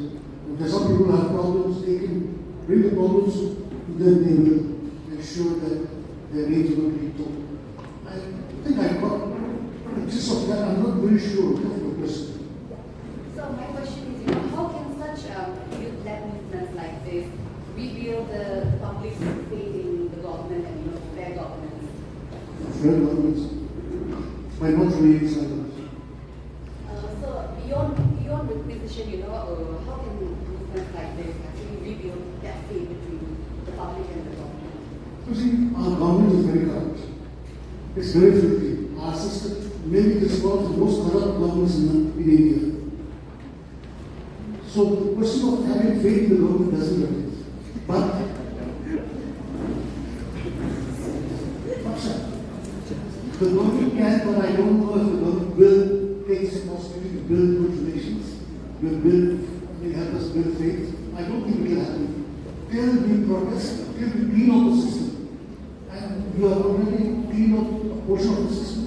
if there's some people who have problems, they can bring the problems to them, they will make sure that their needs will be told. I think I got the gist of that. I'm not very sure of the person. So my question is, how can such youth-led movements like this rebuild the public's faith in the government and fair governance? Fair governance by not remaining silent. So beyond requisition, how can movements like this actually rebuild that faith between the public and the government? You see, our government is very corrupt. It's very filthy. Our system, maybe this is one of the most corrupt governments in India. So the question of having faith in the government doesn't exist. But the government can, but I don't know if the government will take this responsibility to build good relations, will help us build faith. I don't think it will happen. There will be progress, there will be clean out the system. And we have already cleaned out a portion of the system.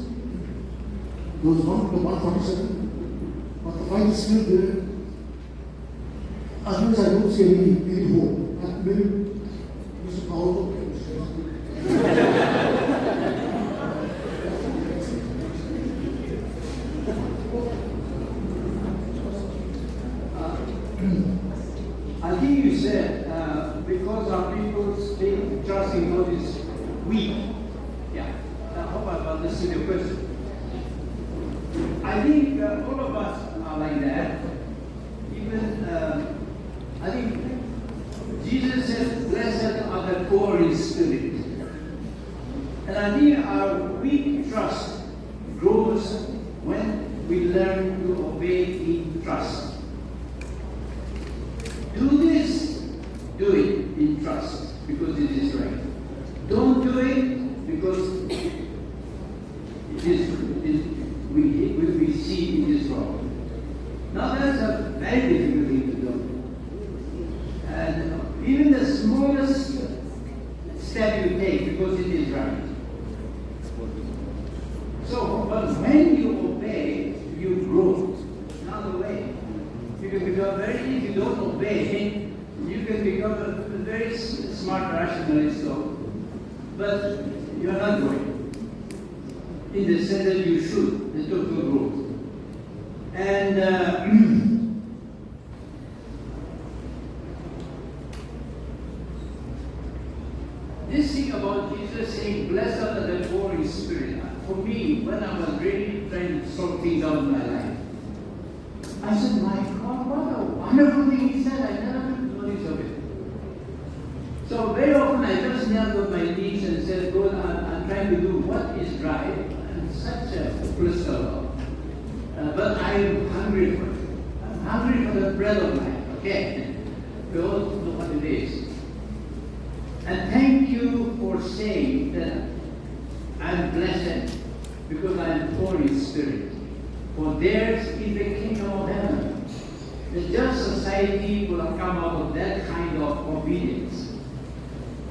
There was one to the 147, but the fight is still there. Otherwise, I don't see any hope. And maybe Mr. Powell. I think you said because our people's trust in God is weak. Yeah. I hope I've understood your question. I think all of us are like that. Even I think Jesus says, "Blessed are the poor in spirit." And I think our weak trust grows when we learn to obey in trust. Do this, do it in trust because it is right. Don't do it because we see it is wrong. Now that's a very difficult thing to do. And even the smallest step you take because it is right. So, but when you obey, you grow. Another way. You can become if you don't obey, you can become a very smart rationalist, but you're not growing. In the sense that you should, the total growth. And this thing about Jesus saying, "Blessed are the poor in spirit," for me, when I was really trying to sort things out in my life, I said, "My God, what a wonderful thing he said. I never took notice of it." So very often I just knelt on my knees and said, "God, I'm trying to do what is right." I'm such a crystal. But I'm hungry for it. I'm hungry for the bread of life. Okay? We all know what it is. And thank you for saying that I'm blessed because I'm poor in spirit. For theirs is the kingdom of heaven. The just society will have come out of that kind of obedience.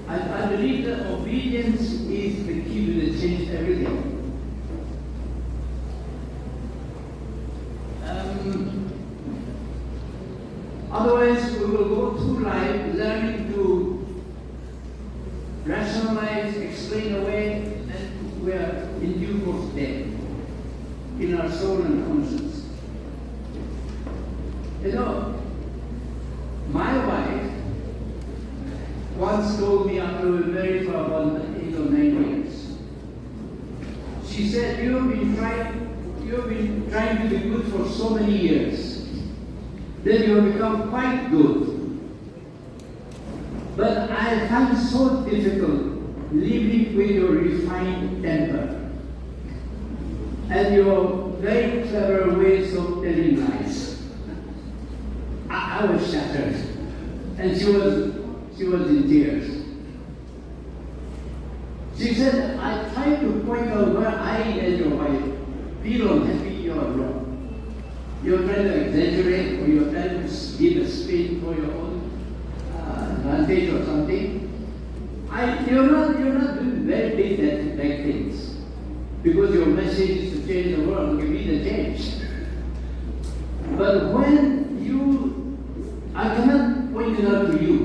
I believe that obedience is the key to change everything. Otherwise, we will go through life learning to rationalize, explain away, and we are in due course dead in our soul and conscience. My wife once told me after we were married for about 8 or 9 years, she said, you've been trying to be good for so many years, then you have become quite good. But I find so difficult living with your refined temper and your very clever ways of telling lies. I was shattered, and she was in tears. She said, I tried to point out where I and your wife feel unhappy, you are wrong. You're trying to exaggerate, or you're trying to give a spin for your own advantage or something. You're not doing very big things, because your message is to change the world, give me the change. But when I cannot point it out to you,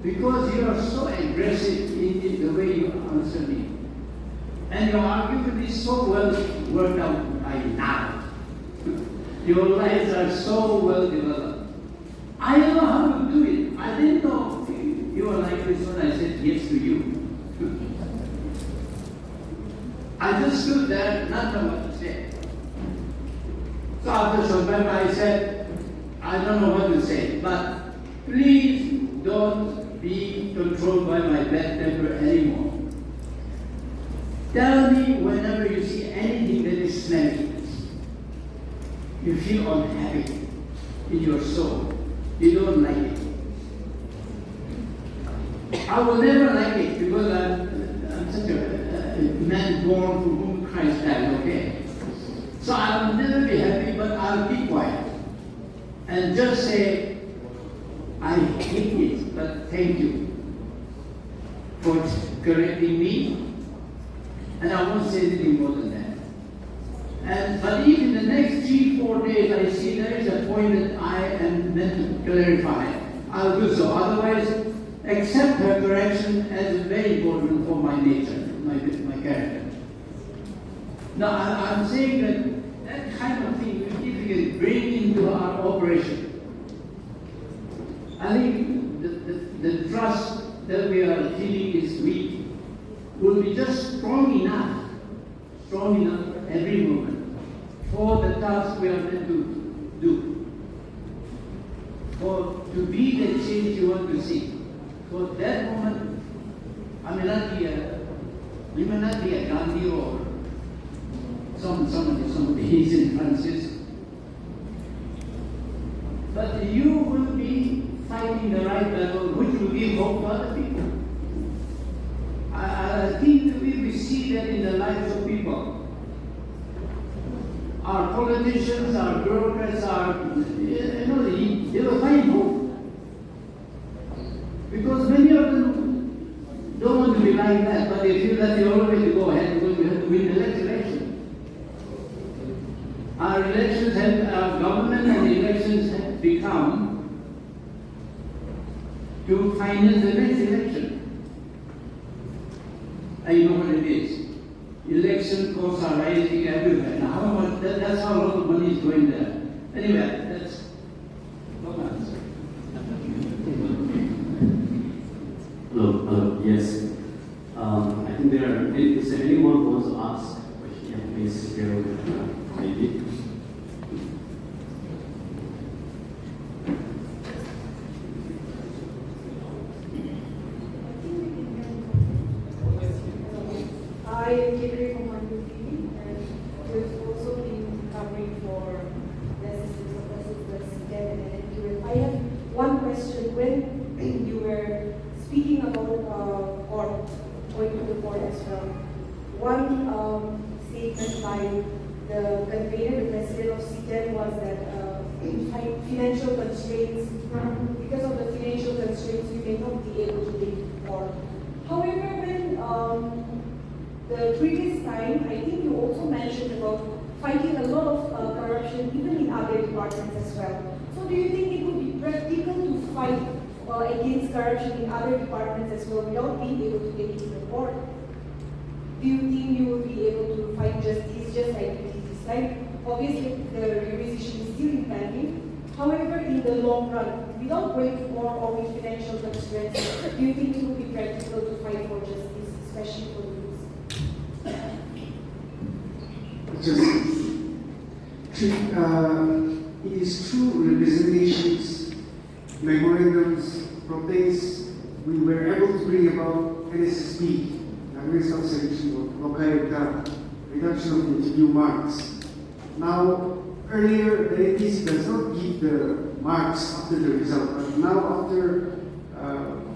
because you are so aggressive in the way you answer me. And your argument is so well worked out by now. Your lives are so well developed. I don't know how to do it. I didn't know you were like this when I said yes to you. I just stood there, not know what to say. So after some time I said, I don't know what to say, but please don't be controlled by my bad temper anymore. Tell me whenever you see anything that is smelly, you feel unhappy in your soul. You don't like it. I will never like it because I'm such a man born from whom Christ died, okay? So I will never be happy, but I'll be quiet. And just say, I hate it, but thank you for correcting me. And I won't say anything more than that. But if in the next 3-4 days I see there is a point that I am meant to clarify, I'll do so. Otherwise, accept her correction as very important for my nature, my character. Now, I'm saying that kind of thing, if we can bring into our operation, I think the trust that we are feeling is weak will be just strong enough every moment for the task we are meant to do, to be the change you want to see. For that moment, we may not be a Gandhi or somebody he's in Francis, but you will be fighting the right battle, which will give hope to other people. I think that we see that in the lives of people. Our politicians, our bureaucrats, they will find hope. Because many of them don't want to be like that, but they feel that the only way to go ahead because we have to win the next election. Our government and elections have become to finance the next election. And you know what it is. Election costs are rising everywhere. Now, how much? That's how a lot of money is going there. Anyway, that's long answer. Hello, yes. I think is there anyone who wants to ask a question? Yeah, please, maybe. I am Keynote from Hong TV, and we've also been covering for the assistance of assistants and NQF. I have one question. When you were speaking about or going to the board as well, one statement by the convener, the president of CTEM, was that financial constraints, because of the financial constraints, we may not be able to take more. However, when the previous time, I think you also mentioned about fighting a lot of corruption even in other departments as well. So do you think it would be practical to fight against corruption in other departments as well without being able to take it to the court? Do you think you will be able to fight justice just like you did this time? Obviously, the requisition is still impending. However, in the long run, without going to war or with financial constraints, do you think it would be practical to fight for justice, especially for the it is true representations, memorandums, protests, we were able to bring about NSSB, National Selection of Local reduction of interview marks. Now, earlier the ATC does not give the marks after the result, but now after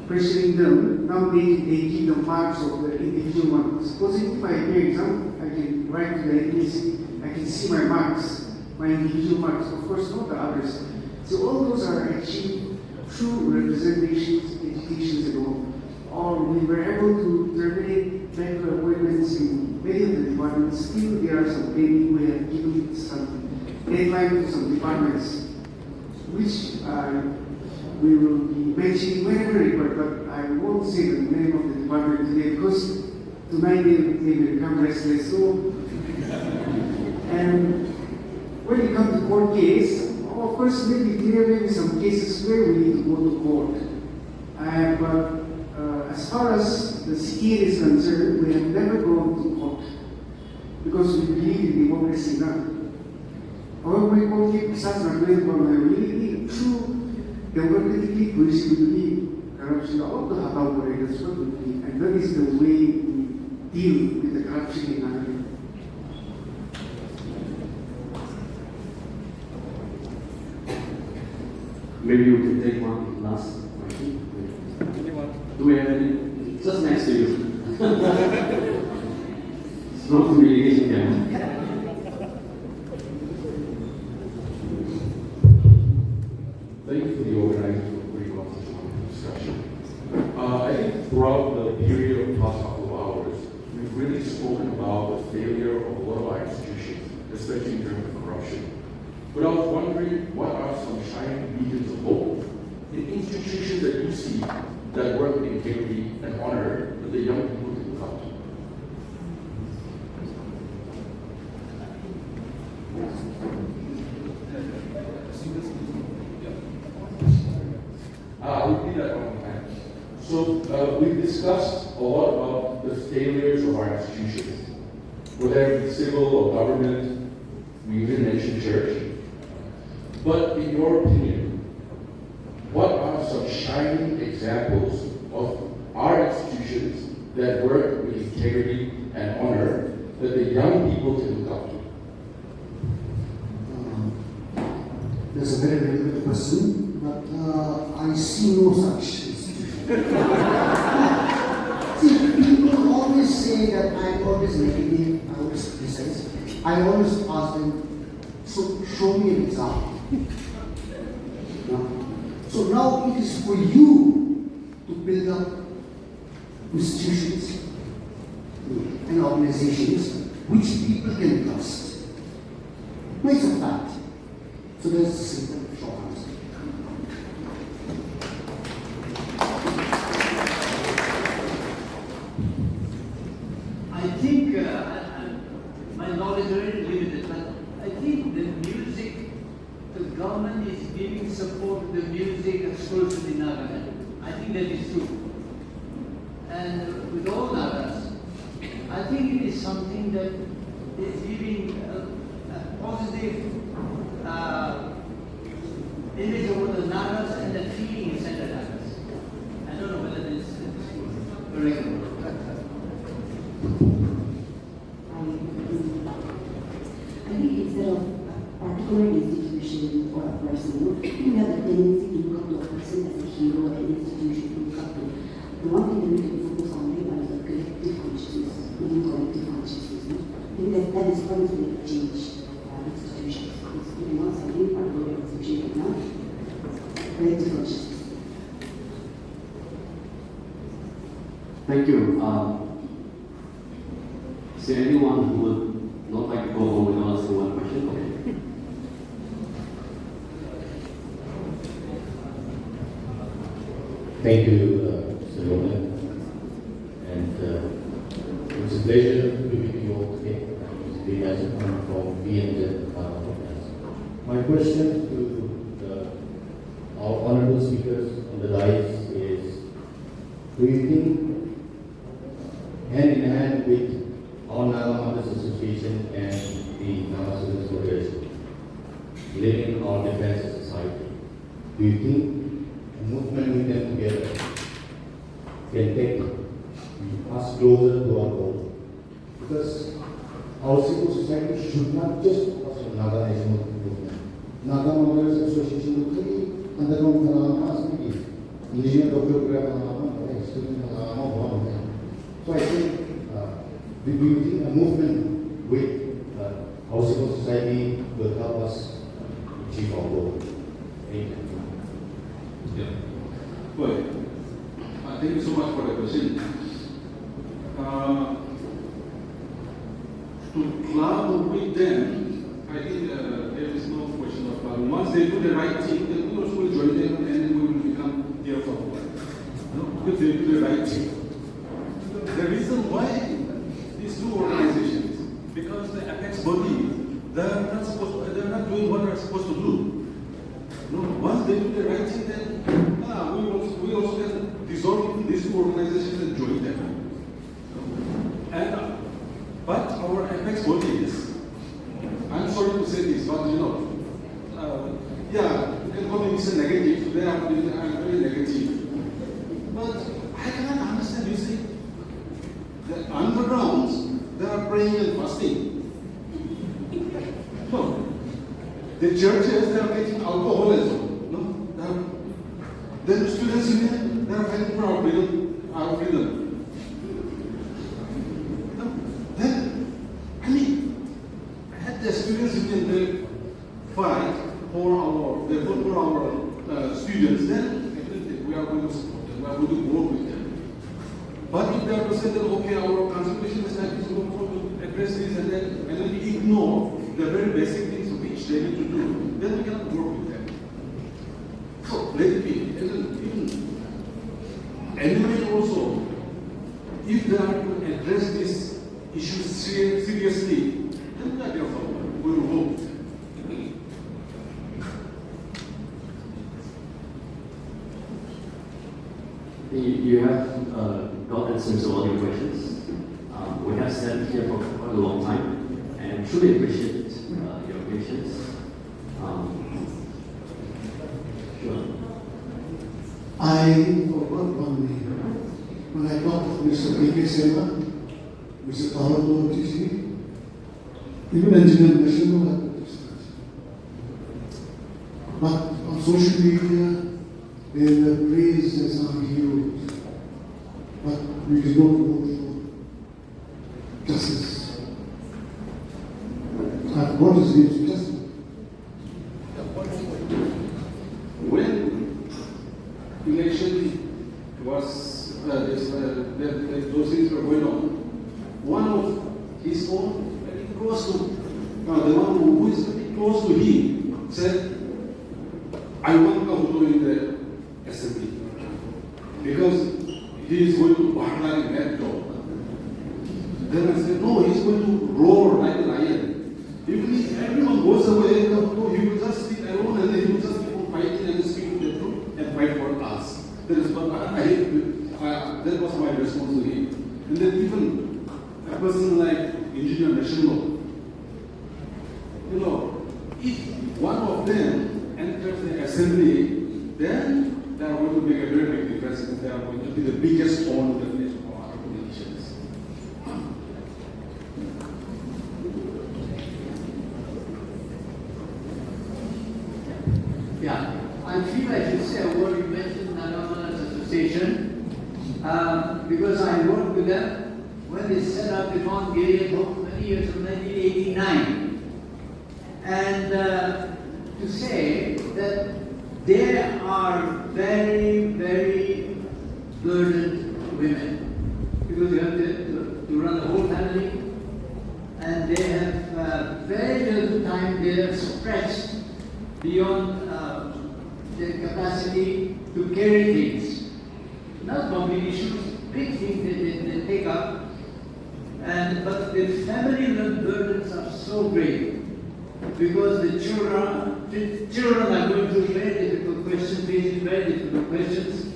pressuring them, now they give the marks of the individual ones. Supposing if I appear exam, I can write to the ATC, I can see my marks, my individual marks, of course not the others. So all those are achieved through representations, educations and all. Or we were able to terminate medical appointments in many of the departments. Still there are some pending. We have given some deadline to some departments, which we will be mentioning whenever required, but I won't say the name of the department today because tonight they will become restless. So, and when it comes to court case, of course, maybe there may be some cases where we need to go to court. But as far as the CTA is concerned, we have never gone to court because we believe in democracy now. However, we won't keep such a great vulnerability through democratically cohesively corruption of the Hatau. That's what we believe, and that is the way we deal with the corruption in America. Maybe you can take one last question. Do we have any? Just next to you. It's not communication here. Thank you for the organizing for putting on such a wonderful discussion. I think throughout the period of the past couple of hours, we've really spoken about the failure of a lot of our institutions, especially in terms of corruption. But I was wondering, what are some shining beacons of hope in institutions that you see that work with integrity and honor that the young people can look up to? I'll repeat that one more time. So we've discussed a lot about the failures of our institutions, whether it be civil or government. We even mentioned church. But in your opinion, what are some shining examples of our institutions that work with integrity and honor that the young people can look up to? That's a very, very good question, but I see no such institution. See, people always say that I'm always negative, I always criticize. I always ask them, so show me an example. So now it is for you to build up institutions and organizations which people can trust. No, it's a fact. So there's a simple short answer. I think my knowledge is very limited, but I think the music, the government is giving support to the music schools in Nagaland. I think that is true. And with all Nagas, I think it is something that is giving a positive image of the Nagas and the feeling inside the Nagas. I don't know whether this is correct. I think instead of a particular institution or a person, we have a tendency to look up to a person as a hero and an institution to look up to. The one thing that we can focus on is the collective consciousness, building collective consciousness. I think that is going to make a change institutions. It's not something particular institution right now. Collective consciousness. Thank you. Is there anyone who would not like to go home without asking one question? Okay. Thank you, Mr. Roman. And it was a pleasure to be with you all today. It's been as a from BNZ podcast. My question to our honorable speakers on the dais is, do you think, hand in hand with our Naga Mothers Association and the Naga Students Federation, living our defense society, do you think a movement with them together can take us closer to our goal. Because our civil society should not just focus on Naga national movement. Naga Mothers Association locally undergone Kalama, engineer doctor program, student Kalama. So I think building a movement with our civil society will help us achieve our goal. Thank you. Yeah. Well, thank you so much for the question. To club with them, I think there is no question of club. Once they do the right thing, then we also will join them and then we will become their follower. If they do the right thing. The reason why these two organizations, because the apex body, they are not doing what they are supposed to do. Once they do the right thing, then we also can dissolve these two organizations and join them. But our apex bodies, I'm sorry to say this, but yeah, you can call me Mr. Negative, they are very negative. But I cannot understand, you see, the undergrounds, they are praying and fasting. No. The churches, they are making alcoholism. No? Then the students union, they are fighting for our freedom. The students union fight for our students, then we are going to support them, we are going to work with them. But if they are to say that okay, our consultation is like this, we want to address this, and then we ignore the very basic things which they need to do, then we cannot work with them. So let it be. Anyway, also, if they are to address this issue seriously, then we are there for them. We will vote. You have got answers to all your questions. We have sat here for quite a long time and truly appreciate your patience. Sure. I forgot one name. When I talked to Mr. P.K. Seva, Mr. Paolo TC, even engineer national have to discuss. But on social media, they were praised as our heroes. But we did not vote for justice. I forgot his name, justice. When election was, those things were going on, one of his own, very close to, the one who is very close to him, said, I want Keynote in the assembly. Because he is going to bark like a mad dog. Then I said, no, he's going to roar like a lion. Even if everyone goes away, he will just sit alone and he will just keep on fighting and speaking the truth and fight for us. That is what that was my response to him. And then even a person like Engineer National, if one of them enters the assembly, then they are going to make a very big difference and they are going to be the biggest thorn in the face of our politicians. Yeah, I feel I should say a word. You mentioned Nagaman's association because I worked with them when they set up the Mount Gilead Home many years in 1989. And to say that they are very, very burdened women because you have to run the whole family and they have very little time. They are stretched beyond their capacity to carry things. Not public issues, big things they take up. But the family burdens are so great because the children are going through very difficult questions, facing very difficult questions.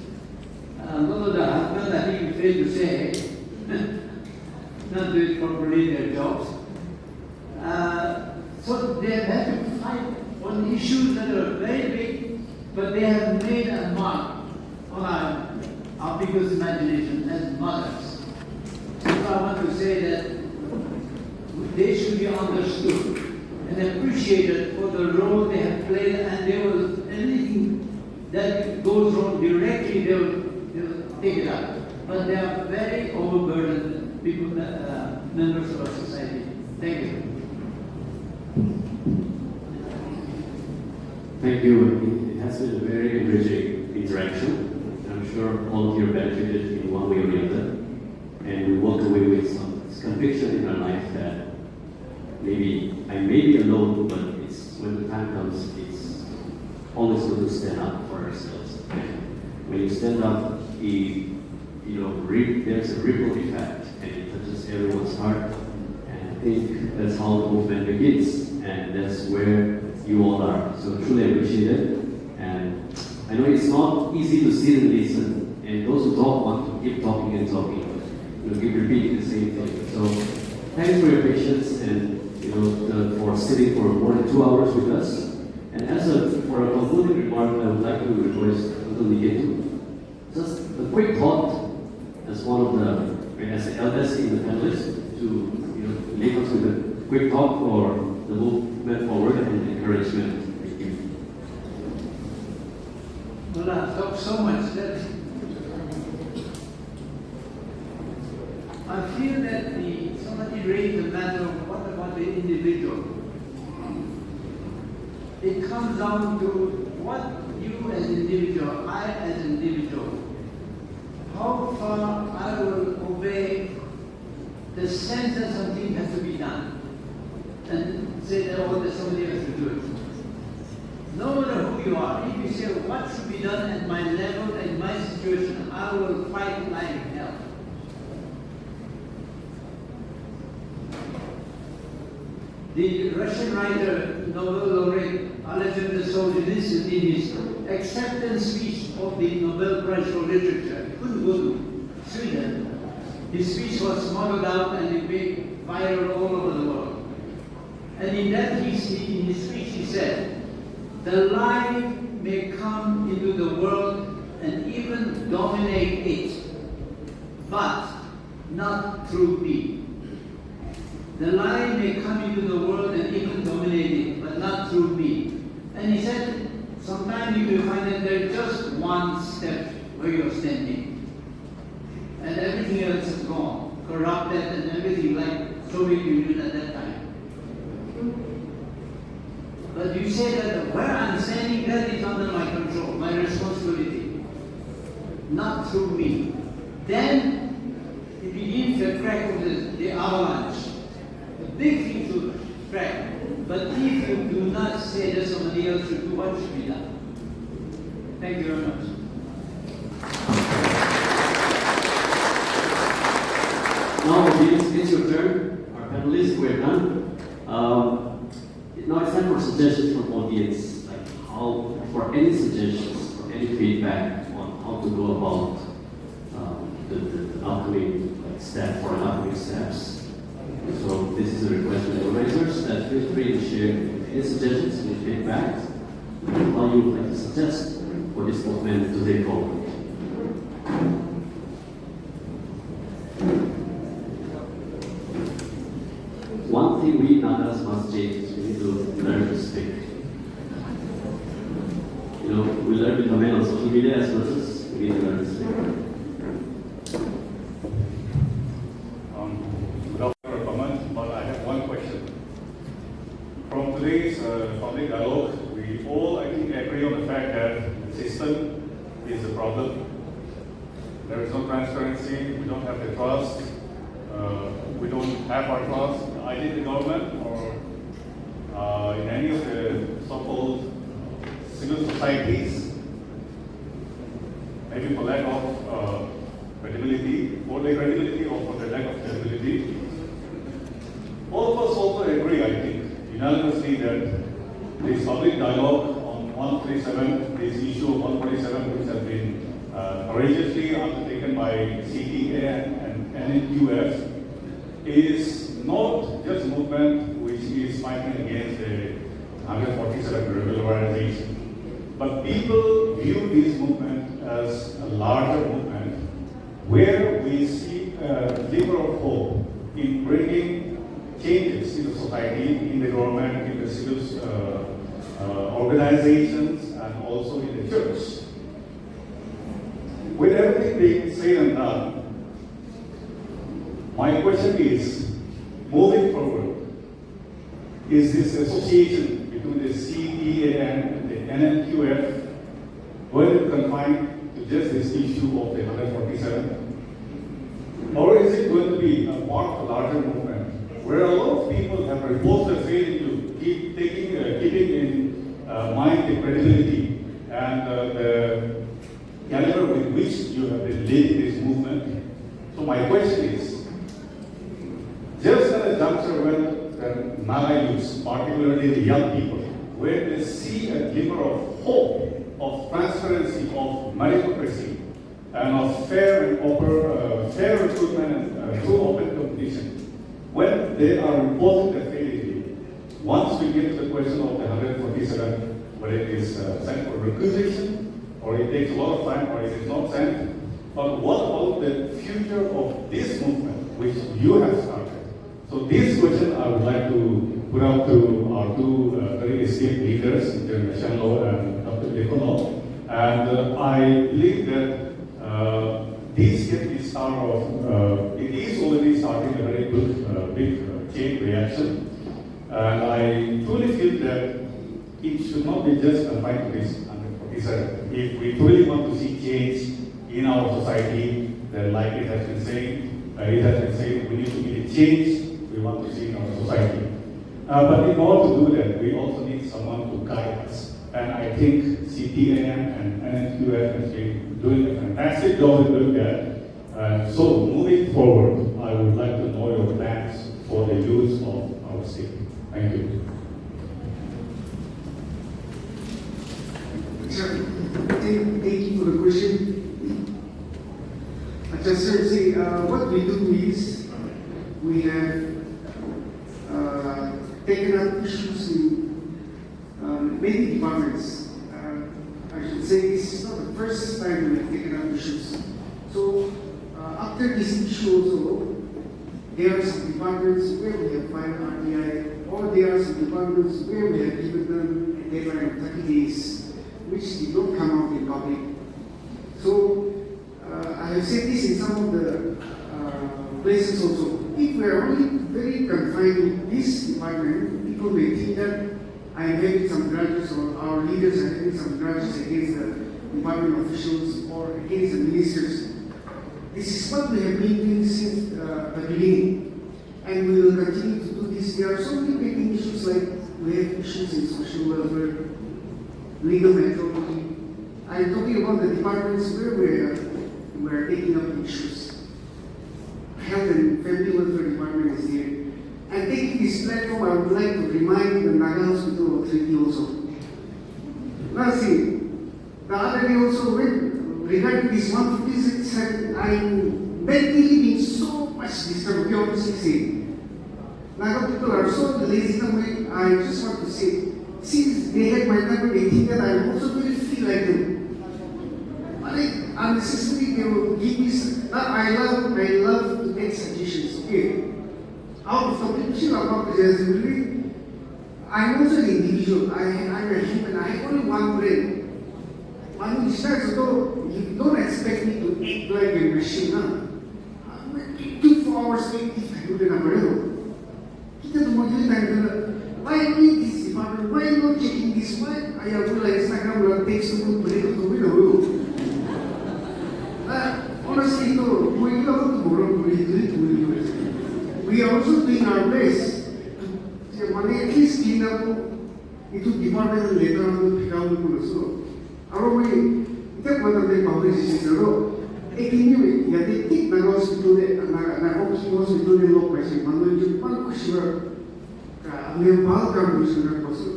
One of the husbands, I think, failed to say, not do it properly in their jobs. So they have to fight on issues that are very big, but they have made a mark on our our people's imagination as mothers. So I want to say that they should be understood and appreciated for the role they have played, and they will, anything that goes wrong directly, they'll take it up. But they are very overburdened people, members of our society. Thank you. Thank you. It has been a very enriching interaction. I'm sure all of you benefited in one way or the other. And we walk away with some conviction in our life that maybe I may be alone, but it's when the time comes, it's always good to stand up for ourselves. And when you stand up, there's a ripple effect, and it touches everyone's heart. And I think that's how the movement begins, and that's where you all are. So truly appreciate it. And I know it's not easy to sit and listen, and those who talk want to keep talking and talking. Keep repeating the same thing. So thanks for your patience and for sitting for more than 2 hours with us. And for a concluding remark, I would like to request Uncle Seyiekhotuo, just a quick thought as one of the eldest in the panelists to leave us with a quick thought for the movement forward and encouragement. Thank you. Well, I've talked so much that I feel that somebody raised the matter of what about the individual. It comes down to what you as individual, I as individual, how far I will obey the sense that something has to be done and say that somebody has to do it. No matter who you are, if you say what should be done at my level, at my situation, I will fight like hell. The Russian writer, Nobel laureate Alexander Solzhenitsyn, in his acceptance speech of the Nobel Prize for Literature, he couldn't go to Sweden. His speech was modeled out and it made viral all over the world. And in his speech he said, "The light may come into the world and even dominate it, but not through me. The light may come into the world and even dominate it, but not through me." And he said, sometimes you will find that there's just one step where you're standing. And everything else is gone, corrupted and everything like Soviet Union at that time. But you say that where I'm standing, that is under my control, my responsibility, not through me. Then it begins the crack of the avalanche. Big thing to track. But if you do not say that somebody else should do, what should be done? Thank you very much. Now it's your turn. Our panelists, we're done. Now it's time for suggestions from audience, like for any suggestions, for any feedback on how to go about the upcoming step or upcoming steps. So this is a request to the organizers that feel free to share any suggestions, any feedback, how you would like to suggest for this movement to take forward. One thing we Nagas must change is we need to learn to speak. We learn to comment on social media as much as we need to learn to speak. From today's public dialogue, we all, I think, agree on the fact that the system is the problem. There is no transparency, we don't have the trust, we don't have our trust either in the government or in any of the so-called civil societies, maybe for lack of credibility, or the credibility or for the lack of credibility. All of us also agree, I think, unanimously that this public dialogue on 137, this issue of 147, which has been courageously undertaken by CTA and NQF, is not just a movement which is fighting against the 147 regularization, but people view this movement as a larger movement where we see a glimmer of hope in bringing changes in the society, in the government, in the civil organizations, and also in the church. With everything being said and done, my question is, moving forward, is this association between the CTAN and the NNQF going to confine to just this issue of the 147? Or is it going to be a part of a larger movement where a lot of people have reposed their faith into keeping in mind the credibility and the caliber with which you have been leading this movement? So my question is, just at a juncture when the Naga youths, particularly the young people, where they see a glimmer of hope, of transparency, of meritocracy, and of fair recruitment and true open competition, when they are reposing their faith, once we get to the question of the 147, whether it is sent for requisition, or it takes a lot of time, or it is not sent, but what about the future of this movement, which you have started? So this question I would like to put out to our two very esteemed leaders, Mr. Shanlo and Dr. Seyiekhotuo. And I believe that this can be start of, it is already starting a very good, big chain reaction. And I truly feel that it should not be just confined to this 147. If we truly want to see change in our society, then like it has been saying, we need to be the change we want to see in our society. But in order to do that, we also need someone to guide us. And I think CTAN and NNQF has been doing a fantastic job in doing that. So moving forward, I would like to know your plans for the use of our state. Thank you. Thank you for the question. Just to say, what we do is we have taken up issues in many departments. I should say this is not the first time we have taken up issues. So after this issue also, there are some departments where we have filed RTI, or there are some departments where we have given them a deadline of 30 days, which did not come out in public. So I have said this in some of the places also. If we are only very confined to this department, people may think that I am having some grudges, or our leaders are having some grudges against the department officials or against the ministers. This is what we have been doing since the beginning, and we will continue to do this. There are so many big issues, like we have issues in social welfare, legal methodology. I am talking about the departments where we are taking up issues. Health and Family Welfare Department is here. And taking this platform, I would like to remind the Naga Hospital Authority also. Last thing, the other day also, regarding this 157, I'm mentally being so much disturbed. We honestly say, Naga people are so lazy. I just want to say, since they had my number, they think that I also really feel like them. Unnecessarily, they will give me. I love to take suggestions. Okay, out of topic, I'm also an individual. I'm a human. I have only one brain. One who starts, so you don't expect me to act like a machine. I'm 24 hours late if I do the number. Why only this department? Why not checking this? Why I have Instagram takes to break to win. Honestly, we are also doing our best to at least clean up into department later on to pick out also. We take one of the conversations. They take Naga Hospital, Hospital, low pressure, Manuel, we have all come to the hospital.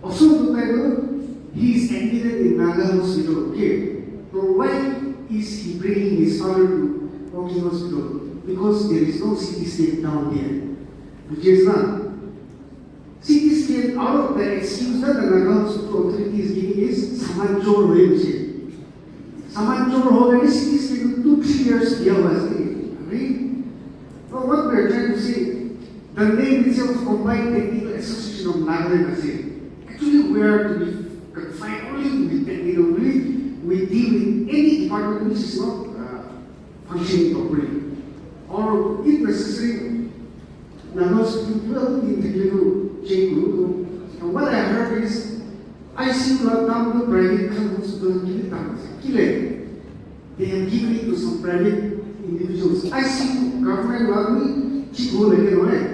Also, he is admitted in Naga Hospital. Okay. So why is he bringing his father to Walking Hospital? Because there is no CT scan down there, which is not. cities get out of the excuse that the Nagaland authority is giving is saman chor hoye saman chor ho gane cities get 2-3 years diya hua hai. Agree? So what we are trying to say, the name itself Combined Technical Association of Nagaland Assam. Actually, we are to be confined only with technical. We deal with any department which is not functioning properly, or if necessary, Nagaland will in technical chain group. And what I heard is, I see lockdown to private companies. They have given it to some private individuals. I see government lobby cheap hole again, right?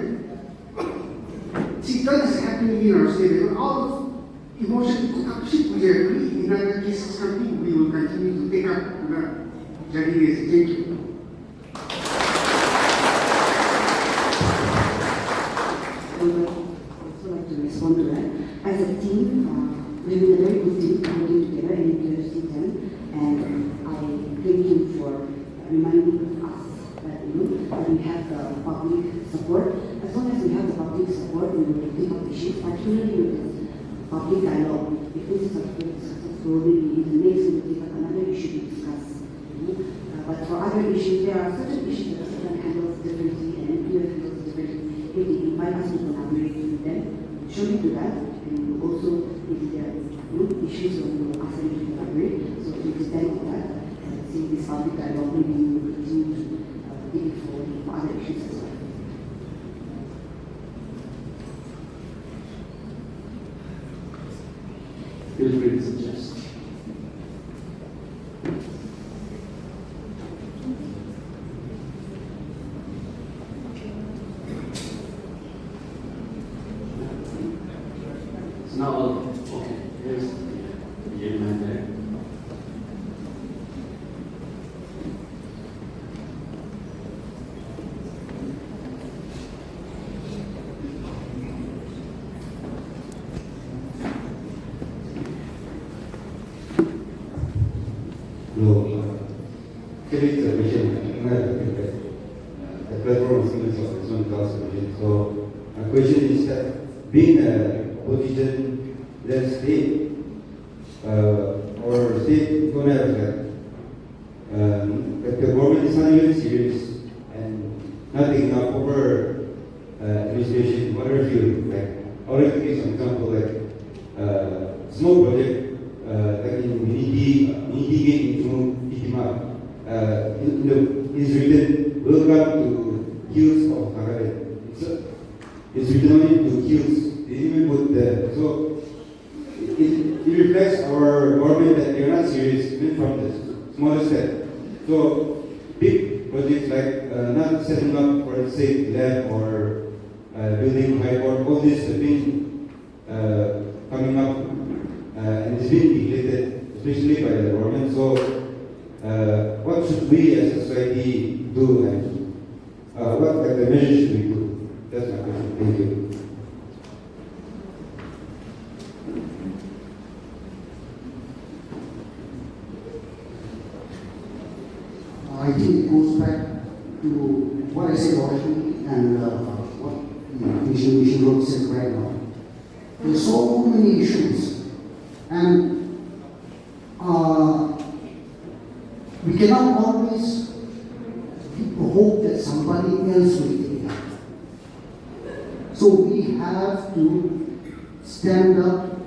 See, that is happening in our state. Out of emotion, we agree. In other cases, we will continue to take up the journey. Thank you. I would also like to respond to that. As a team, we've been a very good team working together in university term, and I thank you for reminding us that that we have the public support. As long as we have the public support, we will take up issues, particularly with this public dialogue. If this is a good successful, maybe the next we will take up another issue to discuss. But for other issues, there are certain issues that certain handles differently and NPO handles differently. If they invite us to collaborate with them, surely do that. And also, if there are issues, we will ask them to collaborate. So to extend on that, see this public dialogue, maybe we will continue to take it forward for other issues as well. Feel free to suggest. Now, okay, here's the gentleman there. The platform is English of its own class solution. So my question is that being a opposition led state or state don't have that the government is not even serious and not taking up over administration, whatever field. Like I would like to give some example like small project like in Miniti Gate in Itima. Is written welcome to hills of Nagaland. It's written only to hills. They even put there. So it reflects our government that they're not serious even from the smallest step. So big projects like not setting up for the sake lab or building high court, all this have been coming up and it's been neglected, especially by the government. So what should we as a society do and what like the measures should we do? That's my question. Thank you. I think it goes back to what I said already and what Mission Road said right now. There's so many issues and we cannot always hope that somebody else will take it up. So we have to stand up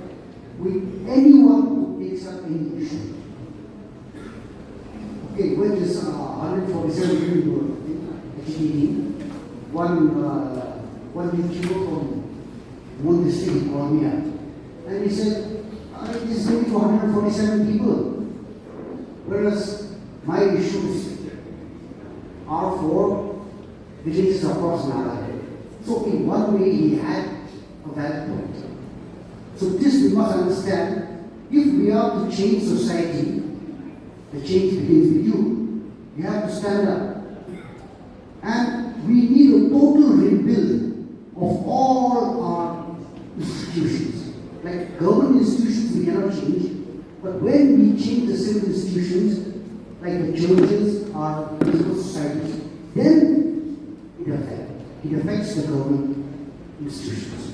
with anyone who takes up any issue. Okay, when this 147 people were agitating, one YouTuber from one district called me up and he said, it is only for 147 people. Whereas my issues are for villages across Nagaland. So in one way he had a valid point. So this we must understand, if we are to change society, the change begins with you. You have to stand up. And we need a total rebuild of all our institutions. Like government institutions we cannot change, but when we change the civil institutions, like the churches or civil societies, then it affects the government institutions.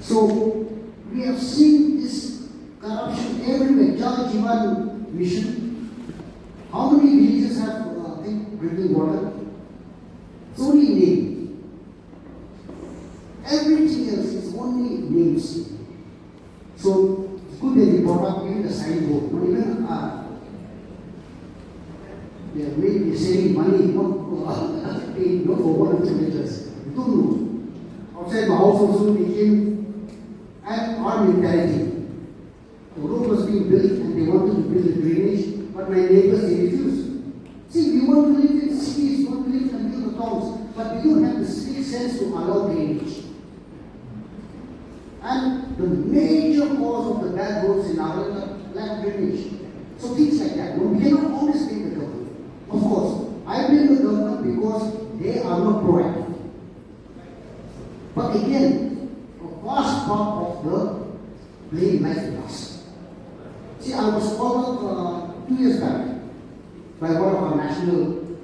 So we have seen this corruption everywhere. Jal Jeevan Mission. How many villages have drinking water? It's only name. Everything else is only names. So it's good that we brought up even the signboard. Not even they are maybe saving money, not paying, not for 100 meters. We don't know. Outside my house also became an armed mentality. The road was being built and they wanted to build a drainage, but my neighbors, they refused. See, we want to live in cities, we want to live in the middle towns, but we don't have the civic sense to allow drainage. And the major cause of the bad roads in our lack of drainage. So things like that. No, we cannot always blame the government. Of course, I blame the government because they are not proactive. But again, a vast part of the blame lies with us. See, I was called up 2 years back by one of our national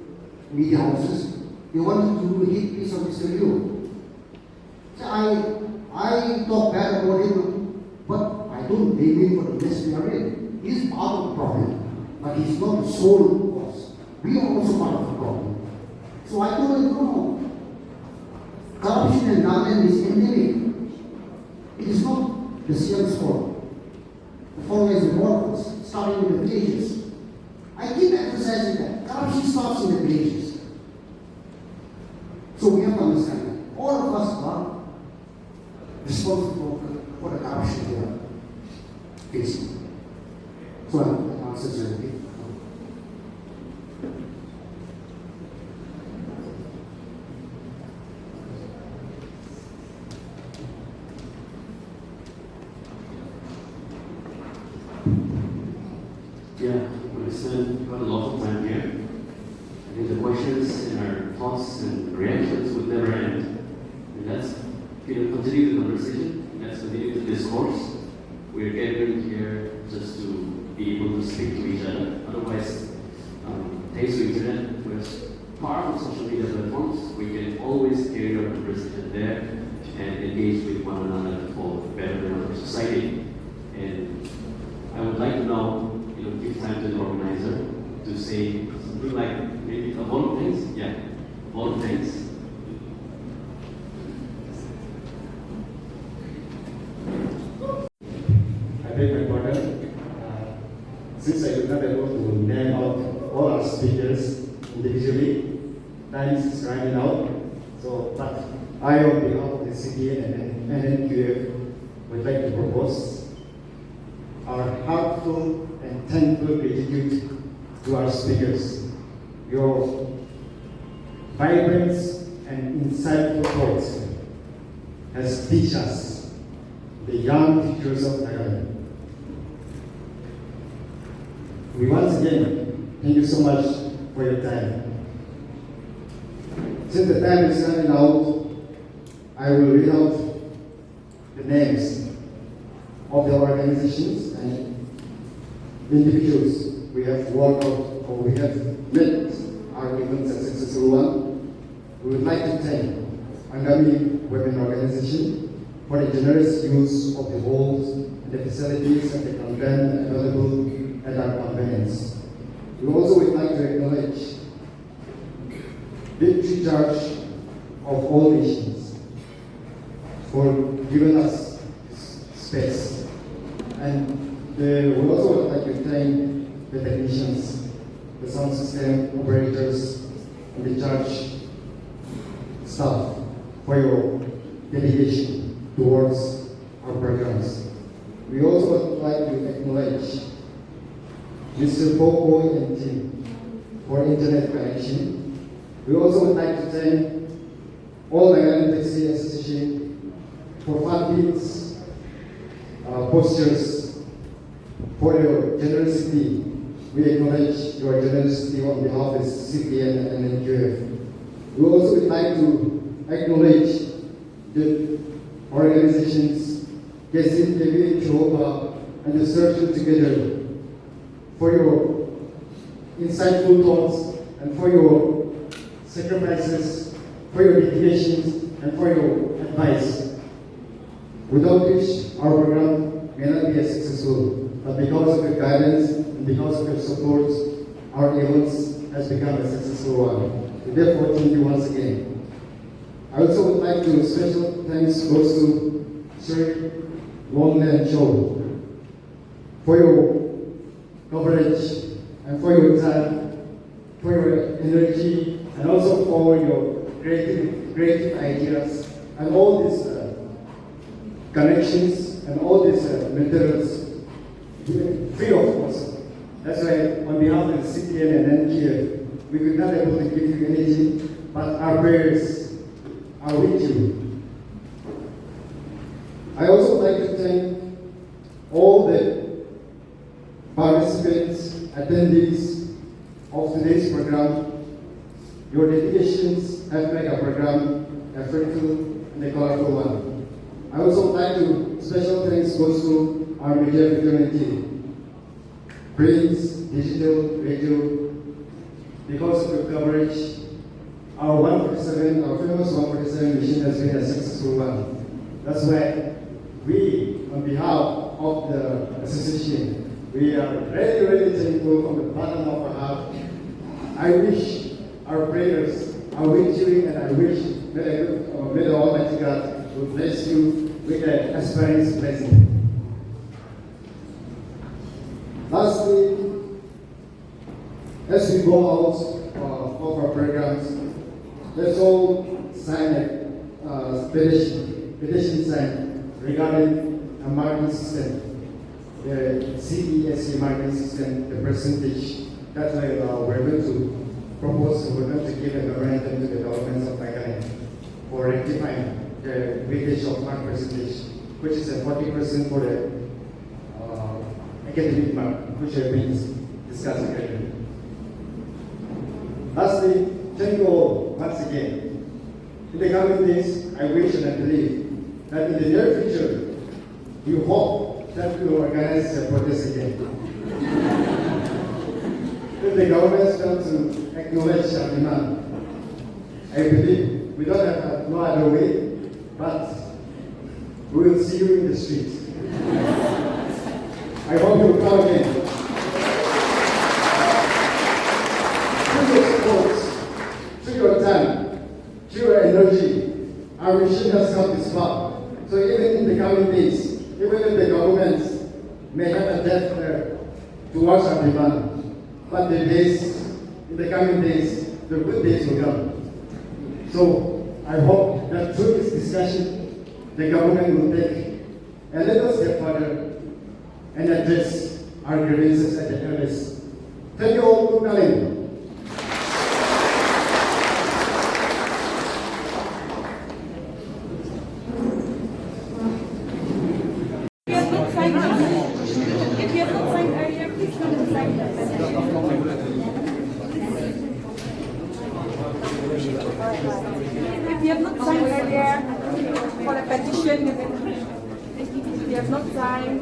media houses. They wanted to do a hit piece of Mr. Liu. So I talk bad about him, but I don't blame him for the mess we are in. He's part of the problem, but he's not the sole cause. We are also part of the problem. So I told him, no, corruption in Nagaland is endemic. It is not the CM's fault. The fault is the workers, starting with the villages. I keep emphasizing that corruption starts in the villages. So we have to understand that all of us are responsible for the corruption we are facing. So that answers everything. Yeah, we spent quite a lot of time here. I think the questions and our thoughts and reactions would never end. And let's continue the conversation. Let's continue the discourse. We're gathering here just to be able to speak to each other. Otherwise, thanks to internet, with powerful social media platforms, we can always carry our conversation there and engage with one another for better of our society. And I would like to now give time to the organizer to say something like maybe a vote of thanks. Yeah, a vote of thanks. I beg my pardon. Since I was not able to name out all our speakers individually, time is running out. So, but I, on behalf of the CDN and NNQF, would like to propose our heartful and thankful gratitude to our speakers. Your vibrant and insightful thoughts has teach us the young futures of Nagaland. We once again thank you so much for your time. Since the time is running out, I will read out the names of the organizations and individuals we have worked out or we have met our events a successful one. We would like to thank Angami Women Organization for the generous use of the halls and the facilities and the content available at our convenience. We also would like to acknowledge Victory Church of all nations for giving us this space. And we also would like to thank the technicians, the sound system operators, and the church staff for your dedication towards our programs. We also would like to acknowledge Mr. Poco and team for internet connection. We also would like to thank all the Nagaland Taxi Association for fundings, postures, for your generosity. We acknowledge your generosity on behalf of CPN and NQF. We also would like to acknowledge the organizations, Gesit, TV, Jehovah, and the Circle Together for your insightful thoughts and for your sacrifices, for your dedications, and for your advice. Without successful. But because of your guidance and because of your support, our efforts has become a successful one. Therefore, thank you once again. I also would like to special thanks goes to Sir Wong Cho for your coverage and for your time, for your energy, and also for your creative ideas and all these connections and all these materials free of cost. That's why on behalf of the CTN and NKF, we could not able to give you anything, but our prayers are with you. I also like to thank all the participants, attendees of today's program. Your dedications have made our program a fruitful and a colorful one. I also like to special thanks goes to our media fraternity, print, digital, radio. Because of your coverage, our 147, our famous 147 mission has been a successful one. That's why we, on behalf of the association, we are really, really thankful from the bottom of our heart. I wish our prayers are with you, and I wish may the Almighty God will bless you with an aspiring blessing. Lastly, as we go out of our programs, let's all sign a petition sign regarding a marking system, the CESC marking system, the percentage that we're going to propose, we're going to give a memorandum to the governments of Thailand for rectifying the weightage of mark percentage, which is a 40% for the academic mark, which have been discussed earlier. Lastly, thank you all once again. In the coming days, I wish and I believe that in the near future, we hope that we will organize a protest again. If the government starts to acknowledge our demand, I believe we don't have no other way, but we will see you in the streets. I hope you will come again. Through your support, through your time, through your energy, our mission has come this far. So even in the coming days, even if the governments may have a death flare towards our demand, but in the coming days, the good days will come. So I hope that through this discussion, the government will take a little step further and address our grievances at the earliest. Thank you all for coming. If you have not signed earlier for a petition, if you have not signed,